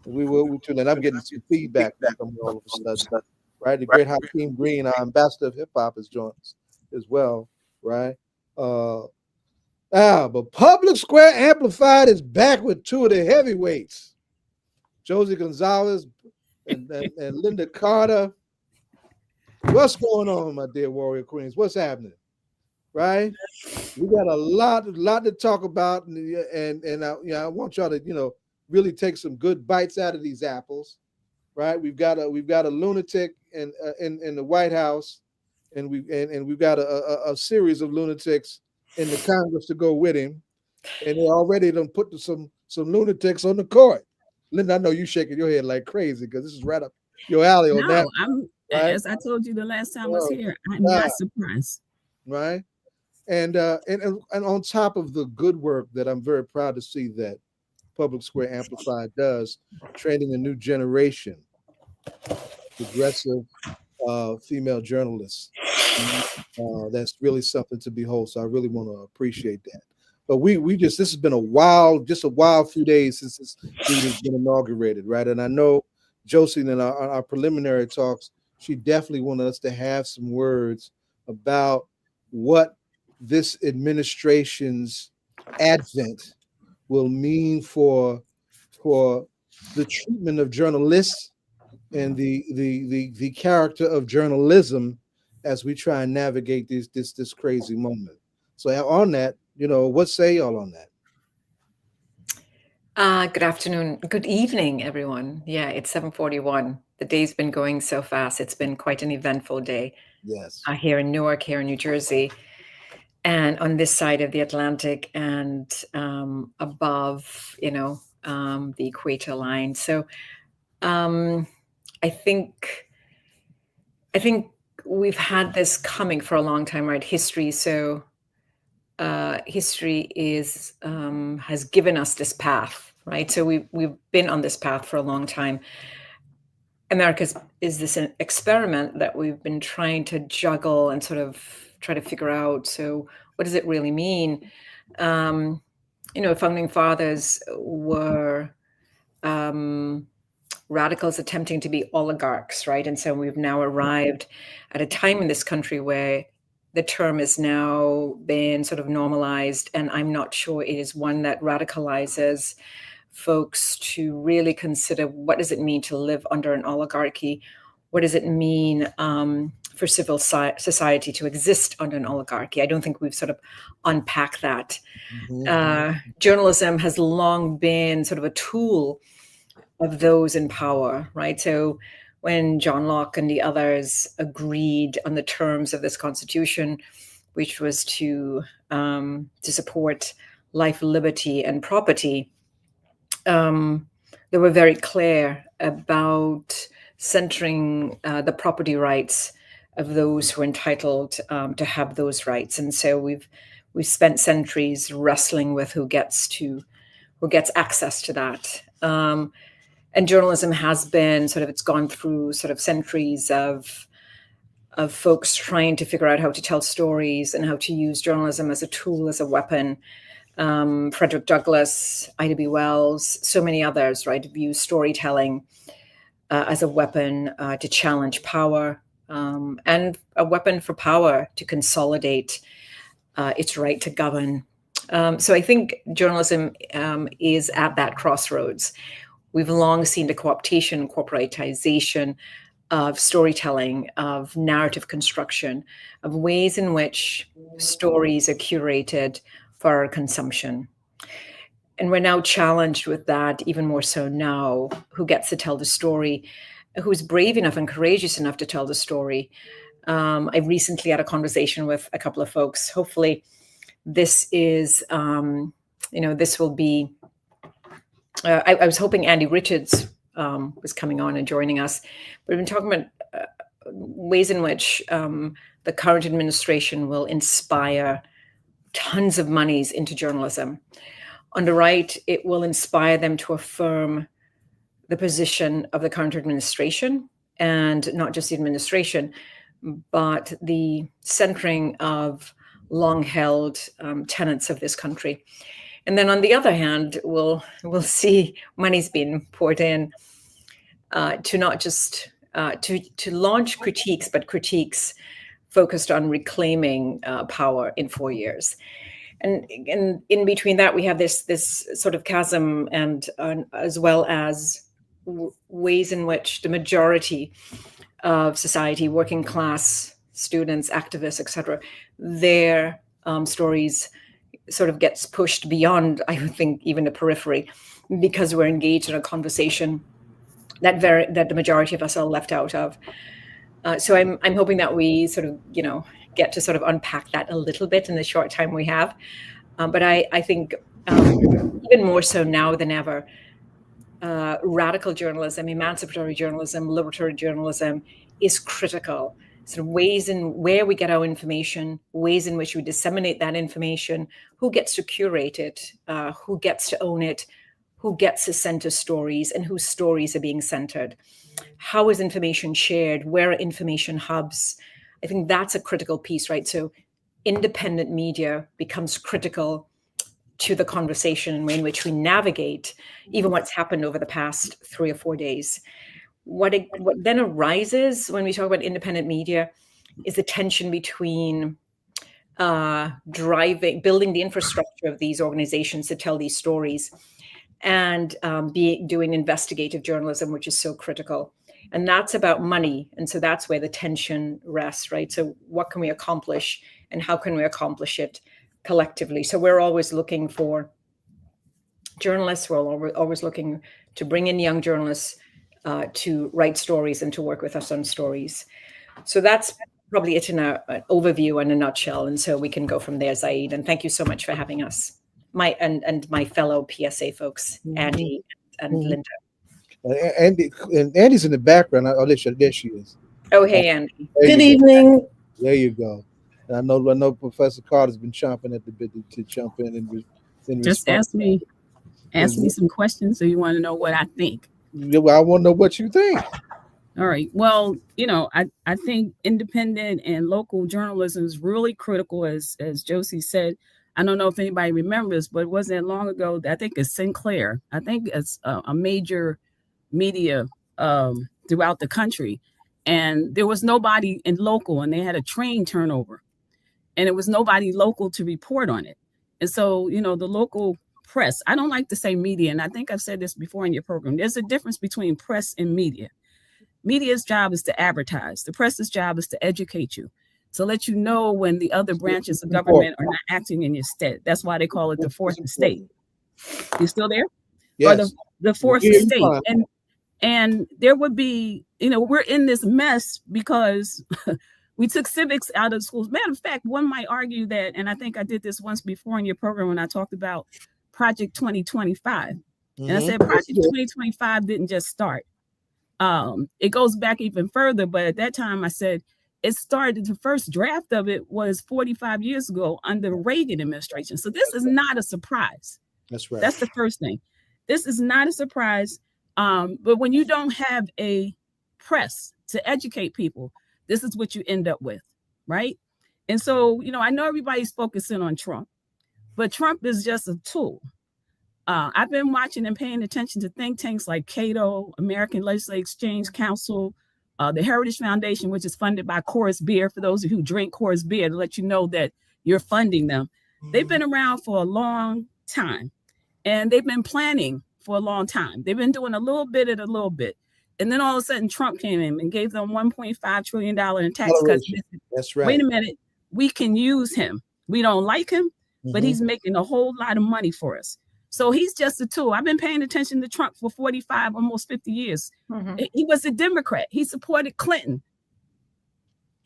[SPEAKER 2] We tune in. I'm getting some feedback from you all of a sudden. Right? The great Hakim Green, our ambassador of hip hop, has joined us as well. Right? But Public Square Amplified is back with two of the heavyweights, Josie Gonsalves and Linda Carter. What's going on, my dear Warrior Queens? What's happening? Right? We got a lot to talk about, and I want y'all to really take some good bites out of these apples. Right? We've got a lunatic in the White House, and we've got a series of lunatics in the Congress to go with him, and they already done put some lunatics on the court. Linda, I know you shaking your head like crazy because this is right up your alley on that.
[SPEAKER 7] I'm right? As I told you the last time I was here, I'm not surprised.
[SPEAKER 2] Right, and on top of the good work that I'm very proud to see that Public Square Amplified does, training a new generation, progressive female journalists. That's really something to behold. So I really want to appreciate that. But this has been a wild few days since this meeting has been inaugurated, right? And I know Josie in our preliminary talks, she definitely wanted us to have some words about what this administration's advent will mean for the treatment of journalists and the character of journalism as we try and navigate this crazy moment. So on that, what say y'all on that?
[SPEAKER 8] Good afternoon. Good evening, everyone. Yeah, it's 7:41. The day's been going so fast. It's been quite an eventful day.
[SPEAKER 2] Yes.
[SPEAKER 8] Here in Newark, here in New Jersey, and on this side of the Atlantic, and above, the equator line. So, I think we've had this coming for a long time, right? History. So, history has given us this path, right? So we've been on this path for a long time. America is this an experiment that we've been trying to juggle and sort of try to figure out. So what does it really mean? Founding fathers were radicals attempting to be oligarchs, right? And so we've now arrived at a time in this country where the term has now been sort of normalized, and I'm not sure it is one that radicalizes folks to really consider what does it mean to live under an oligarchy? What does it mean for civil society to exist under an oligarchy? I don't think we've sort of unpacked that. Mm-hmm. Journalism has long been sort of a tool of those in power, right? So when John Locke and the others agreed on the terms of this Constitution, which was to support life, liberty, and property, they were very clear about centering the property rights of those who are entitled to have those rights. And so we've spent centuries wrestling with who gets access to that. And journalism has been it's gone through sort of centuries of folks trying to figure out how to tell stories and how to use journalism as a tool, as a weapon. Frederick Douglass, Ida B. Wells, so many others, right, view storytelling as a weapon to challenge power and a weapon for power to consolidate its right to govern. So I think journalism is at that crossroads. We've long seen the co-optation, corporatization of storytelling, of narrative construction, of ways in which stories are curated for our consumption. And we're now challenged with that even more so now. Who gets to tell the story? Who's brave enough and courageous enough to tell the story? I recently had a conversation with a couple of folks. Hopefully this is, this will be, I was hoping Andy Richards was coming on and joining us. We've been talking about ways in which the current administration will inspire tons of monies into journalism. On the right, it will inspire them to affirm the position of the current administration, and not just the administration, but the centering of long-held tenets of this country. And then on the other hand, we'll see money's being poured in to not just to launch critiques, but critiques focused on reclaiming power in 4 years. And in between that, we have this sort of chasm, and as well as ways in which the majority of society, working class, students, activists, etc., their stories sort of gets pushed beyond, I would think, even the periphery, because we're engaged in a conversation that the majority of us are left out of. So I'm hoping that we sort of, get to sort of unpack that a little bit in the short time we have. But I think even more so now than ever, radical journalism, emancipatory journalism, liberatory journalism is critical. Sort of ways in where we get our information, ways in which we disseminate that information, who gets to curate it, who gets to own it, who gets to center stories, and whose stories are being centered. How is information shared? Where are information hubs? I think that's a critical piece, right? So independent media becomes critical to the conversation in which we navigate even what's happened over the past 3 or 4 days. What then arises when we talk about independent media is the tension between building the infrastructure of these organizations to tell these stories, and doing investigative journalism, which is so critical. And that's about money. And so that's where the tension rests, right? So what can we accomplish, and how can we accomplish it collectively? So we're always looking for journalists. We're always looking to bring in young journalists to write stories and to work with us on stories. So that's probably it in an overview and a nutshell. And so we can go from there, Zaid. And thank you so much for having us. My fellow PSA folks, Andy and Linda.
[SPEAKER 2] Andy's in the background. There she is.
[SPEAKER 8] Oh, hey, Andy.
[SPEAKER 9] Good evening.
[SPEAKER 2] There you go. And I know Professor Carter's been chomping at the bit to jump in and
[SPEAKER 7] just ask me some questions. So you want to know what I think?
[SPEAKER 2] Well, I want to know what you think.
[SPEAKER 7] All right. Well, I think independent and local journalism is really critical, as Josie said. I don't know if anybody remembers, but it wasn't that long ago. I think it's Sinclair. I think it's a major media throughout the country. And there was nobody in local, and they had a train turnover. And it was nobody local to report on it. And so, the local press, I don't like to say media, and I think I've said this before in your program. There's a difference between press and media. Media's job is to advertise. The press's job is to educate you, to let you know when the other branches of government are not acting in your stead. That's why they call it the fourth estate. You still there?
[SPEAKER 2] Yes.
[SPEAKER 7] Or the fourth estate. And there would be, we're in this mess because we took civics out of schools. Matter of fact, one might argue that, and I think I did this once before in your program when I talked about Project 2025. And I said Project 2025 didn't just start. It goes back even further, but at that time I said it started, the first draft of it was 45 years ago under the Reagan administration. So this is not a surprise.
[SPEAKER 2] That's right.
[SPEAKER 7] That's the first thing. This is not a surprise. But when you don't have a press to educate people, this is what you end up with, right? And so, I know everybody's focusing on Trump, but Trump is just a tool. I've been watching and paying attention to think tanks like Cato, American Legislative Exchange Council, the Heritage Foundation, which is funded by Coors Beer, for those of you who drink Coors Beer, to let you know that you're funding them. They've been around for a long time, and they've been planning for a long time. They've been doing a little bit at a little bit. And then all of a sudden Trump came in and gave them $1.5 trillion in tax cuts.
[SPEAKER 2] That's right.
[SPEAKER 7] Wait a minute. We can use him. We don't like him, but he's making a whole lot of money for us. So he's just a tool. I've been paying attention to Trump for 45, almost 50 years. He was a Democrat. He supported Clinton.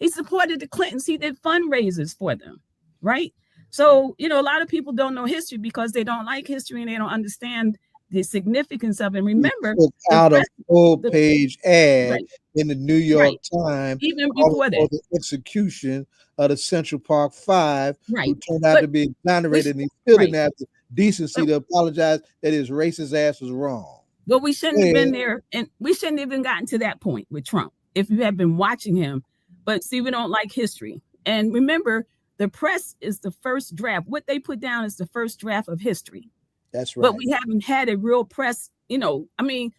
[SPEAKER 7] He supported the Clintons. He did fundraisers for them, right? So, you know, a lot of people don't know history because they don't like history and they don't understand the significance of it. Remember,
[SPEAKER 2] took out a full-page ad
[SPEAKER 7] right,
[SPEAKER 2] in the New York
[SPEAKER 7] right,
[SPEAKER 2] Times
[SPEAKER 7] even before
[SPEAKER 2] for
[SPEAKER 7] that,
[SPEAKER 2] the execution of the Central Park Five,
[SPEAKER 7] right,
[SPEAKER 2] who turned out to be exonerated, and he still didn't have the decency to apologize that his racist ass was wrong.
[SPEAKER 7] But we shouldn't have been there, and we shouldn't have even gotten to that point with Trump if you had been watching him. But see, we don't like history. And remember, the press is the first draft. What they put down is the first draft of history.
[SPEAKER 2] That's right.
[SPEAKER 7] But we haven't had a real press, you know, I mean,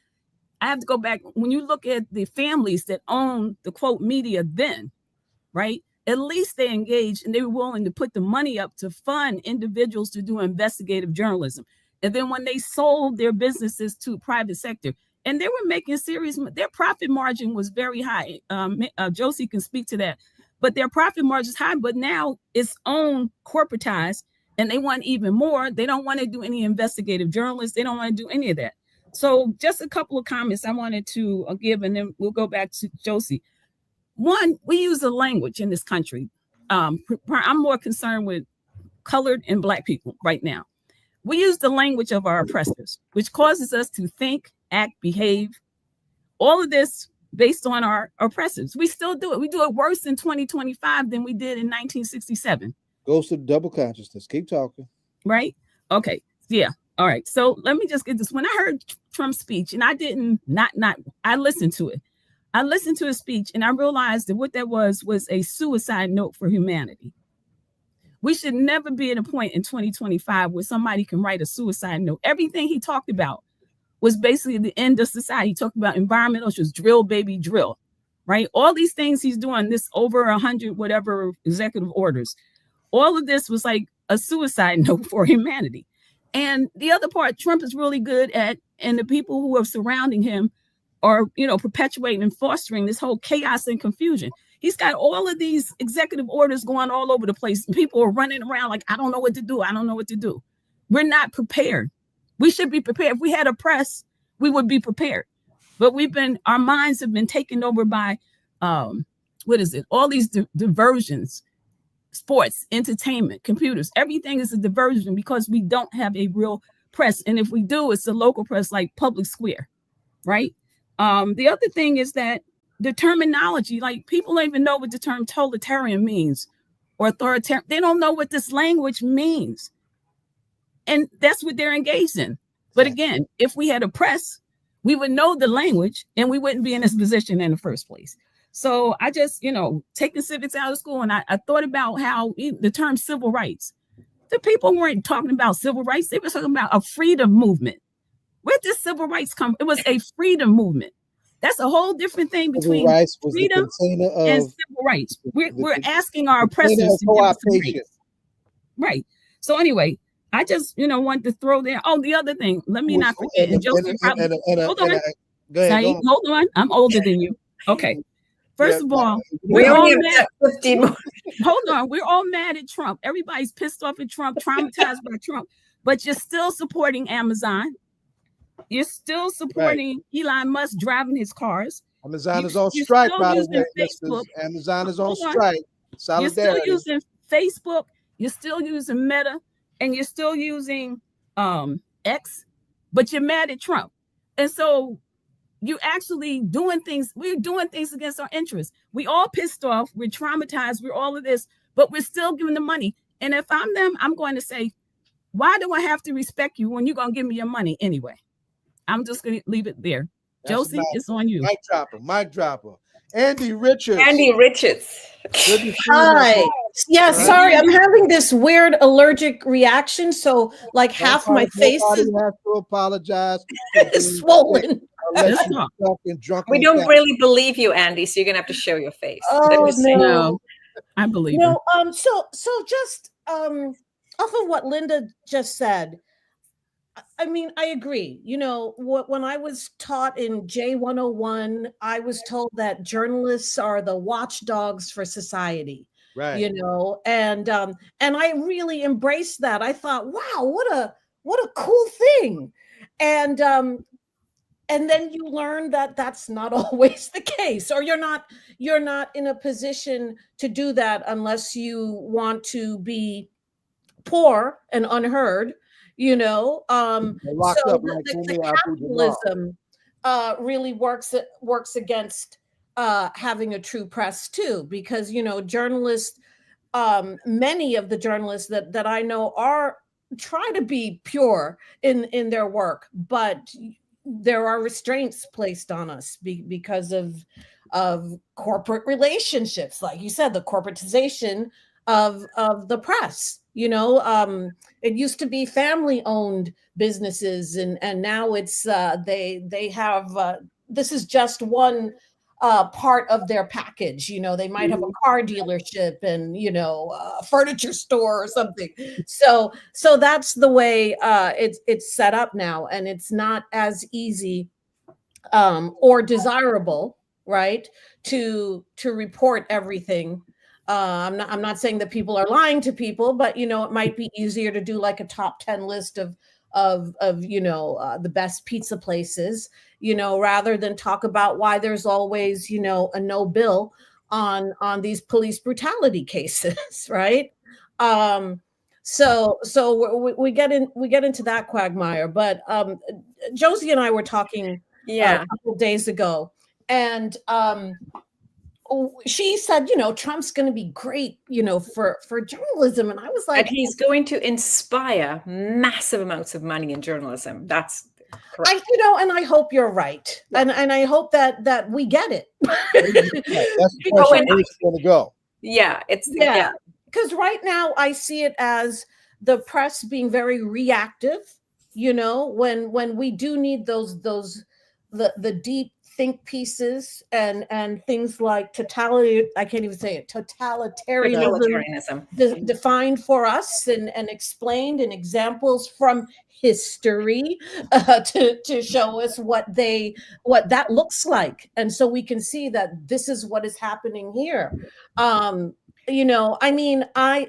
[SPEAKER 7] I have to go back. When you look at the families that own the quote media then, right? At least they engaged and they were willing to put the money up to fund individuals to do investigative journalism. And then when they sold their businesses to private sector, and they were making serious, their profit margin was very high. Josie can speak to that, but their profit margin is high, but now it's owned, corporatized, and they want even more. They don't want to do any investigative journalists. They don't want to do any of that. So just a couple of comments I wanted to give, and then we'll go back to Josie. One, we use a language in this country. I'm more concerned with colored and Black people right now. We use the language of our oppressors, which causes us to think, act, behave, all of this based on our oppressors. We still do it. We do it worse in 2025 than we did in 1967.
[SPEAKER 2] Goes to double consciousness. Keep talking.
[SPEAKER 7] Right? Okay. Yeah. All right. So let me just get this. When I heard Trump's speech, and I didn't I listened to it. I listened to his speech and I realized that what that was a suicide note for humanity. We should never be at a point in 2025 where somebody can write a suicide note. Everything he talked about was basically the end of society. He talked about environmental issues, drill, baby, drill, right? All these things he's doing, this over 100, whatever executive orders. All of this was like a suicide note for humanity. And the other part, Trump is really good at, and the people who are surrounding him are, you know, perpetuating and fostering this whole chaos and confusion. He's got all of these executive orders going all over the place. And people are running around like, I don't know what to do. I don't know what to do. We're not prepared. We should be prepared. If we had a press, we would be prepared. But our minds have been taken over by, all these diversions, sports, entertainment, computers. Everything is a diversion because we don't have a real press. And if we do, it's a local press like Public Square, right? The other thing is that the terminology, like people don't even know what the term totalitarian means or authoritarian. They don't know what this language means. And that's what they're engaged in. But again, if we had a press, we would know the language and we wouldn't be in this position in the first place. So I just, taking civics out of school, and I thought about how the term civil rights, the people weren't talking about civil rights. They were talking about a freedom movement. Where did civil rights come? It was a freedom movement. That's a whole different thing between freedom and civil rights. We're asking our oppressors to give us some rights. Right. So anyway, I just, wanted to throw there. Oh, the other thing, let me not forget. Hold on. I'm older than you. Okay. First of all, we're all mad. Hold on. We're all mad at Trump. Everybody's pissed off at Trump, traumatized by Trump, but you're still supporting Amazon. You're still supporting Elon Musk driving his cars.
[SPEAKER 2] Amazon is on strike, by the way. Amazon is on strike. Solidarity.
[SPEAKER 7] You're still using Facebook. You're still using Meta. And you're still using X. But you're mad at Trump. And so you're actually doing things. We're doing things against our interests. We all pissed off. We're traumatized. We're all of this. But we're still giving the money. And if I'm them, I'm going to say, why do I have to respect you when you're going to give me your money anyway? I'm just going to leave it there. Josie, it's on you.
[SPEAKER 2] Mic dropper. Andy Richards.
[SPEAKER 9] Hi. Yeah, sorry, I'm having this weird allergic reaction. So, like, half my face is
[SPEAKER 2] has to apologize.
[SPEAKER 9] Swollen.
[SPEAKER 8] We don't really believe you, Andy. So you're gonna have to show your face.
[SPEAKER 9] Oh no,
[SPEAKER 7] I believe you.
[SPEAKER 9] So just off of what Linda just said. I mean, I agree. When I was taught in J101, I was told that journalists are the watchdogs for society.
[SPEAKER 2] Right.
[SPEAKER 9] And I really embraced that. I thought, wow, what a cool thing. And and then you learn that that's not always the case, or you're not in a position to do that unless you want to be poor and unheard, you know.
[SPEAKER 2] They're
[SPEAKER 9] So
[SPEAKER 2] locked up like
[SPEAKER 9] the
[SPEAKER 2] Umi Abu Jamal.
[SPEAKER 9] capitalism really works against having a true press too, because you know journalists, many of the journalists that I know are try to be pure in their work, but there are restraints placed on us because of corporate relationships, like you said, the corporatization of the press. You know, it used to be family owned businesses, and now it's they have this is just one part of their package. You know, they might have a car dealership and you know a furniture store or something. So that's the way it's set up now, and it's not as easy or desirable, right, to report everything. I'm not saying that people are lying to people, but you know, it might be easier to do like a top 10 list of you know the best pizza places, you know, rather than talk about why there's always you know a no bill on these police brutality cases, right? So we get into that quagmire, but Josie and I were talking a couple days ago, and she said, you know, Trump's going to be great, you know, for journalism, and I was like,
[SPEAKER 8] and he's going to inspire massive amounts of money in journalism. That's correct.
[SPEAKER 9] you know, and I hope you're right, and I hope that we get it.
[SPEAKER 2] That's the question. Where's it going to go?
[SPEAKER 8] It's
[SPEAKER 9] because right now I see it as the press being very reactive. You know, when we do need the deep think pieces and things like totalitarianism defined for us and explained in examples from history to show us what that looks like, and so we can see that this is what is happening here. You know, I mean, a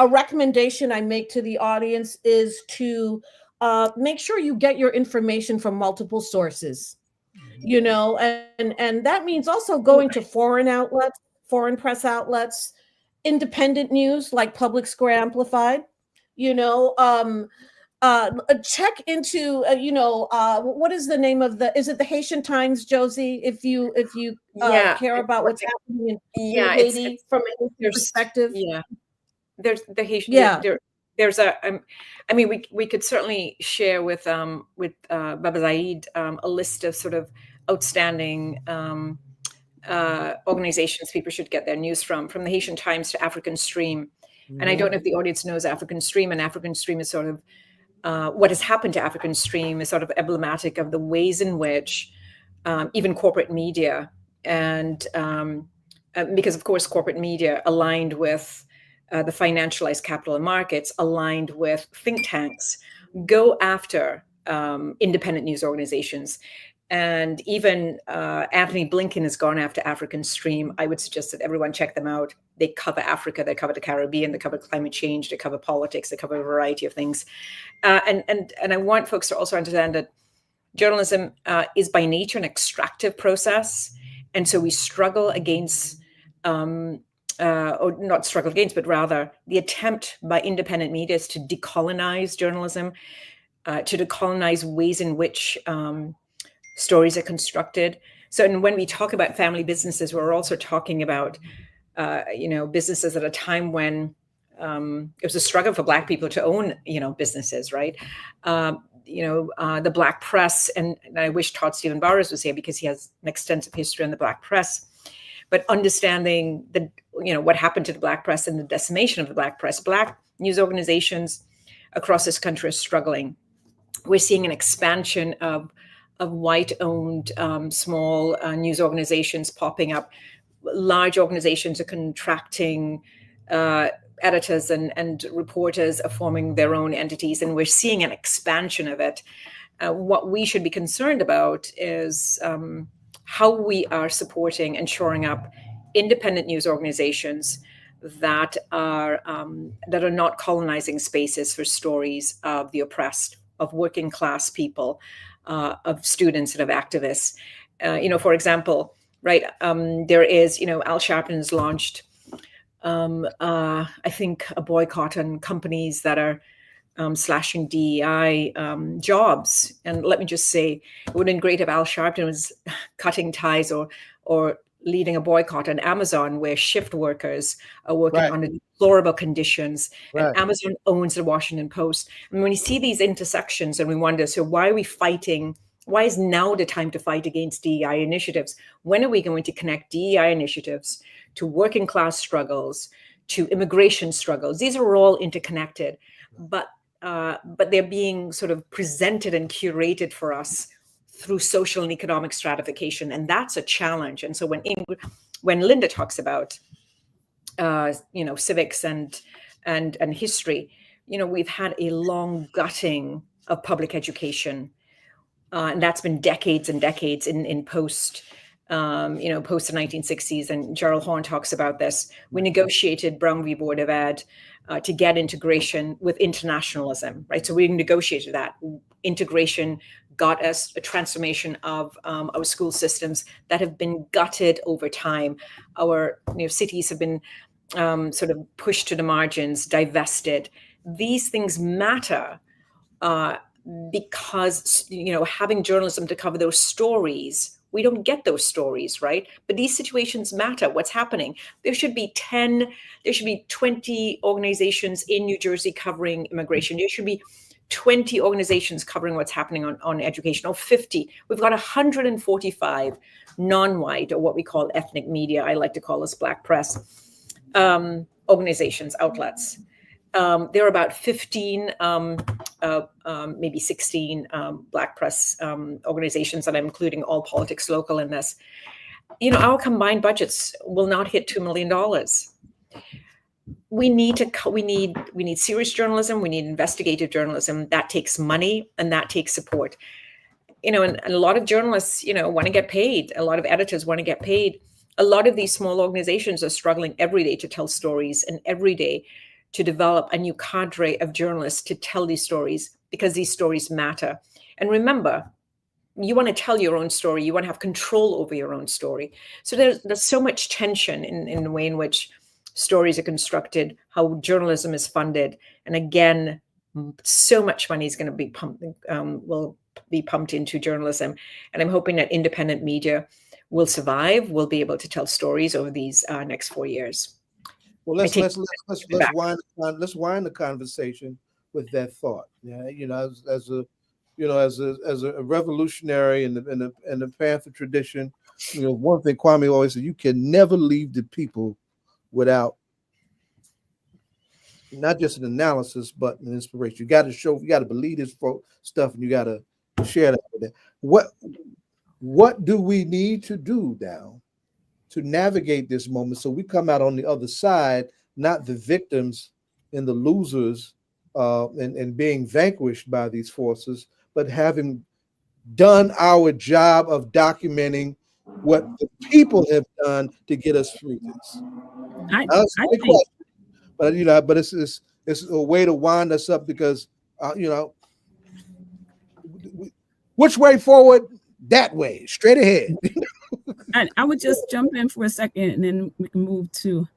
[SPEAKER 9] recommendation I make to the audience is to make sure you get your information from multiple sources, you know, and that means also going to foreign press outlets, independent news like Public Square Amplified, you know, check into you know what is the name of is it the Haitian Times, Josie, if you care about what's happening in Haiti from a Haitian perspective.
[SPEAKER 8] There's the Haitian there's I mean we could certainly share with Baba Zaid a list of sort of outstanding organizations people should get their news from the Haitian Times to African Stream. And I don't know if the audience knows African Stream, and African Stream is sort of what has happened to African Stream is sort of emblematic of the ways in which even corporate media and because of course corporate media aligned with the financialized capital markets, aligned with think tanks, go after independent news organizations. And even Anthony Blinken has gone after African Stream. I would suggest that everyone check them out. They cover Africa, they cover the Caribbean, they cover climate change, they cover politics, they cover a variety of things. And I want folks to also understand that journalism is by nature an extractive process. And so we struggle against, or not struggle against, but rather the attempt by independent media is to decolonize journalism, to decolonize ways in which stories are constructed. So, and when we talk about family businesses, we're also talking about, businesses at a time when it was a struggle for Black people to own, businesses, right? The Black press, and I wish Todd Stephen Bowers was here because he has an extensive history on the Black press. But understanding what happened to the Black press and the decimation of the Black press, Black news organizations across this country are struggling. We're seeing an expansion of white-owned small news organizations popping up. Large organizations are contracting editors and reporters are forming their own entities, and we're seeing an expansion of it. What we should be concerned about is how we are supporting and shoring up independent news organizations that are not colonizing spaces for stories of the oppressed, of working class people, of students and of activists. For example, right, there is, Al Sharpton's launched, I think, a boycott on companies that are slashing DEI jobs. And let me just say, it would have been great if Al Sharpton was cutting ties or leading a boycott on Amazon, where shift workers are working under deplorable conditions. And Amazon owns the Washington Post. And when you see these intersections and we wonder, so why are we fighting? Why is now the time to fight against DEI initiatives? When are we going to connect DEI initiatives to working class struggles, to immigration struggles? These are all interconnected, but they're being sort of presented and curated for us through social and economic stratification, and that's a challenge. And so when Linda talks about civics and history, we've had a long gutting of public education, and that's been decades and decades in post the 1960s. And Gerald Horne talks about this. We negotiated Brown v. Board of Ed to get integration with internationalism, right? So we negotiated that. Integration got us a transformation of our school systems that have been gutted over time. Our cities have been sort of pushed to the margins, divested. These things matter because having journalism to cover those stories, we don't get those stories, right? But these situations matter. What's happening? There should be 20 organizations in New Jersey covering immigration. There should be 20 organizations covering what's happening on education, or 50. We've got 145 non-white, or what we call ethnic media, I like to call us Black press, organizations, outlets. There are about 15, maybe 16 Black press organizations, and I'm including All Politics Local in this. Our combined budgets will not hit $2 million. We need serious journalism. We need investigative journalism. That takes money and that takes support. And a lot of journalists, want to get paid. A lot of editors want to get paid. A lot of these small organizations are struggling every day to tell stories, and every day to develop a new cadre of journalists to tell these stories, because these stories matter. And remember, you want to tell your own story. You want to have control over your own story. So there's so much tension in the way in which stories are constructed, how journalism is funded. And again, so much money is going to be will be pumped into journalism. And I'm hoping that independent media will survive, will be able to tell stories over these next 4 years.
[SPEAKER 2] Well, let's wind the conversation with that thought. Yeah, as a revolutionary in the Panther tradition, one thing Kwame always said: you can never leave the people without not just an analysis, but an inspiration. You got to believe this stuff, and you got to share that with them. What do we need to do now to navigate this moment so we come out on the other side, not the victims and the losers and being vanquished by these forces, but having done our job of documenting what the people have done to get us through this? But it's a way to wind us up, because which way forward? That way, straight ahead.
[SPEAKER 7] I would just jump in for a second, and then we can move to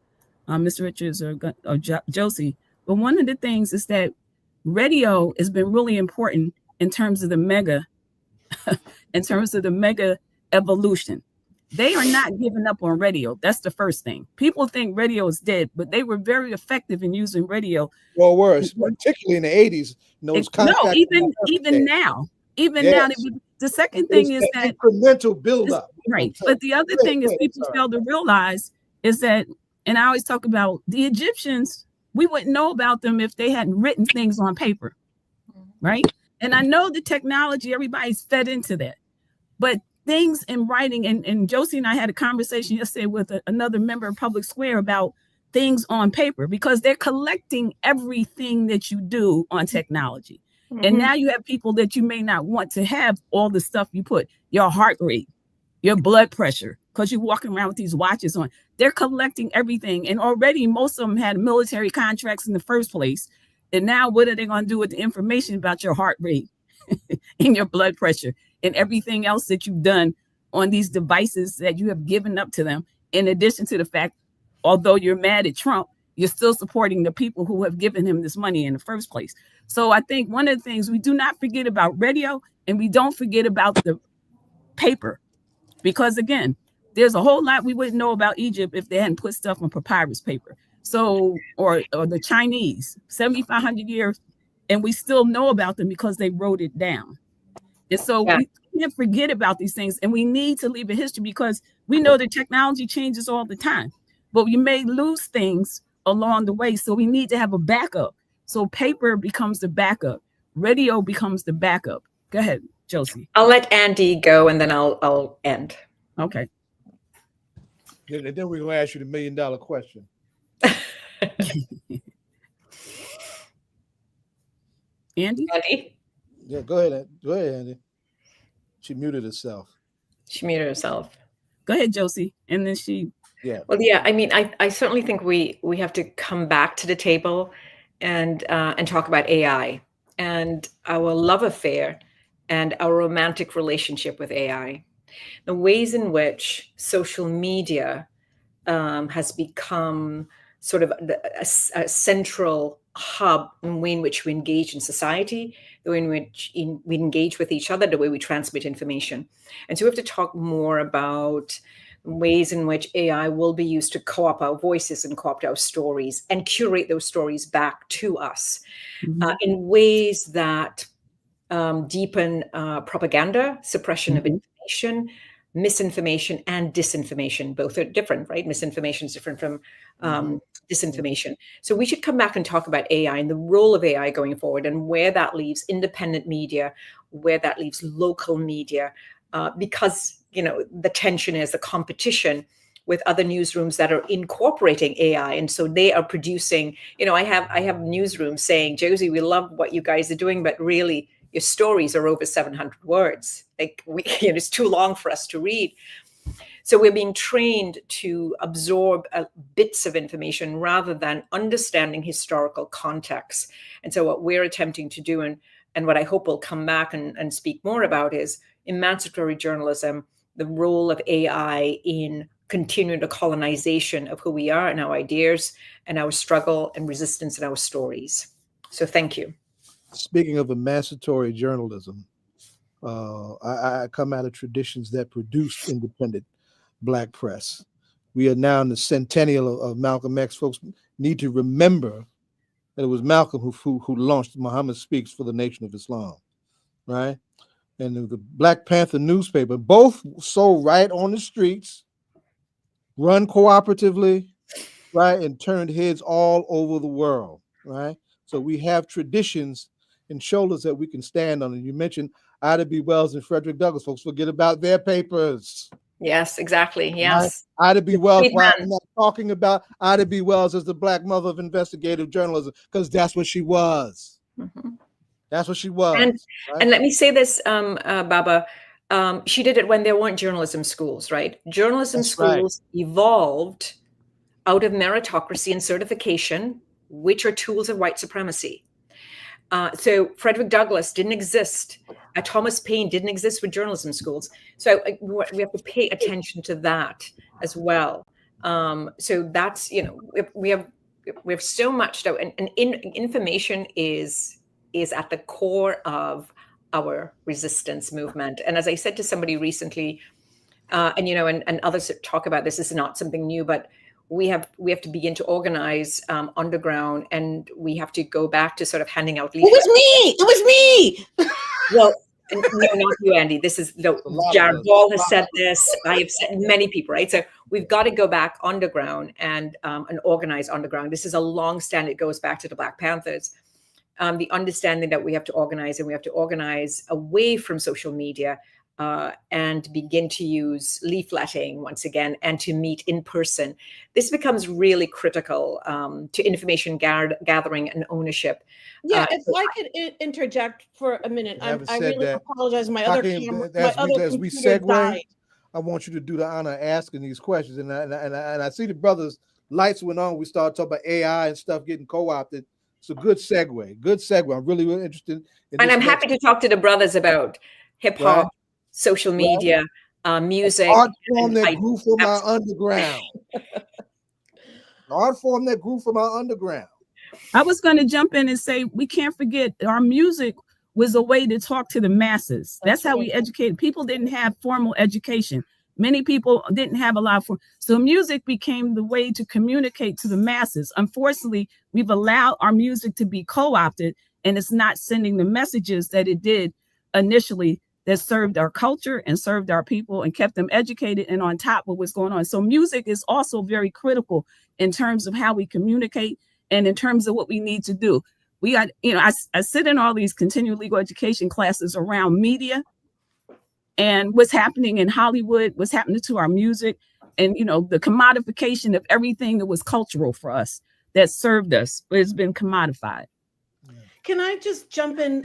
[SPEAKER 7] Mr. Richards or Josie. But one of the things is that radio has been really important in terms of the mega evolution. They are not giving up on radio. That's the first thing. People think radio is dead, but they were very effective in using radio.
[SPEAKER 2] Well, worse, particularly in the 80s.
[SPEAKER 7] Even now. The second thing is that
[SPEAKER 2] incremental buildup.
[SPEAKER 7] Right. But the other thing is people fail to realize is that, and I always talk about the Egyptians, we wouldn't know about them if they hadn't written things on paper. Right. And I know the technology, everybody's fed into that. But things in writing, and Josie and I had a conversation yesterday with another member of Public Square about things on paper, because they're collecting everything that you do on technology. Mm-hmm. And now you have people that you may not want to have all the stuff you put, your heart rate, your blood pressure, because you're walking around with these watches on. They're collecting everything. And already most of them had military contracts in the first place. And now what are they going to do with the information about your heart rate in your blood pressure and everything else that you've done on these devices that you have given up to them. In addition to the fact, although you're mad at Trump, you're still supporting the people who have given him this money in the first place. So I think one of the things we do not forget about radio, and we don't forget about the paper, because again, there's a whole lot we wouldn't know about Egypt if they hadn't put stuff on papyrus paper. So, or the Chinese, 7,500 years, and we still know about them because they wrote it down. And so we can't forget about these things, and we need to leave a history, because we know that technology changes all the time, but we may lose things along the way. So we need to have a backup. So paper becomes the backup. Radio becomes the backup. Go ahead, Josie.
[SPEAKER 8] I'll let Andy go, and then I'll end.
[SPEAKER 7] Okay.
[SPEAKER 2] And then we're going to ask you the $1 million question.
[SPEAKER 7] Andy?
[SPEAKER 8] Andy?
[SPEAKER 2] Yeah, go ahead. Go ahead, Andy. She muted herself.
[SPEAKER 8] Go
[SPEAKER 7] ahead, Josie. And then she...
[SPEAKER 2] Yeah.
[SPEAKER 8] Well, yeah, I mean, I certainly think we have to come back to the table and talk about AI and our love affair and our romantic relationship with AI. The ways in which social media has become sort of a central hub in the way in which we engage in society, the way in which we engage with each other, the way we transmit information. And so we have to talk more about ways in which AI will be used to co-opt our voices and co-opt our stories and curate those stories back to us in ways that deepen propaganda, suppression of information, misinformation, and disinformation. Both are different, right? Misinformation is different from disinformation. So we should come back and talk about AI and the role of AI going forward, and where that leaves independent media, where that leaves local media, because the tension is the competition with other newsrooms that are incorporating AI, and so they are producing. I have newsrooms saying, Josie, we love what you guys are doing, but really your stories are over 700 words. It's too long for us to read. So we're being trained to absorb bits of information rather than understanding historical context. And so what we're attempting to do, and what I hope will come back and speak more about, is emancipatory journalism, the role of AI in continuing the colonization of who we are and our ideas and our struggle and resistance and our stories. So thank you.
[SPEAKER 2] Speaking of emancipatory journalism, I come out of traditions that produced independent Black press. We are now in the centennial of Malcolm X. Folks need to remember that it was Malcolm who launched Muhammad Speaks for the Nation of Islam, right? And the Black Panther newspaper, both sold right on the streets, run cooperatively, right, and turned heads all over the world, right? So we have traditions and shoulders that we can stand on. And you mentioned Ida B. Wells and Frederick Douglass. Folks forget about their papers.
[SPEAKER 8] Yes, exactly. Yes.
[SPEAKER 2] Right? Ida B. Wells, why I'm not talking about Ida B. Wells as the Black mother of investigative journalism, because that's what she was. That's what she was.
[SPEAKER 8] And let me say this, Baba, she did it when there weren't journalism schools, right? Journalism schools evolved out of meritocracy and certification, which are tools of white supremacy. So Frederick Douglass didn't exist. Thomas Paine didn't exist with journalism schools. So we have to pay attention to that as well. So that's, we have so much, and information is at the core of our resistance movement. And as I said to somebody recently, and others talk about this is not something new, but we have to begin to organize underground, and we have to go back to sort of handing out leaflets.
[SPEAKER 4] It was me.
[SPEAKER 8] Well, no, not you, Andy. This is Jared Ball has said this. I have said many people, right? So we've got to go back underground and organize underground. This is a long stand. It goes back to the Black Panthers. The understanding that we have to organize, and we have to organize away from social media and begin to use leafletting once again, and to meet in person. This becomes really critical to information gathering and ownership.
[SPEAKER 9] Yeah, if I could interject for a minute, I really apologize. My other camera,
[SPEAKER 2] as we segue, died. I want you to do the honor of asking these questions. And I see the brothers' lights went on. We started talking about AI and stuff getting co-opted. It's a good segue. Good segue. I'm really, really interested in
[SPEAKER 8] And
[SPEAKER 2] this
[SPEAKER 8] I'm happy to talk to the brothers about hip hop,
[SPEAKER 2] Right.
[SPEAKER 8] social media, music.
[SPEAKER 2] art form
[SPEAKER 8] and
[SPEAKER 2] that grew from our underground. Art form that grew from our underground.
[SPEAKER 7] I was going to jump in and say we can't forget our music was a way to talk to the masses. That's how we educated. People didn't have formal education. Many people didn't have a lot of so music became the way to communicate to the masses. Unfortunately, we've allowed our music to be co-opted, and it's not sending the messages that it did initially that served our culture and served our people and kept them educated and on top of what's going on. So music is also very critical in terms of how we communicate and in terms of what we need to do. We got, I sit in all these continuing legal education classes around media and what's happening in Hollywood, what's happening to our music, and the commodification of everything that was cultural for us that served us, but it's been commodified.
[SPEAKER 9] Can I just jump in?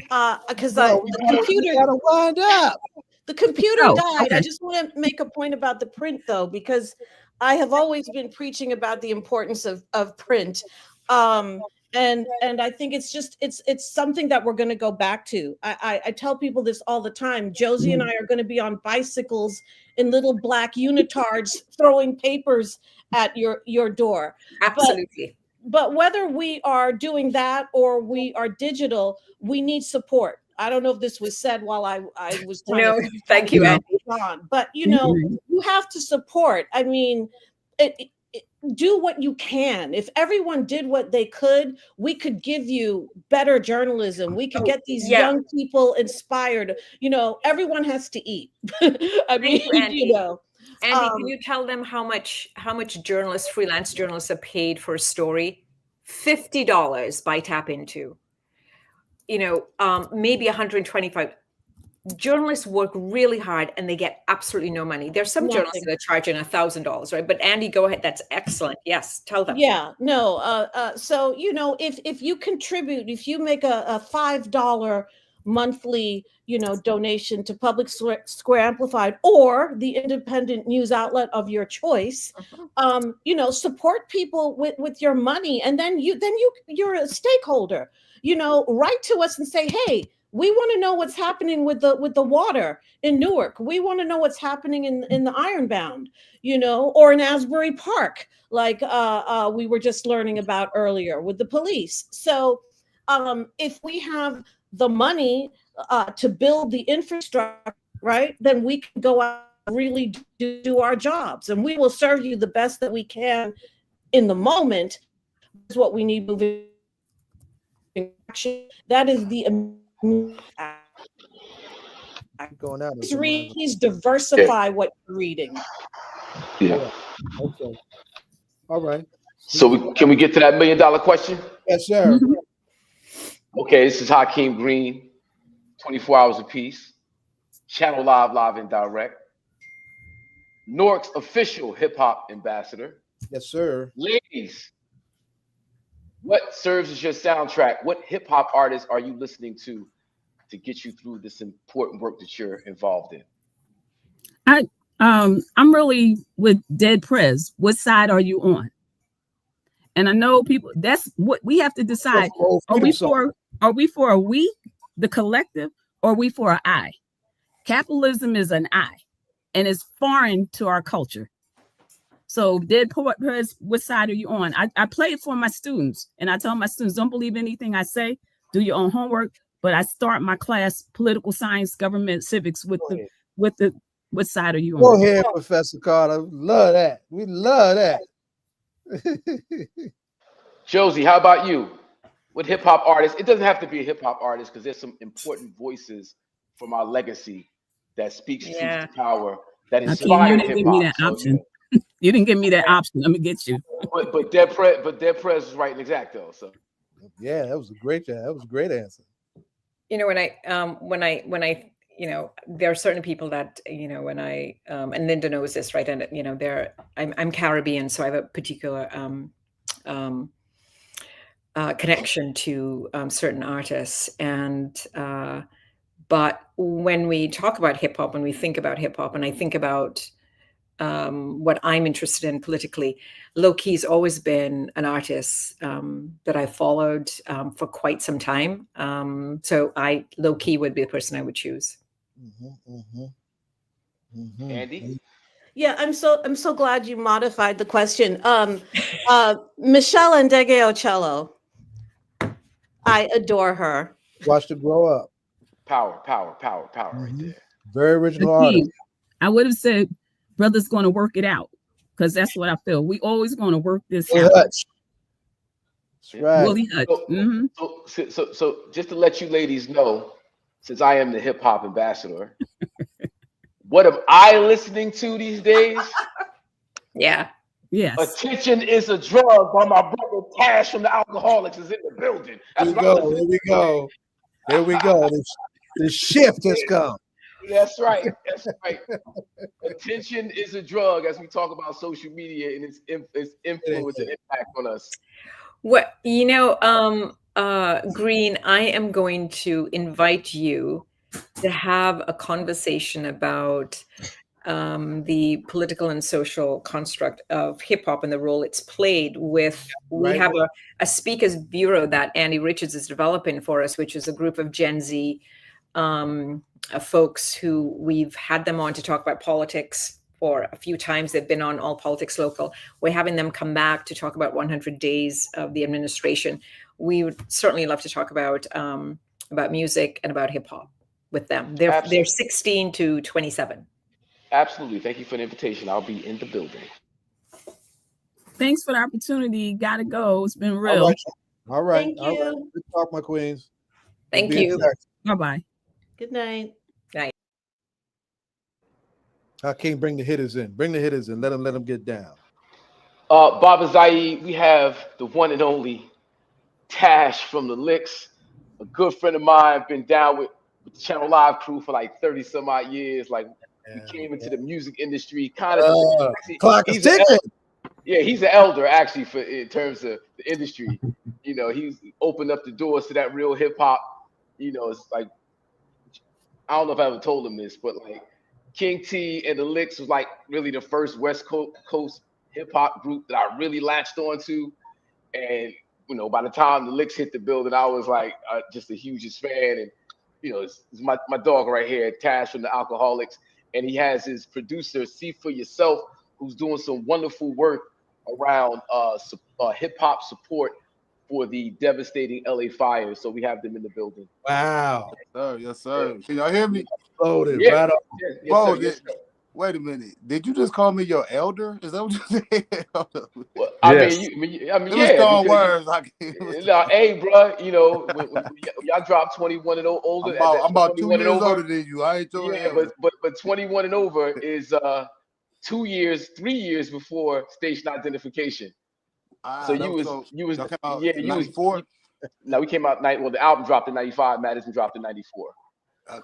[SPEAKER 9] Because the computer
[SPEAKER 2] gotta wind up.
[SPEAKER 9] The computer died.
[SPEAKER 7] Okay.
[SPEAKER 9] I just want to make a point about the print, though, because I have always been preaching about the importance of print. And I think it's something that we're going to go back to. I tell people this all the time. Josie and I are going to be on bicycles in little black unitards throwing papers at your door.
[SPEAKER 8] Absolutely.
[SPEAKER 9] But whether we are doing that or we are digital, we need support. I don't know if this was said while I was trying to
[SPEAKER 8] thank you, Andy.
[SPEAKER 9] But you have to support. I mean, do what you can. If everyone did what they could, we could give you better journalism. We could get these young people inspired. Everyone has to eat. I mean,
[SPEAKER 8] Andy, can you tell them how much journalists, freelance journalists, are paid for a story? $50 by Tap Into. Maybe $125. Journalists work really hard and they get absolutely no money. There's some journalists that are charging $1,000, right? But Andy, go ahead. That's excellent. Yes, tell them.
[SPEAKER 9] Yeah, no. So if you contribute, if you make a $5 monthly, donation to Public Square Amplified or the independent news outlet of your choice, support people with your money, and then you're a stakeholder. Write to us and say, hey, we want to know what's happening with the water in Newark. We want to know what's happening in the Ironbound, or in Asbury Park, like we were just learning about earlier with the police. So if we have the money to build the infrastructure, right, then we can go out and really do our jobs, and we will serve you the best that we can in the moment. That's what we need moving. That is the
[SPEAKER 2] going out.
[SPEAKER 9] Please diversify what you're reading.
[SPEAKER 2] Yeah. Okay. All right.
[SPEAKER 10] So can we get to that $1 million question?
[SPEAKER 2] Yes, sir.
[SPEAKER 10] Okay, this is Hakim Green, 24 hours apiece. Channel live and direct. Newark's official hip hop ambassador.
[SPEAKER 2] Yes, sir.
[SPEAKER 10] Ladies, what serves as your soundtrack? What hip hop artists are you listening to get you through this important work that you're involved in?
[SPEAKER 7] I'm really with Dead Prez. What side are you on? And I know people, that's what we have to decide. Are we for a we, the collective, or are we for an I? Capitalism is an I, and it's foreign to our culture. So Dead Prez, what side are you on? I play it for my students, and I tell my students, don't believe anything I say, do your own homework. But I start my class, political science, government, civics, with the what side are you on?
[SPEAKER 2] Go ahead, Professor Carter. Love that. We love that.
[SPEAKER 10] Josie, how about you? What hip hop artists? It doesn't have to be a hip hop artist, because there's some important voices from our legacy that speaks truth to power, that inspired hip hop.
[SPEAKER 7] You didn't give me that option. Let me get you.
[SPEAKER 10] But Dead Prez is right and exact though. So
[SPEAKER 2] yeah, that was a great answer.
[SPEAKER 8] When I there are certain people that when I and Linda knows this, right? And I'm Caribbean, so I have a particular connection to certain artists, and but when we talk about hip hop, when we think about hip hop, and I think about what I'm interested in politically. Low-key's always been an artist that I followed for quite some time. So Low-key would be the person I would choose.
[SPEAKER 10] Andy?
[SPEAKER 9] Yeah, I'm so glad you modified the question. Michelle Ndegeocello. I adore her.
[SPEAKER 2] Watched her grow up.
[SPEAKER 10] Power right there.
[SPEAKER 2] Very original
[SPEAKER 7] Again,
[SPEAKER 2] artist.
[SPEAKER 7] I would have said, brother's going to work it out, because that's what I feel. We always going to work this out.
[SPEAKER 2] That's right.
[SPEAKER 7] Willie Hutch.
[SPEAKER 10] So just to let you ladies know, since I am the hip hop ambassador, what am I listening to these days?
[SPEAKER 8] Yeah.
[SPEAKER 7] Yes.
[SPEAKER 10] Attention is a Drug by my brother Tash from the Alkaholiks is in the building.
[SPEAKER 2] Here we go. The shift has come.
[SPEAKER 10] That's right. Attention is a drug as we talk about social media and its influence and impact on us.
[SPEAKER 8] What Green, I am going to invite you to have a conversation about the political and social construct of hip hop and the role it's played we have a speakers bureau that Andy Richards is developing for us, which is a group of Gen Z folks who we've had them on to talk about politics for a few times. They've been on All Politics Local. We're having them come back to talk about 100 days of the administration. We would certainly love to talk about music and about hip hop with them. They're 16 to 27.
[SPEAKER 10] Absolutely. Thank you for the invitation. I'll be in the building.
[SPEAKER 7] Thanks for the opportunity. Gotta go. It's been real.
[SPEAKER 2] All right.
[SPEAKER 9] Thank you.
[SPEAKER 2] Good talk, my queens.
[SPEAKER 8] Thank you.
[SPEAKER 7] Bye-bye.
[SPEAKER 9] Good night.
[SPEAKER 8] Night.
[SPEAKER 2] Hakeem, bring the hitters in. Let them get down.
[SPEAKER 10] Baba Zaid, we have the one and only Tash from the Licks, a good friend of mine, been down with the Channel Live crew for like 30 some odd years. Like we came into the music industry kind of.
[SPEAKER 2] Clock is ticking.
[SPEAKER 10] Yeah, he's an elder actually in terms of the industry. He's opened up the doors to that real hip hop. It's like, I don't know if I ever told him this, but like King T and the Licks was like really the first West Coast hip hop group that I really latched onto. And, by the time the Licks hit the building, I was like just the hugest fan. And, it's my dog right here, Tash from the Alkaholiks. And he has his producer, See For Yourself, who's doing some wonderful work around hip hop support for the devastating LA fire. So we have them in the building.
[SPEAKER 2] Wow.
[SPEAKER 11] Yes, sir. Can y'all hear me?
[SPEAKER 2] Loaded.
[SPEAKER 10] Yeah.
[SPEAKER 2] Right up.
[SPEAKER 10] Yes, sir.
[SPEAKER 11] Wait a minute. Did you just call me your elder? Is that what you said?
[SPEAKER 10] Well,
[SPEAKER 11] Yes.
[SPEAKER 10] Yeah.
[SPEAKER 11] Strong words.
[SPEAKER 10] Hey, bro, when y'all drop 21 and older.
[SPEAKER 11] I'm about 2 years older than you. I ain't your elder.
[SPEAKER 10] But 21 and over is 3 years before station identification. So you was
[SPEAKER 11] 94.
[SPEAKER 10] No, we came out the album dropped in 95. Madison dropped in 94.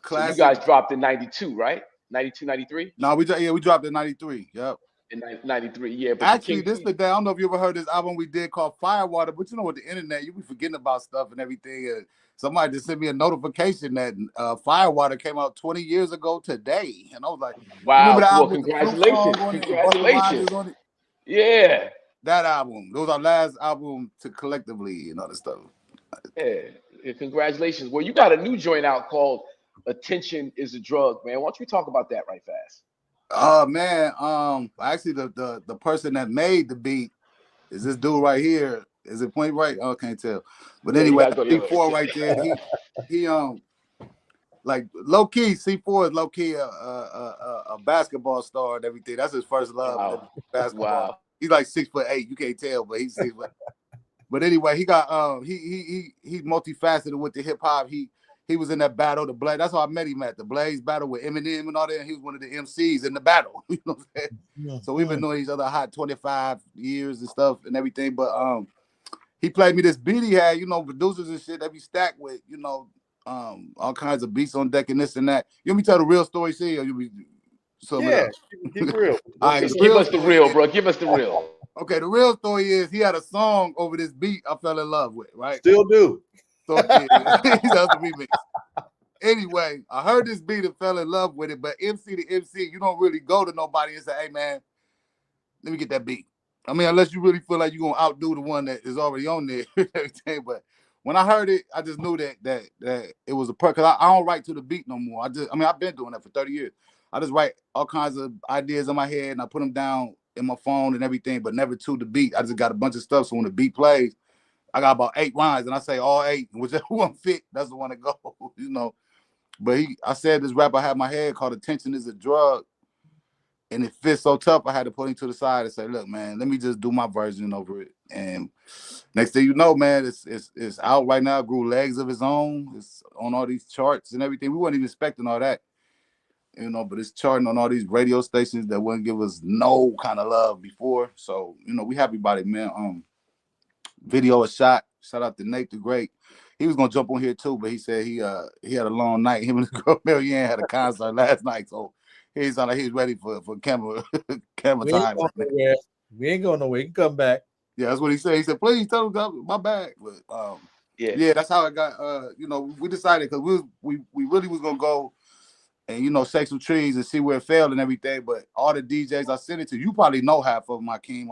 [SPEAKER 10] So you guys dropped in 92, right? 92, 93?
[SPEAKER 11] No, we dropped in 93. Yep.
[SPEAKER 10] In 93, yeah. But
[SPEAKER 11] actually, this the day. I don't know if you ever heard this album we did called Firewater, but with the internet, you be forgetting about stuff and everything. And somebody just sent me a notification that Firewater came out 20 years ago today, and I was like,
[SPEAKER 10] "Wow!
[SPEAKER 11] The
[SPEAKER 10] album congratulations! Yeah,
[SPEAKER 11] that album. It was our last album collectively and other stuff.
[SPEAKER 10] Yeah, congratulations. Well, you got a new joint out called Attention Is a Drug, man. Why don't you talk about that right fast?
[SPEAKER 11] Man, actually the person that made the beat is this dude right here. Is it point right? I can't tell. But anyway, C4 right there. He like low key, C4 is low key a basketball star and everything. That's his first love.
[SPEAKER 10] Wow.
[SPEAKER 11] Basketball.
[SPEAKER 10] Wow.
[SPEAKER 11] He's like 6'8". You can't tell, but he's 6'8". But anyway, he got he's multifaceted with the hip hop. He was in that battle, the Blaze. That's how I met him at the Blaze battle with Eminem and all that. And he was one of the MCs in the battle. You know what I'm saying? Yeah. So we've been knowing each other hot 25 years and stuff and everything. But he played me this beat he had, producers and shit that be stacked with, all kinds of beats on deck and this and that. You want me to tell the real story, see? Or you be
[SPEAKER 10] keep real. All right, give us the real, bro. Give us the real.
[SPEAKER 11] Okay, the real story is he had a song over this beat I fell in love with, right?
[SPEAKER 12] Still do.
[SPEAKER 11] So he does the remix. Anyway, I heard this beat and fell in love with it, but MC to MC, you don't really go to nobody and say, hey man, let me get that beat. I mean, unless you really feel like you're gonna outdo the one that is already on there and everything. But when I heard it, I just knew that it was a part. Cause I don't write to the beat no more. I've been doing that for 30 years. I just write all kinds of ideas in my head and I put them down in my phone and everything, but never to the beat. I just got a bunch of stuff. So when the beat plays, I got about 8 rhymes and I say all 8, and whichever one fit, that's the one to go, you know. But I said this rap I had in my head called Attention is a Drug. And it fits so tough, I had to put him to the side and say, look, man, let me just do my version over it. And next thing you know, man, it's out right now, grew legs of its own. It's on all these charts and everything. We weren't even expecting all that, you know, but it's charting on all these radio stations that wouldn't give us no kind of love before. So, you know, we happy about it, man. Video a shot. Shout out to Nate the Great. He was gonna jump on here too, but he said he had a long night. Him and his girl Marianne had a concert last night, so he sounded like he's ready for camera time.
[SPEAKER 2] We ain't going nowhere. We can come back.
[SPEAKER 11] Yeah, that's what he said. He said, please tell him my bag. But yeah, that's how it got. You know, we decided because we really was gonna go and, you know, shake some trees and see where it fell and everything. But all the DJs I sent it to, you probably know half of them, Hakeem.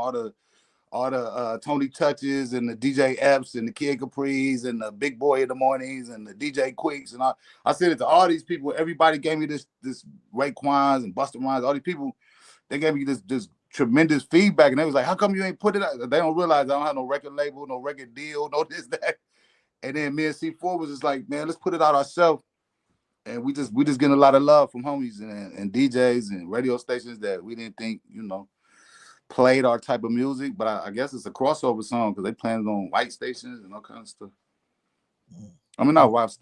[SPEAKER 11] All the Tony Touches and the DJ Epps and the Kid Capris and the Big Boy in the Mornings and the DJ Quicks. And I sent it to all these people. Everybody gave me this Raekwons and Busta Rhymes. All these people, they gave me this tremendous feedback. And they was like, how come you ain't put it out? They don't realize I don't have no record label, no record deal, no this, that. And then me and C4 was just like, man, let's put it out ourselves. And we just getting a lot of love from homies and DJs and radio stations that we didn't think, you know, played our type of music, but I guess it's a crossover song because they playing it on white stations and all kinds of stuff. I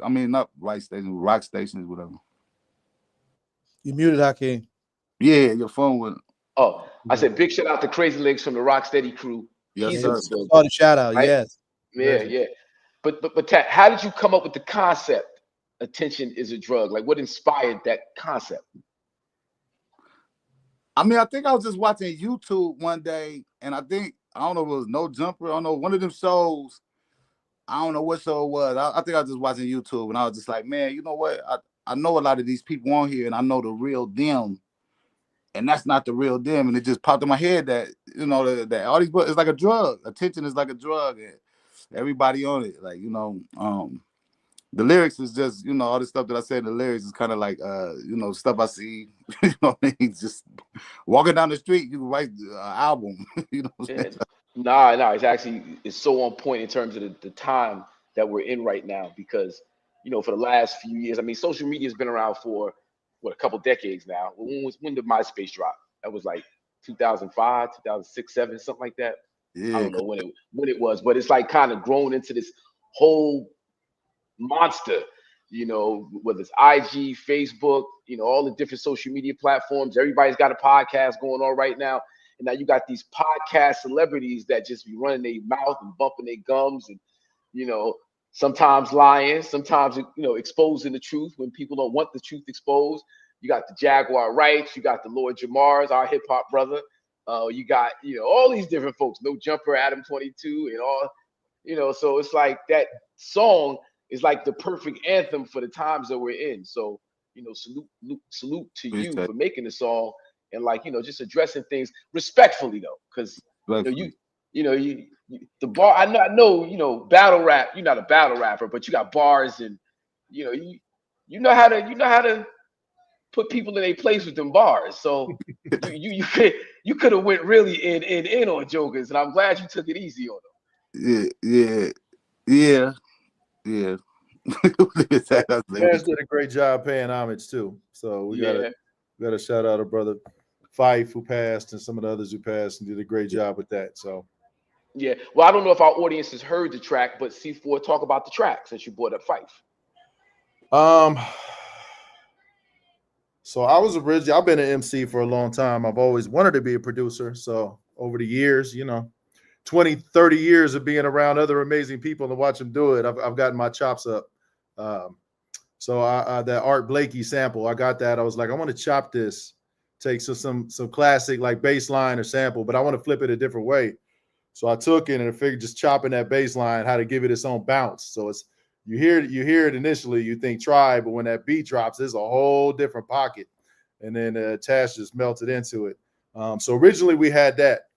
[SPEAKER 11] mean, not white stations, rock stations, whatever.
[SPEAKER 2] You muted, Hakeem.
[SPEAKER 11] Yeah, your phone went.
[SPEAKER 10] Oh, I said big shout out to Crazy Legs from the Rocksteady crew.
[SPEAKER 11] Yes, sir.
[SPEAKER 2] Oh, the shout out, right? Yes.
[SPEAKER 10] Yeah. But Tat, how did you come up with the concept? Attention is a drug. Like, what inspired that concept?
[SPEAKER 11] I mean, I think I was just watching YouTube one day, and I don't know if it was No Jumper. I don't know, one of them shows. I don't know what show it was. I think I was just watching YouTube, and I was just like, man, you know what? I know a lot of these people on here, and I know the real them, and that's not the real them. And it just popped in my head that, you know, that all these books, it's like a drug. Attention is like a drug, and everybody on it. Like, you know, the lyrics is just, you know, all the stuff that I said in the lyrics is kind of like, you know, stuff I see, you know what I mean? Just walking down the street, you can write an album, you know what I'm saying?
[SPEAKER 10] Nah, it's so on point in terms of the time that we're in right now, because, you know, for the last few years, I mean, social media has been around for, a couple decades now. When did MySpace drop? That was like 2005, 2006, 7, something like that. Yeah. I don't know when it was, but it's like kind of grown into this whole monster, you know, whether it's IG, Facebook, you know, all the different social media platforms. Everybody's got a podcast going on right now. And now you got these podcast celebrities that just be running their mouth and bumping their gums and, you know, sometimes lying, sometimes, you know, exposing the truth when people don't want the truth exposed. You got the Jaguar Wrights, you got the Lord Jamar's, our hip hop brother. You got, you know, all these different folks, No Jumper, Adam 22, and all, you know, so it's like that song is like the perfect anthem for the times that we're in. So, you know, salute to you for making the song and, like, you know, just addressing things respectfully though, because the bar. I know, you know, battle rap. You're not a battle rapper, but you got bars, and you know, you know how to put people in a place with them bars. So you could have went really in on jokers, and I'm glad you took it easy on them.
[SPEAKER 11] Yeah.
[SPEAKER 2] Tash did a great job paying homage too. So we gotta shout out our brother Fife, who passed, and some of the others who passed and did a great job with that. So
[SPEAKER 10] yeah. Well, I don't know if our audience has heard the track, but C4, talk about the track since you brought up Fife.
[SPEAKER 2] So I've been an MC for a long time. I've always wanted to be a producer. So over the years, you know, 20, 30 years of being around other amazing people and watch them do it, I've gotten my chops up. So that Art Blakey sample, I got that. I was like, I want to chop this, take some classic like bass line or sample, but I want to flip it a different way. So I took it and I figured just chopping that bass line, how to give it its own bounce. So it's you hear it initially, you think Tribe, but when that beat drops, it's a whole different pocket. And then Tash just melted into it.
[SPEAKER 12] So originally we had that.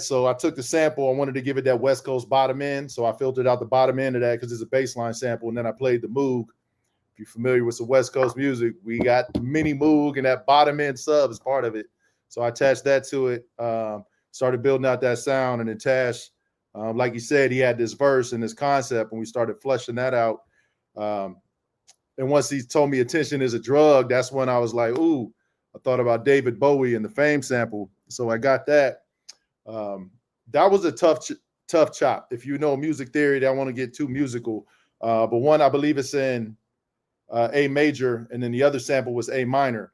[SPEAKER 12] So I took the sample. I wanted to give it that West Coast bottom end. So I filtered out the bottom end of that because it's a baseline sample. And then I played the Moog. If you're familiar with some West Coast music, we got the mini Moog and that bottom end sub is part of it. So I attached that to it. Started building out that sound. And then Tash, like you said, he had this verse and this concept, and we started fleshing that out. And once he told me attention is a drug, that's when I was like, ooh, I thought about David Bowie and the Fame sample. So I got that. That was a tough chop. If you know music theory, I don't want to get too musical. But one, I believe it's in A major, and then the other sample was A minor.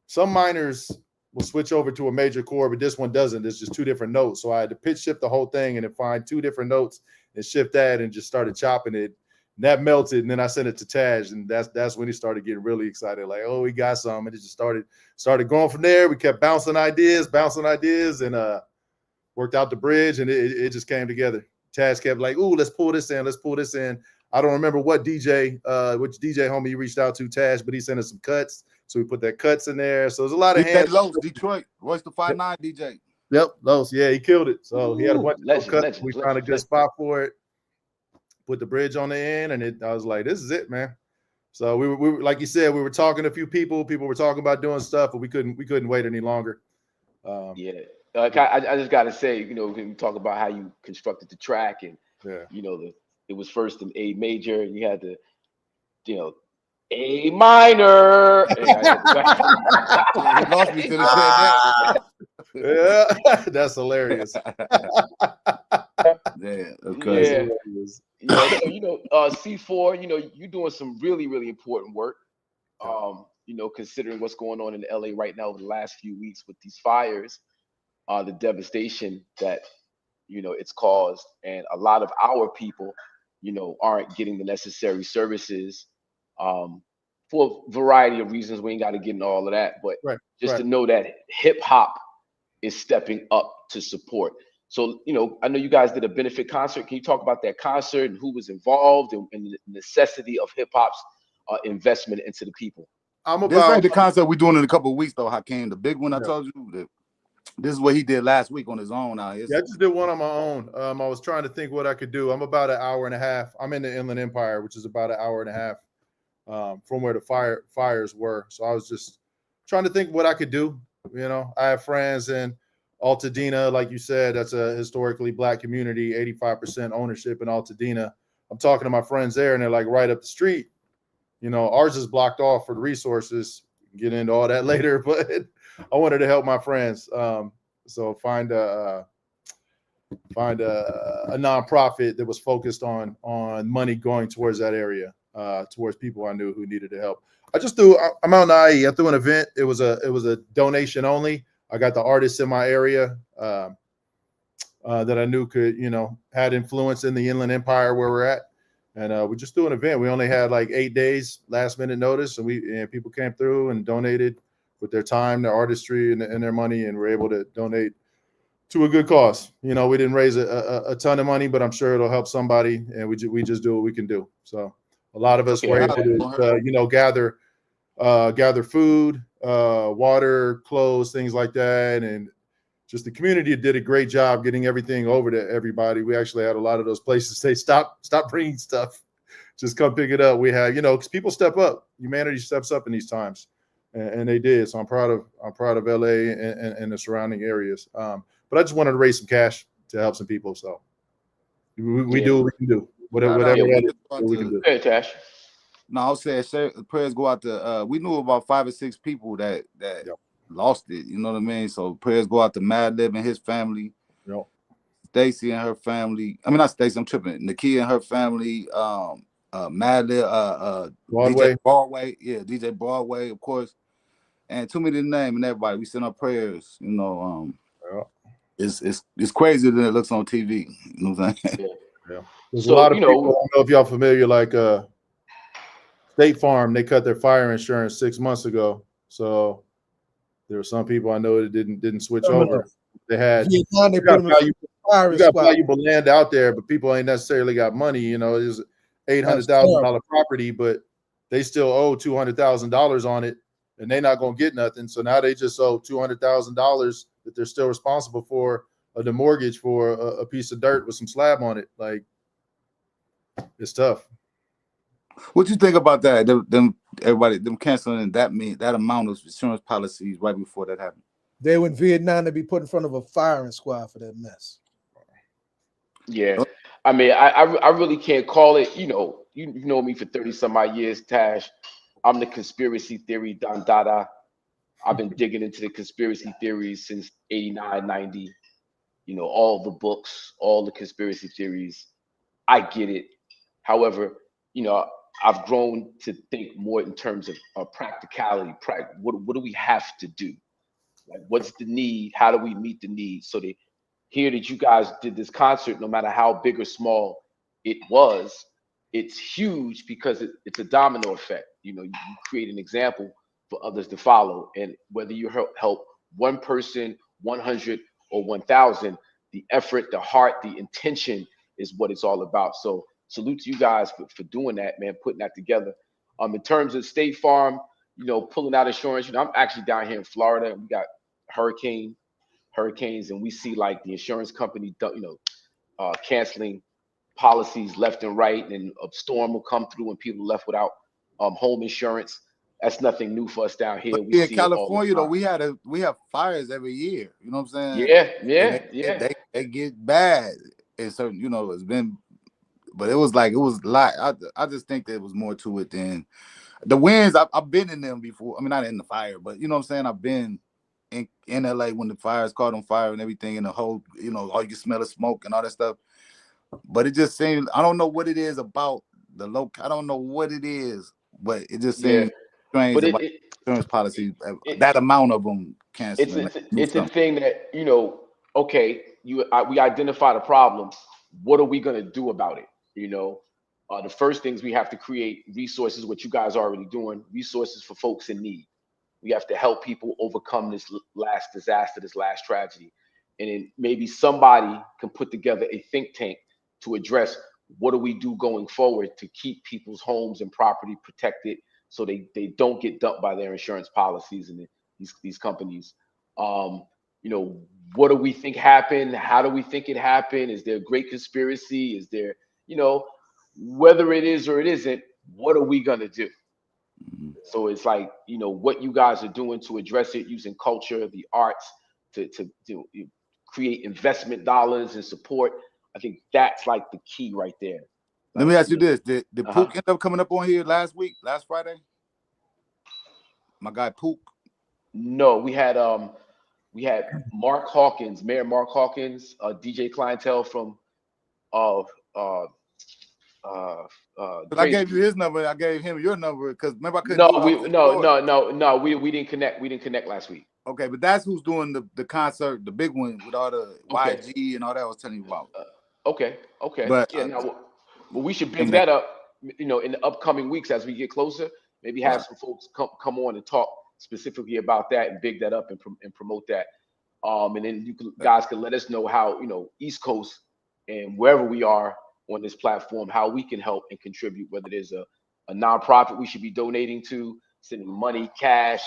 [SPEAKER 12] Some minors will switch over to a major chord, but this one doesn't. It's just two different notes. So I had to pitch shift the whole thing and then find two different notes and shift that and just started chopping it. And that melted, and then I sent it to Tash, and that's when he started getting really excited. Like, oh, we got some, and it just started going from there. We kept bouncing ideas, and worked out the bridge, and it just came together. Tash kept like, ooh, let's pull this in. I don't remember which DJ homie he reached out to, Tash, but he sent us some cuts, so we put that cuts in there. So there's a lot of hands.
[SPEAKER 11] Los, Detroit, Royce the 5'9" DJ.
[SPEAKER 12] Yep, Los, yeah, he killed it. So he had a bunch of those cuts. We found a good spot for it. Put the bridge on the end, and I was like, this is it, man. So we were like you said, we were talking to a few people. People were talking about doing stuff, but we couldn't wait any longer.
[SPEAKER 10] Like I just gotta say, when you talk about how you constructed the track, and it was first in A major, and you had the, A minor.
[SPEAKER 11] He lost me till he said that.
[SPEAKER 12] Yeah, that's hilarious.
[SPEAKER 11] Yeah, okay.
[SPEAKER 10] C4, you're doing some really, really important work. Considering what's going on in LA right now over the last few weeks with these fires, the devastation that it's caused, and a lot of our people, aren't getting the necessary services for a variety of reasons. We ain't got to get into all of that, but to know that hip hop is stepping up to support. So, I know you guys did a benefit concert. Can you talk about that concert and who was involved and the necessity of hip hop's investment into the people?
[SPEAKER 11] This ain't the concert we're doing in a couple of weeks, though, Hakim. The big one I told you, that this is what he did last week on his own out here.
[SPEAKER 12] Yeah, I just did one on my own. I was trying to think what I could do. I'm about an hour and a half. I'm in the Inland Empire, which is about an hour and a half from where the fires were. So I was just trying to think what I could do. I have friends in Altadena, like you said, that's a historically Black community, 85% ownership in Altadena. I'm talking to my friends there, and they're like right up the street. Ours is blocked off for the resources. Get into all that later, but I wanted to help my friends. So find a nonprofit that was focused on money going towards that area, towards people I knew who needed the help. I'm out in IE. I threw an event. It was a donation only. I got the artists in my area that I knew could, had influence in the Inland Empire where we're at. And we just do an event. We only had like 8 days last minute notice, and people came through and donated with their time, their artistry, and their money, and were able to donate to a good cause. We didn't raise a ton of money, but I'm sure it'll help somebody, and we just do what we can do. So a lot of us were able to gather food, water, clothes, things like that, and just the community did a great job getting everything over to everybody. We actually had a lot of those places say, stop bringing stuff, just come pick it up. We had, because people step up. Humanity steps up in these times, and they did. So I'm proud of LA and the surrounding areas. But I just wanted to raise some cash to help some people. So we do what we can do. Whatever we can do.
[SPEAKER 10] Hey, Tash.
[SPEAKER 11] No, I was saying prayers go out to. We knew about 5 or 6 people that lost it. You know what I mean? So prayers go out to Madlib and his family.
[SPEAKER 12] Yep.
[SPEAKER 11] Stacy and her family. I mean, not Stacy. I'm tripping. Nakia and her family. Madlib.
[SPEAKER 12] Broadway.
[SPEAKER 11] DJ Broadway. Yeah, DJ Broadway, of course. And too many to name and everybody. We send our prayers. It's crazier than it looks on TV. You know what I'm saying?
[SPEAKER 12] Yeah. There's a lot of people. I don't know if y'all familiar, like State Farm. They cut their fire insurance 6 months ago. So there were some people I know that didn't switch over. They had valuable land out there, but people ain't necessarily got money. It's $800,000 property, but they still owe $200,000 on it. and they're not gonna get nothing. So now they just owe $200,000 that they're still responsible for the mortgage for a piece of dirt with some slab on it. Like, it's tough.
[SPEAKER 11] What you think about that? Them canceling that amount of insurance policies right before that happened.
[SPEAKER 2] They were in Vietnam to be put in front of a firing squad for that mess.
[SPEAKER 10] Yeah, I mean, I really can't call it. You know me for 30 some odd years, Tash. I'm the conspiracy theory Don Dada. I've been digging into the conspiracy theories since 89, 90. You know, all the books, all the conspiracy theories. I get it. However, you know, I've grown to think more in terms of practicality. What do we have to do? Like, what's the need? How do we meet the need? So they hear that you guys did this concert, no matter how big or small it was, it's huge because it's a domino effect. You know, you create an example for others to follow. And whether you help one person, 100 or 1,000, the effort, the heart, the intention is what it's all about. So salute to you guys for doing that, man, putting that together. In terms of State Farm, you know, pulling out insurance, you know, I'm actually down here in Florida and we got hurricanes, and we see like the insurance company, you know, canceling policies left and right, and a storm will come through and people are left without home insurance. That's nothing new for us down here.
[SPEAKER 11] But
[SPEAKER 10] We
[SPEAKER 11] in
[SPEAKER 10] see it all the
[SPEAKER 11] California,
[SPEAKER 10] time.
[SPEAKER 11] though, we have fires every year. You know what I'm saying?
[SPEAKER 10] Yeah.
[SPEAKER 11] They get bad. And so, you know, it's been, but it was a lot. I just think there was more to it than the winds. I've been in them before. I mean, not in the fire, but you know what I'm saying? I've been in LA when the fires caught on fire and everything, and the whole, you know, all you can smell the smoke and all that stuff. But it just seems, I don't know what it is about the I don't know what it is, but it just seems strange
[SPEAKER 10] But
[SPEAKER 11] about insurance policies. That amount of them canceling.
[SPEAKER 10] It's a thing that, you know, okay, we identify the problem. What are we going to do about it? You know, the first things we have to create resources, what you guys are already doing, resources for folks in need. We have to help people overcome this last disaster, this last tragedy. And then maybe somebody can put together a think tank to address what do we do going forward to keep people's homes and property protected so they don't get dumped by their insurance policies and these companies. You know, what do we think happened? How do we think it happened? Is there a great conspiracy? Is there, you know, whether it is or it isn't, what are we going to do? So it's like, you know, what you guys are doing to address it using culture, the arts, to create investment dollars and support. I think that's like the key right there.
[SPEAKER 11] Let me ask you this: Did Pook end up coming up on here last Friday? My guy Pook.
[SPEAKER 10] No, we had Mark Hawkins, Mayor Mark Hawkins, DJ Clientele from
[SPEAKER 11] I gave you his number. I gave him your number because remember I couldn't.
[SPEAKER 10] No. We didn't connect. We didn't connect last week.
[SPEAKER 11] Okay, but that's who's doing the concert, the big one with all the YG and all that I was telling you about.
[SPEAKER 10] Okay.
[SPEAKER 11] But
[SPEAKER 10] yeah, well, we should big that up. You know, in the upcoming weeks as we get closer, maybe have some folks come on and talk specifically about that and big that up and promote that. And then guys can let us know how, you know, East Coast and wherever we are on this platform, how we can help and contribute, whether there's a nonprofit we should be donating to, sending money, cash,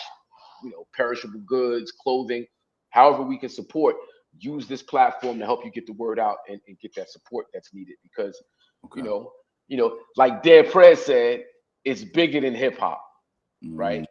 [SPEAKER 10] you know, perishable goods, clothing, however we can support. Use this platform to help you get the word out and get that support that's needed because, you know, like Dead Prez said, it's bigger than hip hop, right?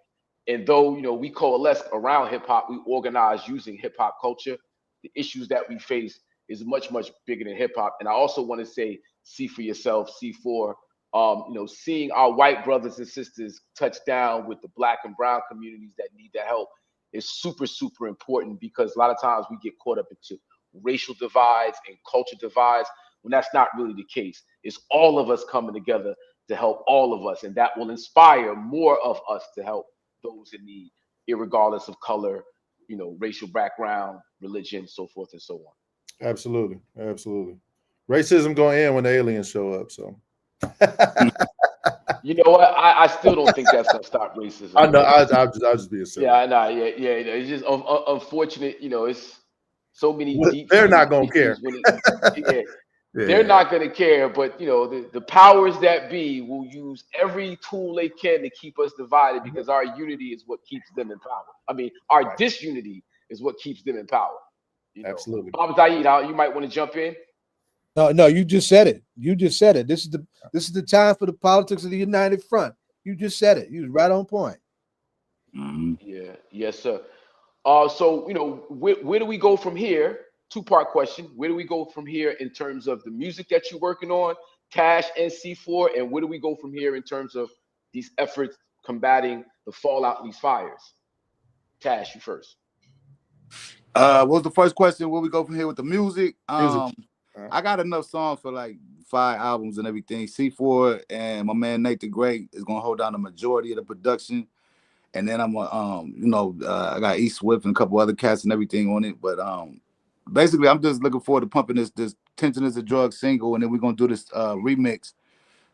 [SPEAKER 10] And though, you know, we coalesce around hip hop, we organize using hip hop culture. The issues that we face is much, much bigger than hip hop. And I also want to say, see for yourself, C4, you know, seeing our white brothers and sisters touch down with the Black and brown communities that need the help is super, super important because a lot of times we get caught up into racial divides and culture divides when that's not really the case. It's all of us coming together to help all of us, and that will inspire more of us to help those in need, irregardless of color, you know, racial background, religion, so forth and so on.
[SPEAKER 12] Absolutely. Racism gonna end when the aliens show up. So,
[SPEAKER 10] you know what? I still don't think that's gonna stop racism.
[SPEAKER 12] I know. I'll just be a silly.
[SPEAKER 10] Yeah, I know. Yeah. It's just unfortunate. You know, it's so many deep.
[SPEAKER 12] They're not gonna care.
[SPEAKER 10] They're not going to care, but the powers that be will use every tool they can to keep us divided because our unity is what keeps them in power. I mean, our disunity is what keeps them in power.
[SPEAKER 12] Absolutely.
[SPEAKER 10] Bob Zaid, you might want to jump in.
[SPEAKER 2] No, you just said it. This is the time for the politics of the united front. You just said it. You was right on point.
[SPEAKER 11] Mm-hmm.
[SPEAKER 10] Yeah, yes, sir. So where do we go from here? Two-part question. Where do we go from here in terms of the music that you're working on, Tash and C4, and where do we go from here in terms of these efforts combating the fallout of these fires? Tash, you first.
[SPEAKER 11] What was the first question? Where we go from here with the music? I got enough songs for like 5 albums and everything. C4 and my man Nate the Great is gonna hold down the majority of the production. And then I'm I got E Swift and a couple other cats and everything on it. But basically I'm just looking forward to pumping this Tension is a Drug single, and then we're gonna do this remix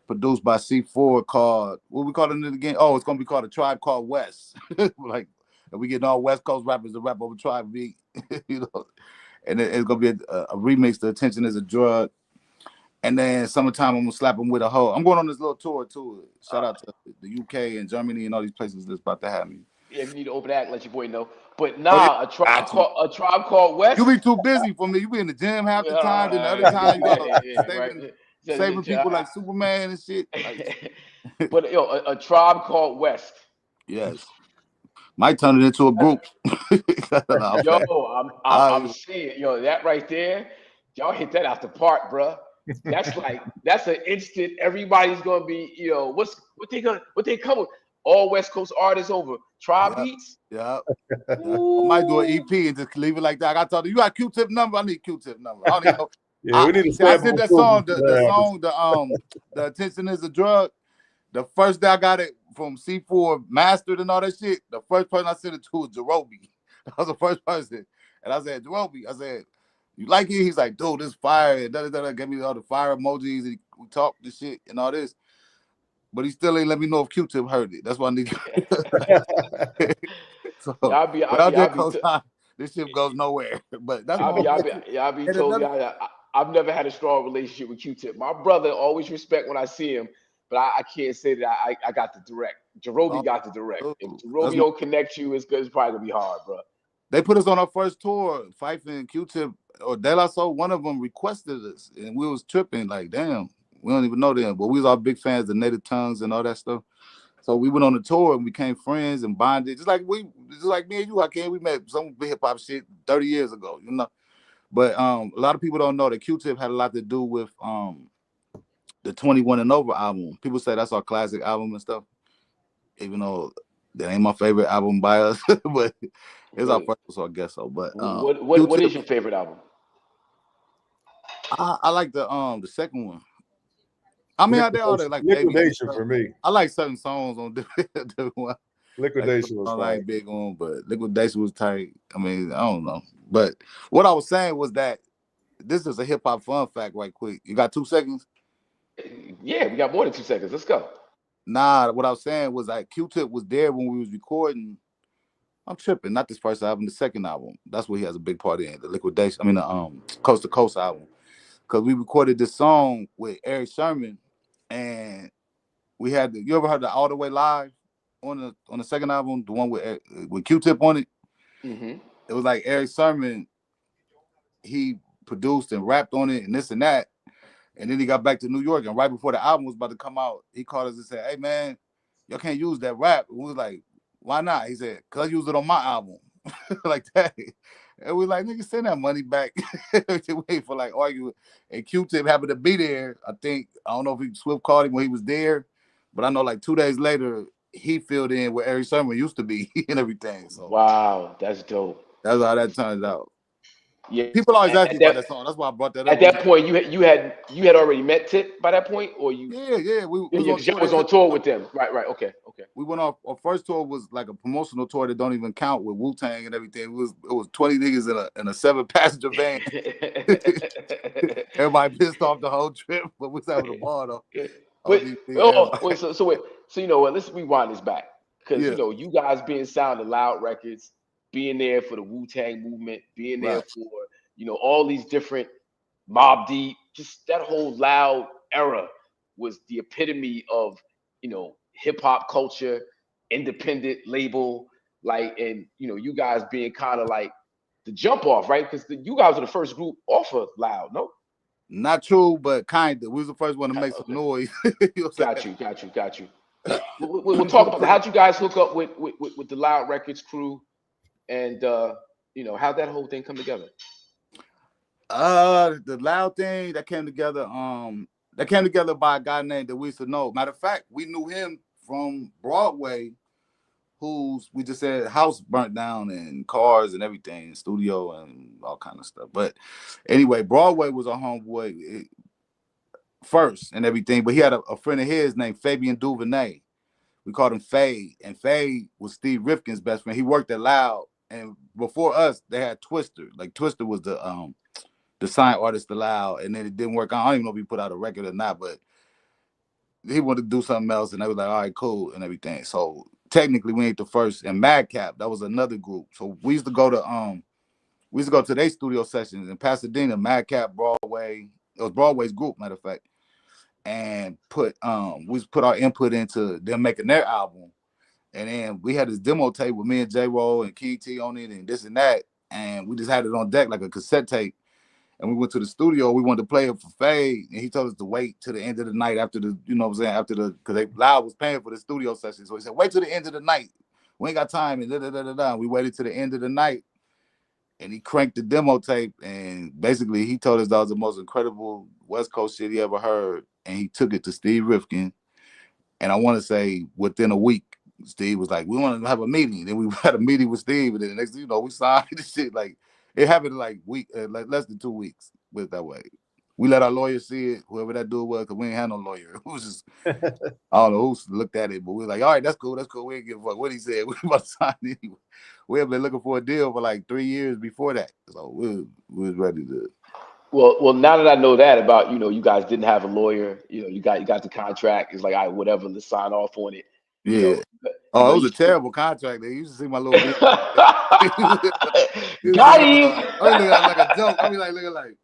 [SPEAKER 11] produced by C4 called, what we calling it again? Oh, it's gonna be called A Tribe Called West. Like, and we getting all West Coast rappers to rap over Tribe beat, and it's gonna be a remix to Attention is a Drug. And then summertime, I'm gonna slap them with a hoe. I'm going on this little tour too. Shout out to the UK and Germany and all these places that's about to have me.
[SPEAKER 10] Yeah, if you need to open act, let your boy know. But A Tribe Called West.
[SPEAKER 11] You be too busy for me. You be in the gym half the time, then the other time you gotta saving people like Superman and shit. Like,
[SPEAKER 10] but A Tribe Called West.
[SPEAKER 11] Yes. Might turn it into a group.
[SPEAKER 10] I'm seeing that right there. Y'all hit that out the park, bro. That's an instant. Everybody's gonna be, what they come with? All West Coast artists over Tribe beats.
[SPEAKER 11] Yeah. I might do an EP and just leave it like that. I told you got Q-Tip number. I need Q-Tip number. I don't even know.
[SPEAKER 12] Yeah, we need to
[SPEAKER 11] I did that song. The Attention is a Drug. The first day I got it from C4 mastered and all that shit, the first person I sent it to was Jerobi. That was the first person. And I said, Jerobi, you like it? He's like, dude, this fire. And da-da-da-da. Gave me all the fire emojis. And we talked this shit and all this. But he still ain't let me know if Q-Tip heard it. That's why I need so, this shit goes nowhere. But that's
[SPEAKER 10] I'll be told I've never had a strong relationship with Q-Tip. My brother always respect when I see him, but I can't say that I got the direct. Jerobi got the direct. If Jerobi don't connect you, it's probably gonna be hard, bro.
[SPEAKER 11] They put us on our first tour, Fife and Q-Tip or De La Soul. One of them requested us, and we was tripping like, damn, we don't even know them, but we was all big fans of Native Tongues and all that stuff. So we went on the tour and became friends and bonded, just like me and you, Hakim. We met some hip hop shit 30 years ago, But a lot of people don't know that Q-Tip had a lot to do with the 21 and Over album. People say that's our classic album and stuff, even though that ain't my favorite album by us, but it's our first, so I guess so. But
[SPEAKER 10] what is your favorite album?
[SPEAKER 11] I like the second one. I mean, they all like
[SPEAKER 12] Liquidation for me.
[SPEAKER 11] I like certain songs on different ones.
[SPEAKER 12] Liquidation was
[SPEAKER 11] I ain't big on, but Liquidation was tight. I mean, I don't know. But what I was saying was that this is a hip hop fun fact, right quick. You got 2 seconds?
[SPEAKER 10] Yeah, we got more than 2 seconds. Let's go.
[SPEAKER 11] Nah, what I was saying was like Q-Tip was there when we was recording. I'm tripping, not this first album, the second album. That's where he has a big part in the Liquidation. I mean, the Coast to Coast album, because we recorded this song with Eric Sherman, and we had you ever heard the All the Way Live on the second album, the one with Q-Tip on it?
[SPEAKER 10] Mm-hmm.
[SPEAKER 11] It was like Eric Sherman, he produced and rapped on it and this and that. And then he got back to New York, and right before the album was about to come out, he called us and said, hey, man, y'all can't use that rap. And we was like, why not? He said, because I used it on my album. Like that. And we like, nigga, send that money back. Wait for like arguing. And Q-Tip happened to be there. I don't know if Swift called him when he was there, but I know like 2 days later, he filled in where Eric Sherman used to be and everything. So
[SPEAKER 10] wow, that's dope.
[SPEAKER 11] That's how that turns out.
[SPEAKER 10] Yeah,
[SPEAKER 11] people always ask me about that song. That's why I brought that up.
[SPEAKER 10] At that point, you had already met Tip by that point, or you?
[SPEAKER 11] Yeah. We
[SPEAKER 10] was on tour with them. Right. Okay.
[SPEAKER 11] We went off. Our first tour was like a promotional tour that don't even count with Wu-Tang and everything. It was 20 niggas in a 7-passenger van. Everybody pissed off the whole trip, but we was having a ball though.
[SPEAKER 10] So you know what? Let's rewind this back because you guys being signed to Loud Records, being there for the Wu-Tang movement, being there for all these different Mobb Deep, just that whole loud era was the epitome of, hip hop culture, independent label, like, and you guys being kind of like the jump off, right? Because you guys were the first group off of Loud, no?
[SPEAKER 11] Not true, but kind of. We was the first one to make some noise. You know
[SPEAKER 10] got you. We'll talk about that. How'd you guys hook up with the Loud Records crew, and how'd that whole thing come together?
[SPEAKER 11] The Loud thing that came together. That came together by a guy named that we used to know. Matter of fact, we knew him from Broadway, we just said house burnt down and cars and everything, studio and all kind of stuff. But anyway, Broadway was a homeboy first and everything. But he had a friend of his named Fabian Duvernay. We called him Faye, and Faye was Steve Rifkin's best friend. He worked at Loud, and before us, they had Twister. Like Twister was the sign artist to Loud, and then it didn't work out. I don't even know if he put out a record or not, but he wanted to do something else, and they was like, all right, cool, and everything. So technically, we ain't the first. And Madcap, that was another group. So we used to go to their studio sessions in Pasadena. Madcap, Broadway. It was Broadway's group, matter of fact, and we put our input into them making their album. And then we had this demo tape with me and J-Roll and King T on it and this and that, and we just had it on deck like a cassette tape. And we went to the studio. We wanted to play it for Faye, and he told us to wait till the end of the night after the, because Loud was paying for the studio session. So he said, wait till the end of the night. We ain't got time. And we waited till the end of the night, and he cranked the demo tape. And basically, he told us that was the most incredible West Coast shit he ever heard. And he took it to Steve Rifkin. And I want to say within a week, Steve was like, we want to have a meeting. Then we had a meeting with Steve, and then the next thing we signed the shit like. It happened like less than 2 weeks, put it that way. We let our lawyer see it, whoever that dude was, because we ain't had no lawyer. It was just, I don't know who looked at it, but we were like, all right, that's cool. We ain't give a fuck what he said. We about to sign anyway. We have been looking for a deal for like 3 years before that. So we was ready to.
[SPEAKER 10] Well, now that I know that about, you guys didn't have a lawyer, you got the contract. It's like, all right, whatever, let's sign off on it.
[SPEAKER 11] Yeah. It was a terrible contract. They used to see my little bitch.
[SPEAKER 10] Got him.
[SPEAKER 11] I mean, like a joke. I mean, looking like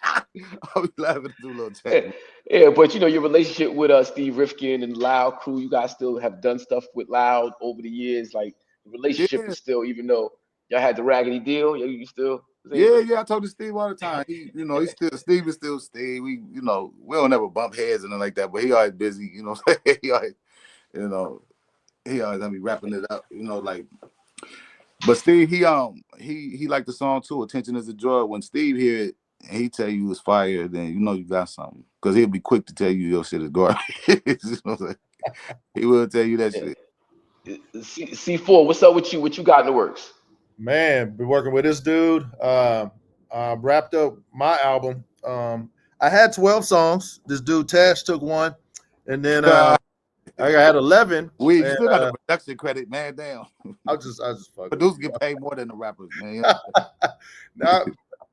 [SPEAKER 11] I'll be laughing at the little chat.
[SPEAKER 10] Yeah, but your relationship with Steve Rifkin and Loud crew, you guys still have done stuff with Loud over the years. Like the relationship is still, even though y'all had the raggedy deal, you still.
[SPEAKER 11] Yeah. I told Steve all the time. Steve is still Steve. We don't ever bump heads and nothing like that. But he always busy. He always, he always have me wrapping it up. But Steve, he liked the song too. Attention is a drug. When Steve hear it and he tell you it's fire, then you got something. Because he'll be quick to tell you your shit is garbage. He will tell you that shit.
[SPEAKER 10] C4, what's up with you? What you got in the works?
[SPEAKER 12] Man, been working with this dude. Wrapped up my album. I had 12 songs. This dude Tash took one, and then I had 11.
[SPEAKER 11] We still got the production credit, man. Damn.
[SPEAKER 12] I just fuck.
[SPEAKER 11] Producers get paid more than the rappers, man.
[SPEAKER 12] Now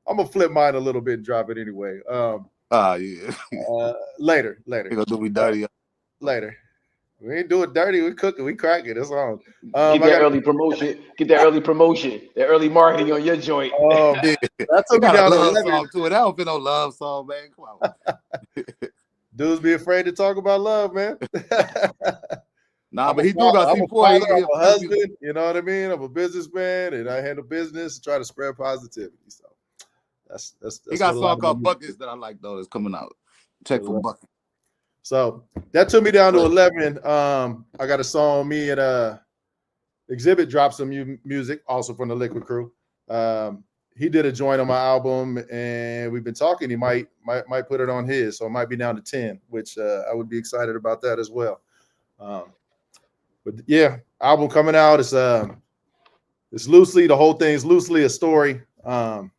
[SPEAKER 12] I'm gonna flip mine a little bit and drop it anyway.
[SPEAKER 11] Yeah.
[SPEAKER 12] Later.
[SPEAKER 11] You gonna do me dirty?
[SPEAKER 12] Later. We ain't do it dirty. We cook it. We crack it. That's all.
[SPEAKER 10] Get that early promotion. Get that early promotion. That early marketing on your joint.
[SPEAKER 12] That took me down to 11.
[SPEAKER 11] Song to it. I don't feel no love song, man. Come on.
[SPEAKER 12] Dudes be afraid to talk about love, man.
[SPEAKER 11] Nah, but he do got
[SPEAKER 12] C4. I'm a husband. You know what I mean? I'm a businessman, and I handle business and try to spread positivity. So that's
[SPEAKER 11] he got a song called Buckets that I like though. That's coming out. Check for Buckets.
[SPEAKER 12] So that took me down to 11. I got a song. Me and Exhibit dropped some music, also from the Liquid Crew. He did a joint on my album, and we've been talking. He might put it on his, so it might be down to 10, which I would be excited about that as well. But yeah, album coming out. It's loosely, the whole thing's loosely a story. I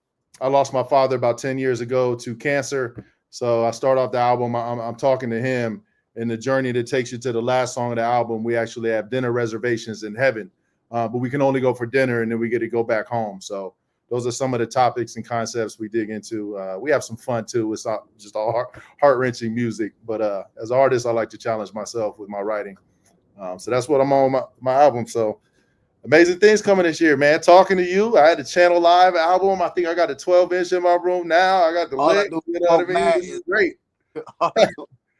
[SPEAKER 12] lost my father about 10 years ago to cancer. So I start off the album. I'm talking to him, and the journey that takes you to the last song of the album. We actually have dinner reservations in heaven, but we can only go for dinner, and then we get to go back home. So those are some of the topics and concepts we dig into. We have some fun too. It's not just all heart-wrenching music, but as an artist, I like to challenge myself with my writing. So that's what I'm on my album. So amazing things coming this year, man. Talking to you, I had the Channel Live album. I think I got the 12-inch in my room now. I got the lick. You know what I mean? This is great.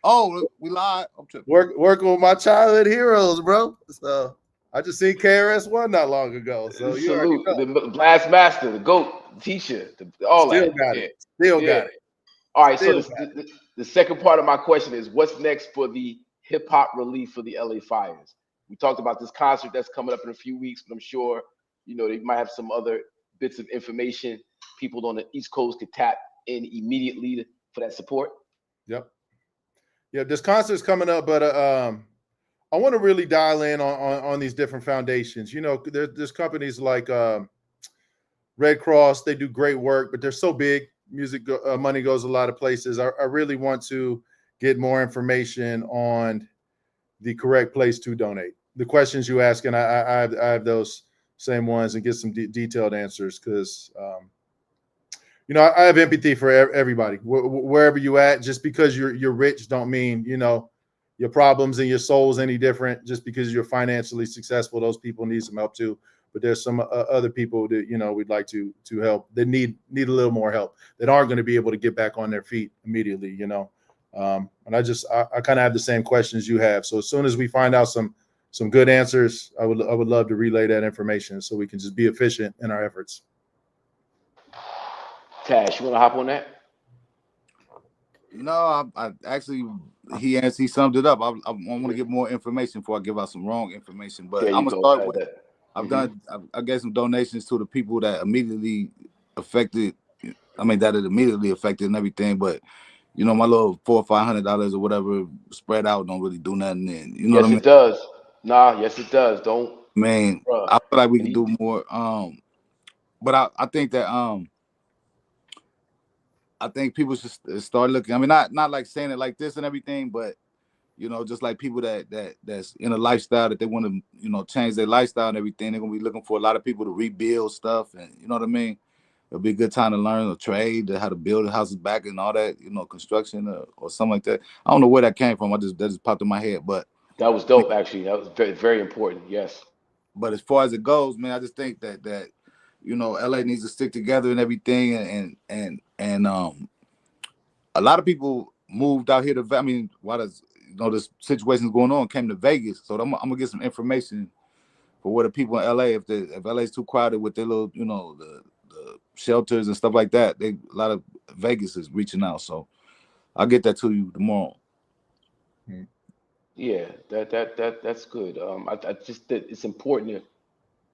[SPEAKER 11] Oh, we live.
[SPEAKER 12] Working with my childhood heroes, bro. So I just seen KRS-One not long ago. So you
[SPEAKER 10] salute the Blast Master, the GOAT, the teacher, all
[SPEAKER 12] Still
[SPEAKER 10] that.
[SPEAKER 12] got it. Still got it.
[SPEAKER 10] All right. So the second part of my question is, what's next for the hip hop relief for the LA fires? We talked about this concert that's coming up in a few weeks, but I'm sure they might have some other bits of information people on the East Coast could tap in immediately for that support.
[SPEAKER 12] Yep. Yeah, this concert's coming up, but I want to really dial in on these different foundations. There's companies like Red Cross. They do great work, but they're so big. Music money goes a lot of places. I really want to get more information on the correct place to donate. The questions you ask, and I have those same ones, and get some detailed answers, because I have empathy for everybody, wherever you at. Just because you're rich don't mean your problems and your soul's any different. Just because you're financially successful, those people need some help too. But there's some other people that we'd like to help that need a little more help, that aren't going to be able to get back on their feet immediately. And I kind of have the same questions you have. So as soon as we find out some good answers, I would love to relay that information so we can just be efficient in our efforts.
[SPEAKER 10] Tash, you want to hop on that?
[SPEAKER 11] I actually, he summed it up. I want to get more information before I give out some wrong information. But I'm gonna start with that. I gave some donations to the people that immediately affected. I mean, that it immediately affected and everything. But my little $400 or $500 or whatever spread out don't really do nothing. And
[SPEAKER 10] what I mean? It does. Yes, it does. Don't.
[SPEAKER 11] Man, I feel like we can do more. But I think that I think people should start looking. I mean, not like saying it like this and everything, but just like people that's in a lifestyle that they want to change their lifestyle and everything. They're gonna be looking for a lot of people to rebuild stuff, and you know what I mean. It'll be a good time to learn a trade, how to build houses back and all that, construction or something like that. I don't know where that came from. That just popped in my head, but
[SPEAKER 10] that was dope. Actually, that was very, very important. Yes.
[SPEAKER 11] But as far as it goes, man, I just think that LA needs to stick together and everything, and a lot of people moved out here to. I mean, why does this situation's going on? Came to Vegas, so I'm gonna get some information for where the people in LA, if LA's too crowded with their little, the shelters and stuff like that, a lot of Vegas is reaching out. So I'll get that to you tomorrow.
[SPEAKER 10] Yeah, that's good. I just that it's important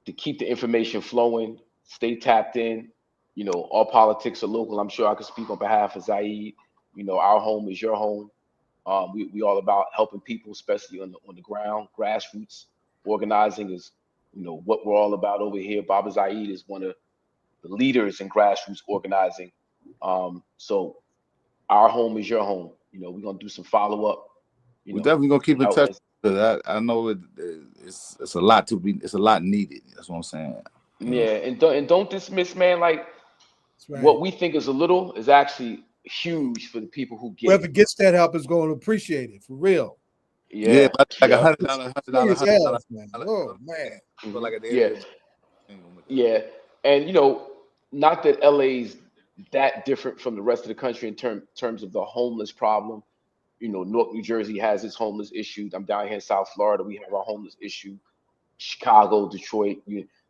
[SPEAKER 10] to keep the information flowing, stay tapped in. All politics are local. I'm sure I could speak on behalf of Zaid. Our home is your home. We all about helping people, especially on the ground. Grassroots organizing is, what we're all about over here. Baba Zaid is one of the leaders in grassroots organizing. So our home is your home. We're gonna do some follow up.
[SPEAKER 11] We're definitely gonna keep in touch. I know it's a lot it's a lot needed. That's what I'm saying.
[SPEAKER 10] Yeah, and don't dismiss, man. Like what we think is a little is actually huge for the people who get.
[SPEAKER 2] Whoever gets that help is going to appreciate it for real.
[SPEAKER 10] Yeah,
[SPEAKER 11] like $100,
[SPEAKER 2] man. Oh man.
[SPEAKER 10] Yeah, and not that LA's that different from the rest of the country in terms of the homeless problem. Newark, New Jersey has its homeless issue. I'm down here in South Florida. We have our homeless issue. Chicago, Detroit.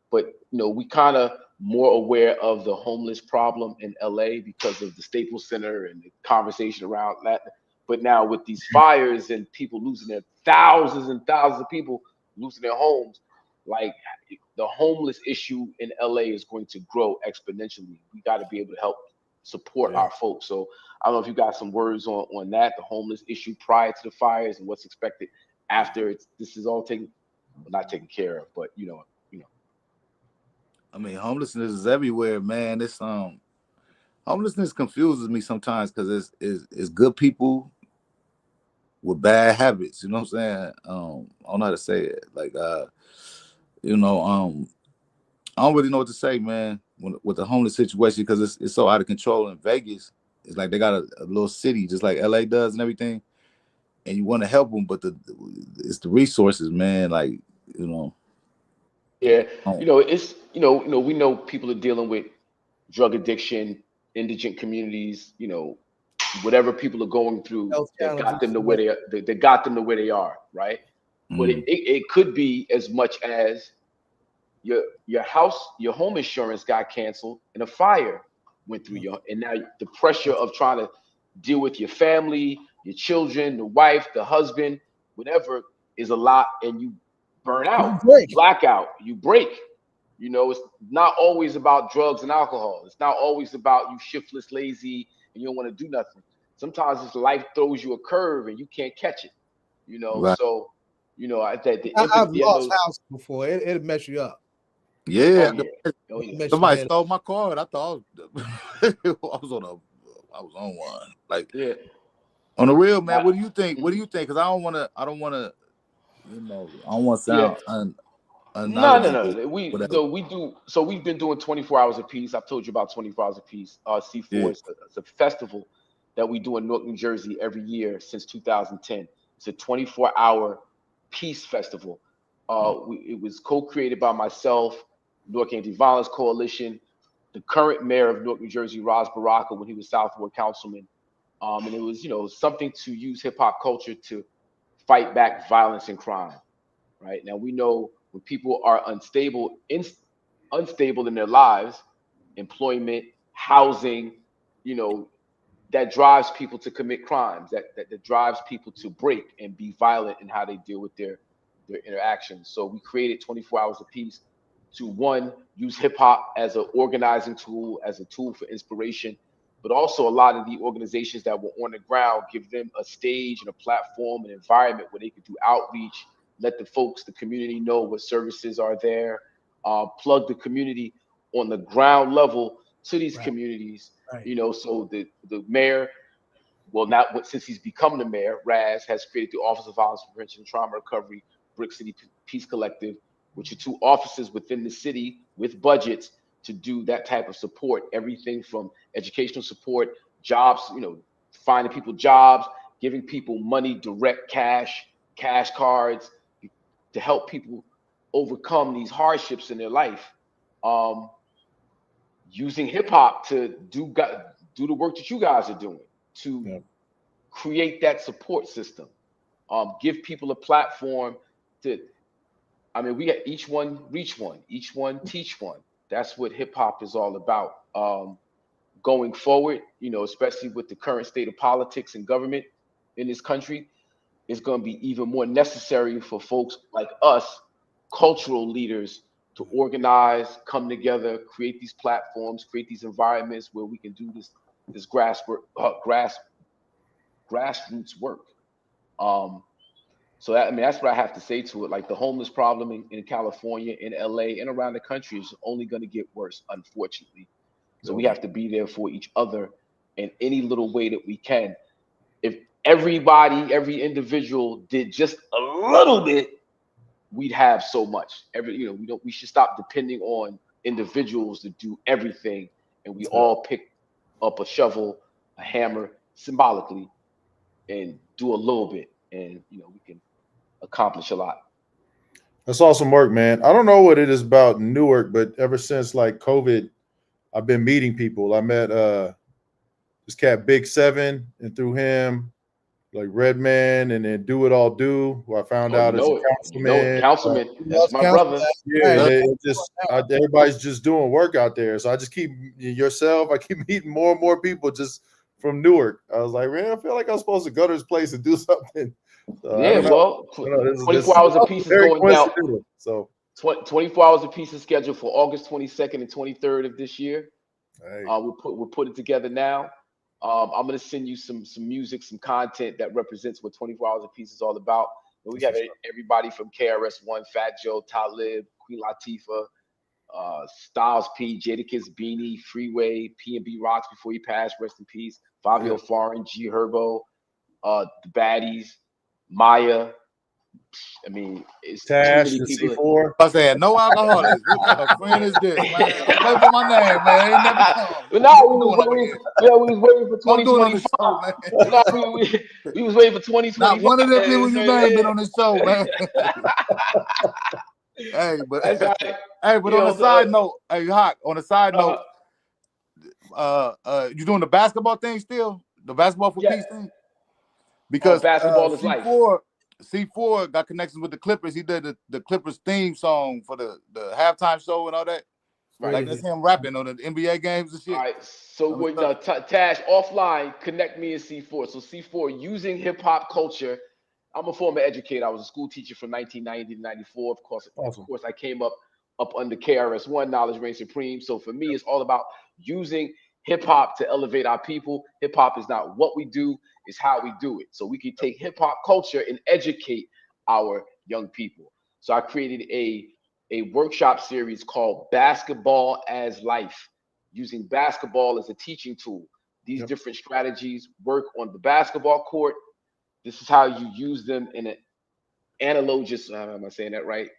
[SPEAKER 10] But we kind of more aware of the homeless problem in LA because of the Staples Center and the conversation around that. But now with these fires and people losing their thousands and thousands of people losing their homes, like the homeless issue in LA is going to grow exponentially. We got to be able to help support our folks. So I don't know if you got some words on that, the homeless issue prior to the fires and what's expected after this is all not taken care of, but
[SPEAKER 11] I mean, homelessness is everywhere, man. It's homelessness confuses me sometimes because it's good people with bad habits. You know what I'm saying? I don't know how to say it. Like I don't really know what to say, man, with the homeless situation, because it's so out of control in Vegas. It's like they got a little city just like LA does and everything, and you want to help them, but it's the resources, man. Like
[SPEAKER 10] Yeah,
[SPEAKER 11] Oh.
[SPEAKER 10] it's we know people are dealing with drug addiction, indigent communities, whatever people are going through
[SPEAKER 2] Health
[SPEAKER 10] that got them
[SPEAKER 2] challenges.
[SPEAKER 10] to where that got them to where they are, right? But
[SPEAKER 11] Mm.
[SPEAKER 10] it could be as much as your home insurance got canceled and a fire went through and now the pressure of trying to deal with your family, your children, the wife, the husband, whatever is a lot, and you burn out,
[SPEAKER 2] You
[SPEAKER 10] you
[SPEAKER 2] break.
[SPEAKER 10] black out, you break. It's not always about drugs and alcohol. It's not always about you shiftless, lazy, and you don't want to do nothing. Sometimes this life throws you a curve and you can't catch it.
[SPEAKER 11] Right.
[SPEAKER 10] So the
[SPEAKER 2] I've
[SPEAKER 10] empathy of
[SPEAKER 2] lost
[SPEAKER 10] those.
[SPEAKER 2] house before. It'll mess you up.
[SPEAKER 11] Yeah.
[SPEAKER 10] Oh yeah. Oh
[SPEAKER 2] It'll
[SPEAKER 10] yeah.
[SPEAKER 2] mess your
[SPEAKER 11] Somebody
[SPEAKER 2] head up.
[SPEAKER 11] stole my card. I thought I was on one. Like
[SPEAKER 10] Yeah.
[SPEAKER 11] on the real, man.
[SPEAKER 10] Not,
[SPEAKER 11] What do you think? What do
[SPEAKER 10] mhm.
[SPEAKER 11] you think? Because I don't want to. I don't want to. I don't want to
[SPEAKER 10] Yeah.
[SPEAKER 11] sound
[SPEAKER 10] No.
[SPEAKER 11] unknowledgeable.
[SPEAKER 10] We
[SPEAKER 11] Whatever.
[SPEAKER 10] we do. So we've been doing 24 hours apiece. I've told you about 24 hours apiece. C4
[SPEAKER 11] Yeah.
[SPEAKER 10] is a festival that we do in Newark, New Jersey every year since 2010. It's a 24-hour peace festival. It was co-created by myself, Newark Anti-Violence Coalition, the current mayor of Newark, New Jersey, Ras Baraka, when he was Southward councilman. And it was, something to use hip hop culture to fight back violence and crime. Right now, we know when people are unstable in their lives, employment, housing, you know, that drives people to commit crimes. That drives people to break and be violent in how they deal with their interactions. So we created 24 hours apiece to one, use hip hop as an organizing tool, as a tool for inspiration, but also a lot of the organizations that were on the ground, give them a stage and a platform, an environment where they could do outreach, let the folks, the community know what services are there, plug the community on the ground level to these
[SPEAKER 2] Right.
[SPEAKER 10] communities.
[SPEAKER 2] Right.
[SPEAKER 10] So the mayor, well, not since he's become the mayor, Raz has created the Office of Violence Prevention and Trauma Recovery, Brick City Peace Collective, which are two offices within the city with budgets to do that type of support. Everything from educational support, jobs, finding people jobs, giving people money, direct cash cards, to help people overcome these hardships in their life. Um, Using hip hop to do the work that you guys are doing to create that support system, give people a platform to. I mean, we got each one reach one, each one teach one. That's what hip hop is all about. Going forward, especially with the current state of politics and government in this country, it's going to be even more necessary for folks like us, cultural leaders, to organize, come together, create these platforms, create these environments where we can do this grassroots work. So that's what I have to say to it. Like the homeless problem in California, in LA, and around the country is only going to get worse, unfortunately. So we have to be there for each other in any little way that we can. If every individual did just a little bit, we'd have so much. We should stop depending on individuals to do everything, and we all pick up a shovel, a hammer, symbolically, and do a little bit, and we can accomplish a lot.
[SPEAKER 12] That's awesome work, man. I don't know what it is about Newark, but ever since like COVID, I've been meeting people. I met this cat Big Seven, and through him, like Redman, and then Do It All Do, who I found
[SPEAKER 10] Oh,
[SPEAKER 12] out as a
[SPEAKER 10] you know it,
[SPEAKER 12] councilman.
[SPEAKER 10] councilman. That's
[SPEAKER 2] Lost
[SPEAKER 10] my
[SPEAKER 2] council.
[SPEAKER 10] brother.
[SPEAKER 12] Yeah,
[SPEAKER 2] Right.
[SPEAKER 12] it just everybody's just doing work out there. So I just keep I keep meeting more and more people just from Newark. I was like, man, I feel like I'm supposed to go to this place and do something. So I
[SPEAKER 10] Yeah,
[SPEAKER 12] don't know.
[SPEAKER 10] well,
[SPEAKER 12] This
[SPEAKER 10] 24 hours
[SPEAKER 12] is
[SPEAKER 10] apiece is
[SPEAKER 12] very
[SPEAKER 10] going down.
[SPEAKER 12] coincidental. So
[SPEAKER 10] 24 hours apiece is scheduled for August 22nd and 23rd of this year.
[SPEAKER 12] hey.
[SPEAKER 10] We're putting together now. I'm gonna send you some music, some content that represents what 24 hours apiece is all about. And we have everybody from KRS-One, Fat Joe, Talib, Queen Latifah, Styles P, Jadakiss, Beanie, Freeway, P&B Rocks before he passed, rest in peace. Fabio Foreign, G Herbo, the Baddies, Maya. I mean, it's too
[SPEAKER 12] Tash
[SPEAKER 10] many
[SPEAKER 12] and
[SPEAKER 10] people.
[SPEAKER 12] C4.
[SPEAKER 11] I said no alcoholics. What kind of friend is this, man? Don't play for my name, man. Ain't never come.
[SPEAKER 10] No,
[SPEAKER 11] What you doing over here?
[SPEAKER 10] we was waiting for
[SPEAKER 11] What I'm doing on the
[SPEAKER 10] 2025.
[SPEAKER 11] show, man.
[SPEAKER 10] No, we was waiting for 2025.
[SPEAKER 11] Not one of them people you named been on this show, man. Hey, but
[SPEAKER 10] That's right.
[SPEAKER 11] hey, but
[SPEAKER 10] You
[SPEAKER 11] on
[SPEAKER 10] know,
[SPEAKER 11] a side note, hey, Haqq, on a side note, you doing the basketball thing still? The basketball for
[SPEAKER 10] yeah.
[SPEAKER 11] peace thing? Because
[SPEAKER 10] Basketball is life.
[SPEAKER 11] C4 got connections with the Clippers. He did the Clippers theme song for the halftime show and all that.
[SPEAKER 10] Right.
[SPEAKER 11] Like that's him rapping on the NBA games and shit.
[SPEAKER 10] All right. So with Tash offline, connect me and C4. So C4 using hip hop culture. I'm a former educator. I was a school teacher from 1990 to 94. Of course, I came up under KRS-One, Knowledge Reigns Supreme. So for me, it's all about using hip hop to elevate our people. Hip hop is not what we do, it's how we do it. So we can take hip hop culture and educate our young people. So I created a workshop series called Basketball as Life, using basketball as a teaching tool. These different strategies work on the basketball court. This is how you use them in an analogous, am I saying that right?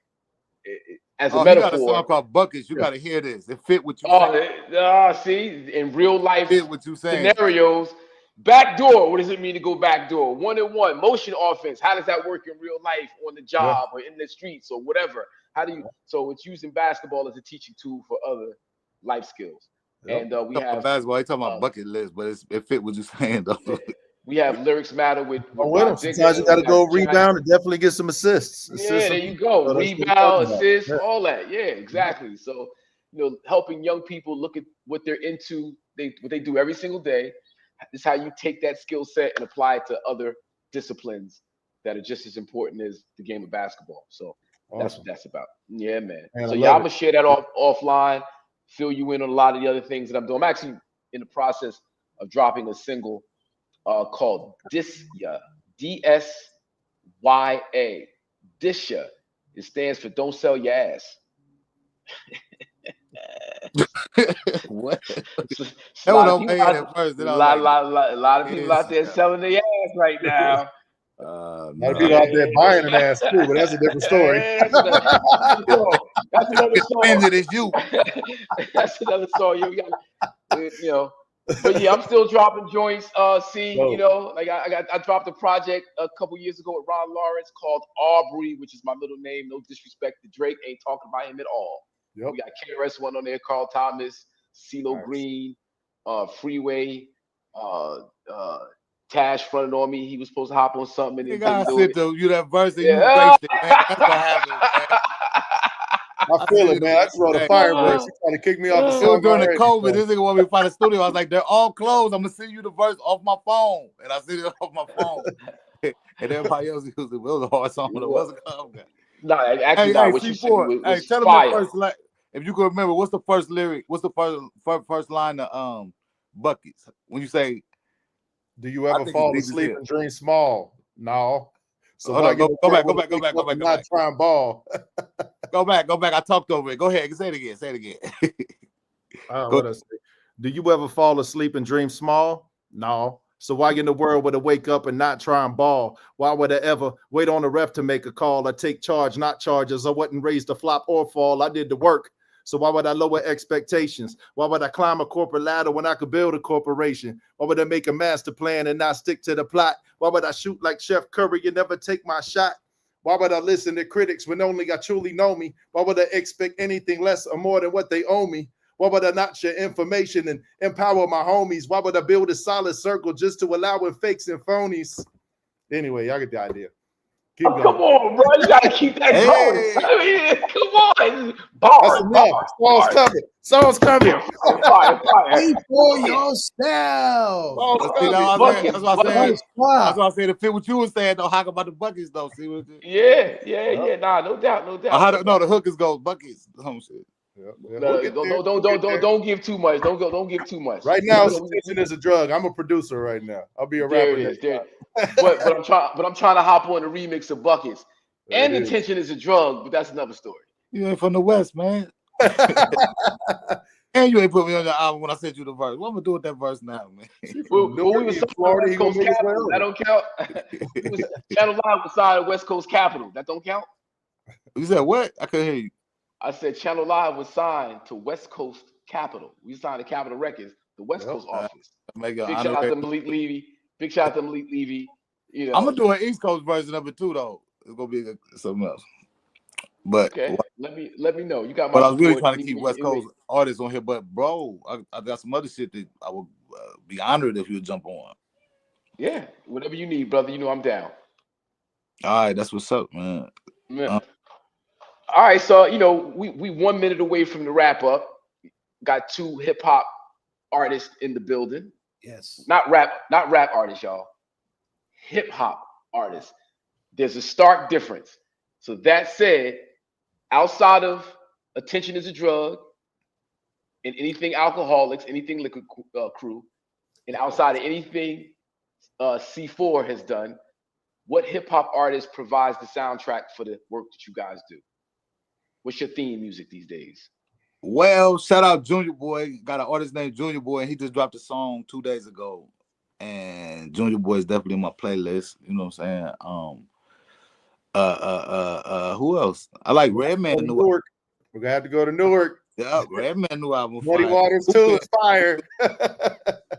[SPEAKER 10] As a metaphor.
[SPEAKER 11] He got a song called Buckets. You got to hear this. It fit what you saying.
[SPEAKER 10] See, in real life
[SPEAKER 11] fit what you saying.
[SPEAKER 10] Scenarios, backdoor, what does it mean to go backdoor? 1-on-1, motion offense. How does that work in real life on the job or in the streets or whatever? How do you? So it's using basketball as a teaching tool for other life skills. And we have
[SPEAKER 11] basketball. He talking about bucket list, but it fit what you saying though.
[SPEAKER 10] We have Lyrics Matter with
[SPEAKER 12] sometimes you got to go rebound and definitely get some assists.
[SPEAKER 10] Yeah, there you go. Rebound, assists, all that. Yeah, exactly. So, helping young people look at what they're into, what they do every single day. This is how you take that skill set and apply it to other disciplines that are just as important as the game of basketball. So that's what that's about. Yeah, man. So I'm gonna share that offline, fill you in on a lot of the other things that I'm doing. I'm actually in the process of dropping a single called Disya, DSYA. Disya. It stands for Don't Sell Your Ass.
[SPEAKER 11] What?
[SPEAKER 10] A lot of people out there selling their ass right now.
[SPEAKER 12] A lot of people out there buying an ass too, but that's a different story.
[SPEAKER 10] That's another story.
[SPEAKER 11] It is you.
[SPEAKER 10] That's another story. But yeah, I'm still dropping joints. I dropped a project a couple years ago with Ron Lawrence called Aubrey, which is my middle name. No disrespect to Drake, ain't talking about him at all. We got KRS-One on there, Carl Thomas, CeeLo Green, Freeway, Tash fronted on me. He was supposed to hop on something and
[SPEAKER 11] you that verse and you
[SPEAKER 10] wasted
[SPEAKER 11] it, man. That's what happened, man.
[SPEAKER 12] I feel it, man. I just wrote a fireworks. He's trying to kick me off the song.
[SPEAKER 11] During the COVID, this nigga want me to find a studio. I was like, they're all closed. I'm gonna send you the verse off my phone. And I sent it off my phone. And everybody else used it. It was a hard song, but it wasn't coming.
[SPEAKER 10] No, actually, what you said was
[SPEAKER 11] tell
[SPEAKER 10] fire.
[SPEAKER 11] Them the first if you can remember, what's the first lyric? What's the first line of Buckets? When you say,
[SPEAKER 12] do you ever fall asleep and dream small? No. So go back. Not trying ball.
[SPEAKER 11] Go back. I talked over it. Go ahead. Say it again.
[SPEAKER 12] Do you ever fall asleep and dream small? No. So why in the world would I wake up and not try and ball? Why would I ever wait on the ref to make a call? I take charge, not charges. I wasn't raised to flop or fall. I did the work. So why would I lower expectations? Why would I climb a corporate ladder when I could build a corporation? Why would I make a master plan and not stick to the plot? Why would I shoot like Chef Curry and never take my shot? Why would I listen to critics when only I truly know me? Why would I expect anything less or more than what they owe me? Why would I not share information and empower my homies? Why would I build a solid circle just to allow in fakes and phonies? Anyway, y'all get the idea.
[SPEAKER 10] Come on, bro. You got to keep that going. I mean, come on. Bars.
[SPEAKER 12] Song's coming.
[SPEAKER 10] Fire.
[SPEAKER 2] Speak for yourself.
[SPEAKER 11] That's why I said to fit what you were saying, though. Haqq about the buckets, though. See what
[SPEAKER 10] Yeah. Nah, no doubt.
[SPEAKER 11] No, the hookers go buckets. Some shit.
[SPEAKER 10] Don't give too much. Don't give too much.
[SPEAKER 12] Right now, attention is a drug. I'm a producer right now. I'll be a rapper.
[SPEAKER 10] But I'm trying to hop on the remix of Buckets. And attention is a drug, but that's another story.
[SPEAKER 11] You ain't from the West, man. And you ain't put me on the album when I sent you the verse. What I'm gonna do with that verse now, man?
[SPEAKER 10] We was Florida, West Coast Capital. That don't count. Channel 9 was signed West Coast Capital. That don't count.
[SPEAKER 11] You said what? I couldn't hear you.
[SPEAKER 10] I said Channel Live was signed to West Coast Capital. We signed to Capitol Records, the West Coast office. Big shout out to Malik Levy. I'm gonna
[SPEAKER 11] do an East Coast version of it too, though. It's gonna be something else. But
[SPEAKER 10] Okay, let me know. You got my
[SPEAKER 11] but I was really
[SPEAKER 10] support.
[SPEAKER 11] trying to keep West Coast artists on here. But bro, I got some other shit that I would be honored if you would jump on.
[SPEAKER 10] Yeah, whatever you need, brother. You know I'm down.
[SPEAKER 11] All right, that's what's up, man.
[SPEAKER 10] Yeah. All right, so we 1 minute away from the wrap up. Got two hip hop artists in the building.
[SPEAKER 2] Yes.
[SPEAKER 10] Not rap artists, y'all. Hip hop artists. There's a stark difference. So that said, outside of Attention Is a Drug and anything Alkaholiks, anything Liquid Crew, and outside of anything C4 has done, what hip hop artist provides the soundtrack for the work that you guys do? What's your theme music these days?
[SPEAKER 11] Well, shout out Junior Boy. Got an artist named Junior Boy, and he just dropped a song 2 days ago. And Junior Boy is definitely in my playlist. You know what I'm saying? Who else? I like Redman.
[SPEAKER 12] Newark. We're gonna have to go to Newark.
[SPEAKER 11] Yeah, Redman new album.
[SPEAKER 12] Muddy Waters too is fire.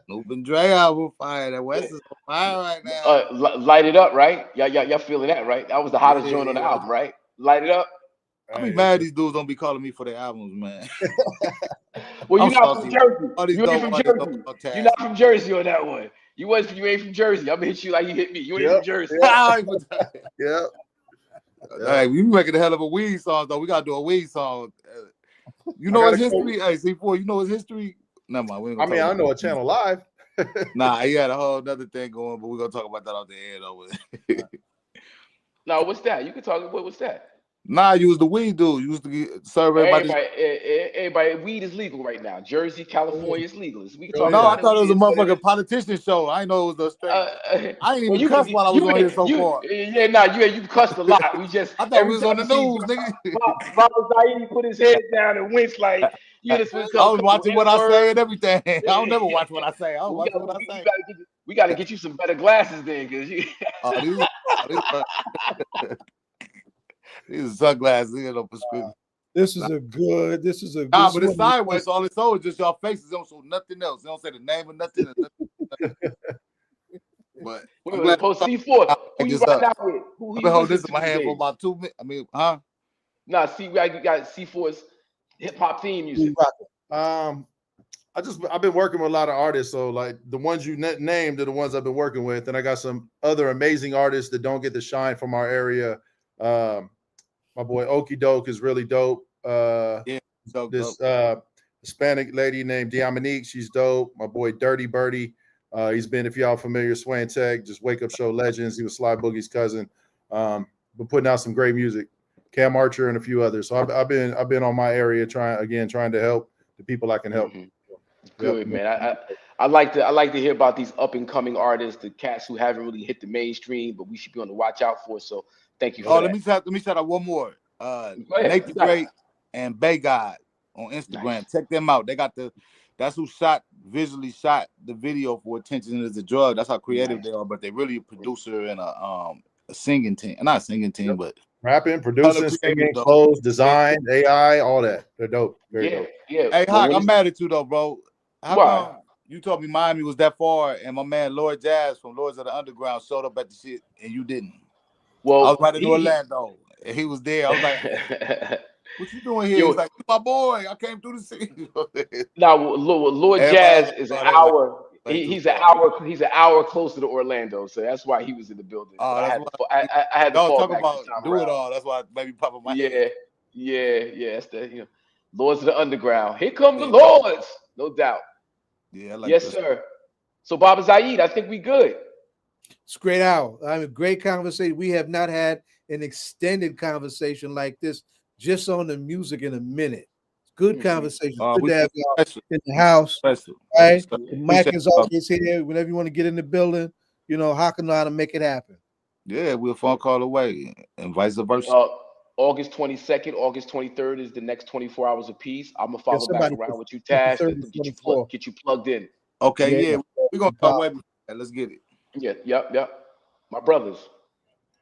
[SPEAKER 11] Snoop and Dre album fire. That West is on fire right now.
[SPEAKER 10] Light It Up, right? Y'all feeling that, right? That was the hottest joint on the album, right? Light It Up.
[SPEAKER 11] I be mad these dudes don't be calling me for their albums, man.
[SPEAKER 10] Well, you're not from Jersey. You ain't from Jersey. You're not from Jersey on that one. You ain't from Jersey. I'm gonna hit you like you hit me. You ain't from Jersey.
[SPEAKER 11] Yeah. Hey, we making a hell of a weed song though. We gotta do a weed song. You know his history? Hey, C4, you know his history? Never mind.
[SPEAKER 12] I know a Channel Live.
[SPEAKER 11] Nah, he had a whole other thing going, but we're gonna talk about that off the air though.
[SPEAKER 10] No, what's that? You can talk about what's that?
[SPEAKER 11] Nah, you was the weed dude. You used to serve everybody.
[SPEAKER 10] Everybody, weed is legal right now. Jersey, California is legal. We can talk
[SPEAKER 11] no,
[SPEAKER 10] about
[SPEAKER 11] I thought it was a motherfucking politician show. I know it was a straight. I ain't even cuss while I was on here so far.
[SPEAKER 10] Yeah, nah, you cussed a lot. We just
[SPEAKER 11] I thought we was on the news, nigga.
[SPEAKER 10] Baba Zaidi put his head down and winced like you just
[SPEAKER 11] I was watching what I say and everything. I don't never watch what I say. I don't watch what I say.
[SPEAKER 10] We got to get you some better glasses then, because you.
[SPEAKER 11] These are sunglasses. These are no prescription.
[SPEAKER 2] This is a good.
[SPEAKER 11] Nah, but it's sideways. So all it shows is just your faces. They don't show nothing else. They don't say the name of nothing. But
[SPEAKER 10] post C4. Who you right now with?
[SPEAKER 11] I've been holding this in my hand for about 2 minutes. I mean, huh?
[SPEAKER 10] Nah, see, we got C4's hip hop theme music.
[SPEAKER 12] I've been working with a lot of artists, so like the ones you named are the ones I've been working with, and I got some other amazing artists that don't get the shine from our area. My boy Okie Doke is really dope. This Hispanic lady named Diamonique, she's dope. My boy Dirty Birdie, he's been, if y'all familiar, Swan Tech, just Wake Up Show Legends. He was Sly Boogie's cousin. But putting out some great music. Cam Archer and a few others. So I've been on my area trying to help the people I can help.
[SPEAKER 10] Mm-hmm. Good, man. I like to hear about these up and coming artists, the cats who haven't really hit the mainstream, but we should be on the watch out for. So thank you for that.
[SPEAKER 11] Let me shout out one more. Nate the Great and Bay God on Instagram. Nice. Check them out. They got that's who visually shot the video for Attention Is a Drug. That's how creative they are, but they're really a producer and a singing team. Not a singing team, but
[SPEAKER 12] rapping, producing, singing, clothes, design, AI, all that. They're dope. Very dope.
[SPEAKER 10] Yeah.
[SPEAKER 11] Hey, Haqq, I'm mad at you though, bro. How come you told me Miami was that far, and my man Lord Jazz from Lords of the Underground showed up at the shit, and you didn't? Well, I was right in Orlando, and he was there. I was like, "What you doing here?" He was like, "My boy, I came through the city."
[SPEAKER 10] Now, Lord Jazz is an hour. He's an hour closer to Orlando, so that's why he was in the building. I had to fall back
[SPEAKER 11] about do it all. That's why maybe pop up my head.
[SPEAKER 10] Yeah. That's the Lords of the Underground. Here come the Lords, no doubt.
[SPEAKER 11] Yeah, I like
[SPEAKER 10] yes, sir. So Baba Zaid, I think we good.
[SPEAKER 2] It's great hour. I mean, great conversation. We have not had an extended conversation like this just on the music in a minute. Good conversation. Good to have y'all in the house. Right? Mike is always here. Whenever you want to get in the building, Haqq know how to make it happen.
[SPEAKER 11] Yeah, we're a phone call away, and vice versa.
[SPEAKER 10] August 22nd, August 23rd is the next 24 hours apiece. I'm gonna follow back around with you, Tash, to get you plugged in.
[SPEAKER 11] Okay, we're gonna talk away. Let's get it.
[SPEAKER 10] Yeah, yep. My brothers.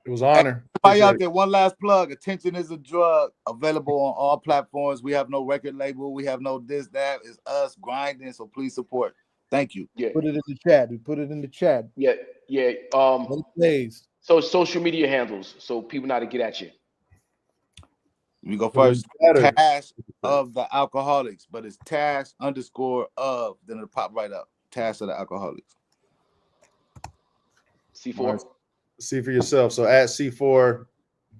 [SPEAKER 12] It was an honor.
[SPEAKER 11] Everybody out there, one last plug. Attention Is a Drug. Available on all platforms. We have no record label. We have no this, that. It's us grinding. So please support. Thank you.
[SPEAKER 10] Yeah.
[SPEAKER 2] Put it in the chat. We put it in the chat.
[SPEAKER 10] Yeah.
[SPEAKER 2] Please.
[SPEAKER 10] So social media handles, so people know how to get at you.
[SPEAKER 11] We go first. Tash of the Alkaholiks, but it's Tash _of. Then it'll pop right up. Tash of the Alkaholiks.
[SPEAKER 10] C4.
[SPEAKER 12] Right. See for yourself. So at C4,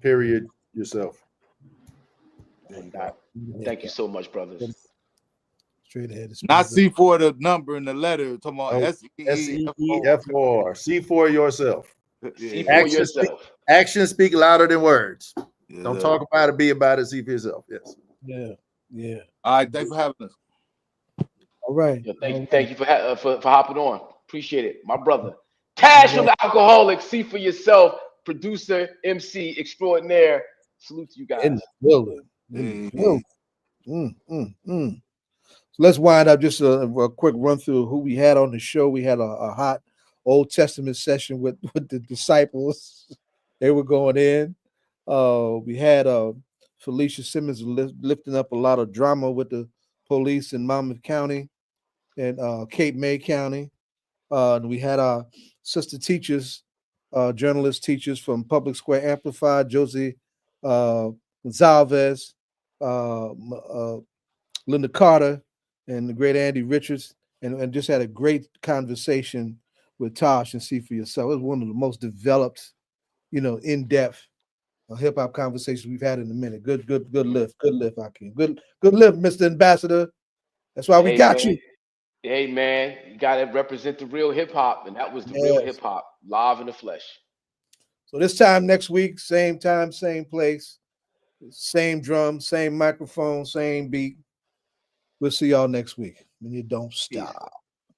[SPEAKER 12] period, yourself.
[SPEAKER 10] Thank you so much, brothers.
[SPEAKER 2] Straight ahead.
[SPEAKER 11] Not C4 the number and the letter. Talking about
[SPEAKER 12] SEEFR. C4 yourself.
[SPEAKER 10] C4 yourself.
[SPEAKER 12] Actions speak louder than words. Yeah. Don't talk about it, be about it, see for yourself. Yes.
[SPEAKER 2] Yeah.
[SPEAKER 11] All right, thanks for having us.
[SPEAKER 2] All right.
[SPEAKER 10] Thank you for hopping on. Appreciate it. My brother. Tash from the Alkaholiks. See for yourself. Producer, MC extraordinaire. Salute to you guys.
[SPEAKER 2] In the building. So let's wind up just a quick run through who we had on the show. We had a hot Old Testament session with the disciples. They were going in. We had Felicia Simmons lifting up a lot of drama with the police in Monmouth County and Cape May County. And we had our sister teachers, journalist teachers from Public Square Amplified, Josie Gonsalves, Linda Carter, and the great Andy Richards, and just had a great conversation with Tash and See for Yourself. It was one of the most developed, in-depth hip hop conversations we've had in a minute. Good lift, Hakim. Good lift, Mr. Ambassador. That's why we got you.
[SPEAKER 10] Hey man, you gotta represent the real hip hop, and that was the real hip hop, live in the flesh.
[SPEAKER 2] So this time next week, same time, same place, same drum, same microphone, same beat. We'll see y'all next week. When you don't stop.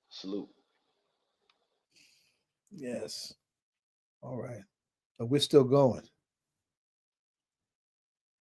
[SPEAKER 10] Salute.
[SPEAKER 2] Yes. All right. But we're still going.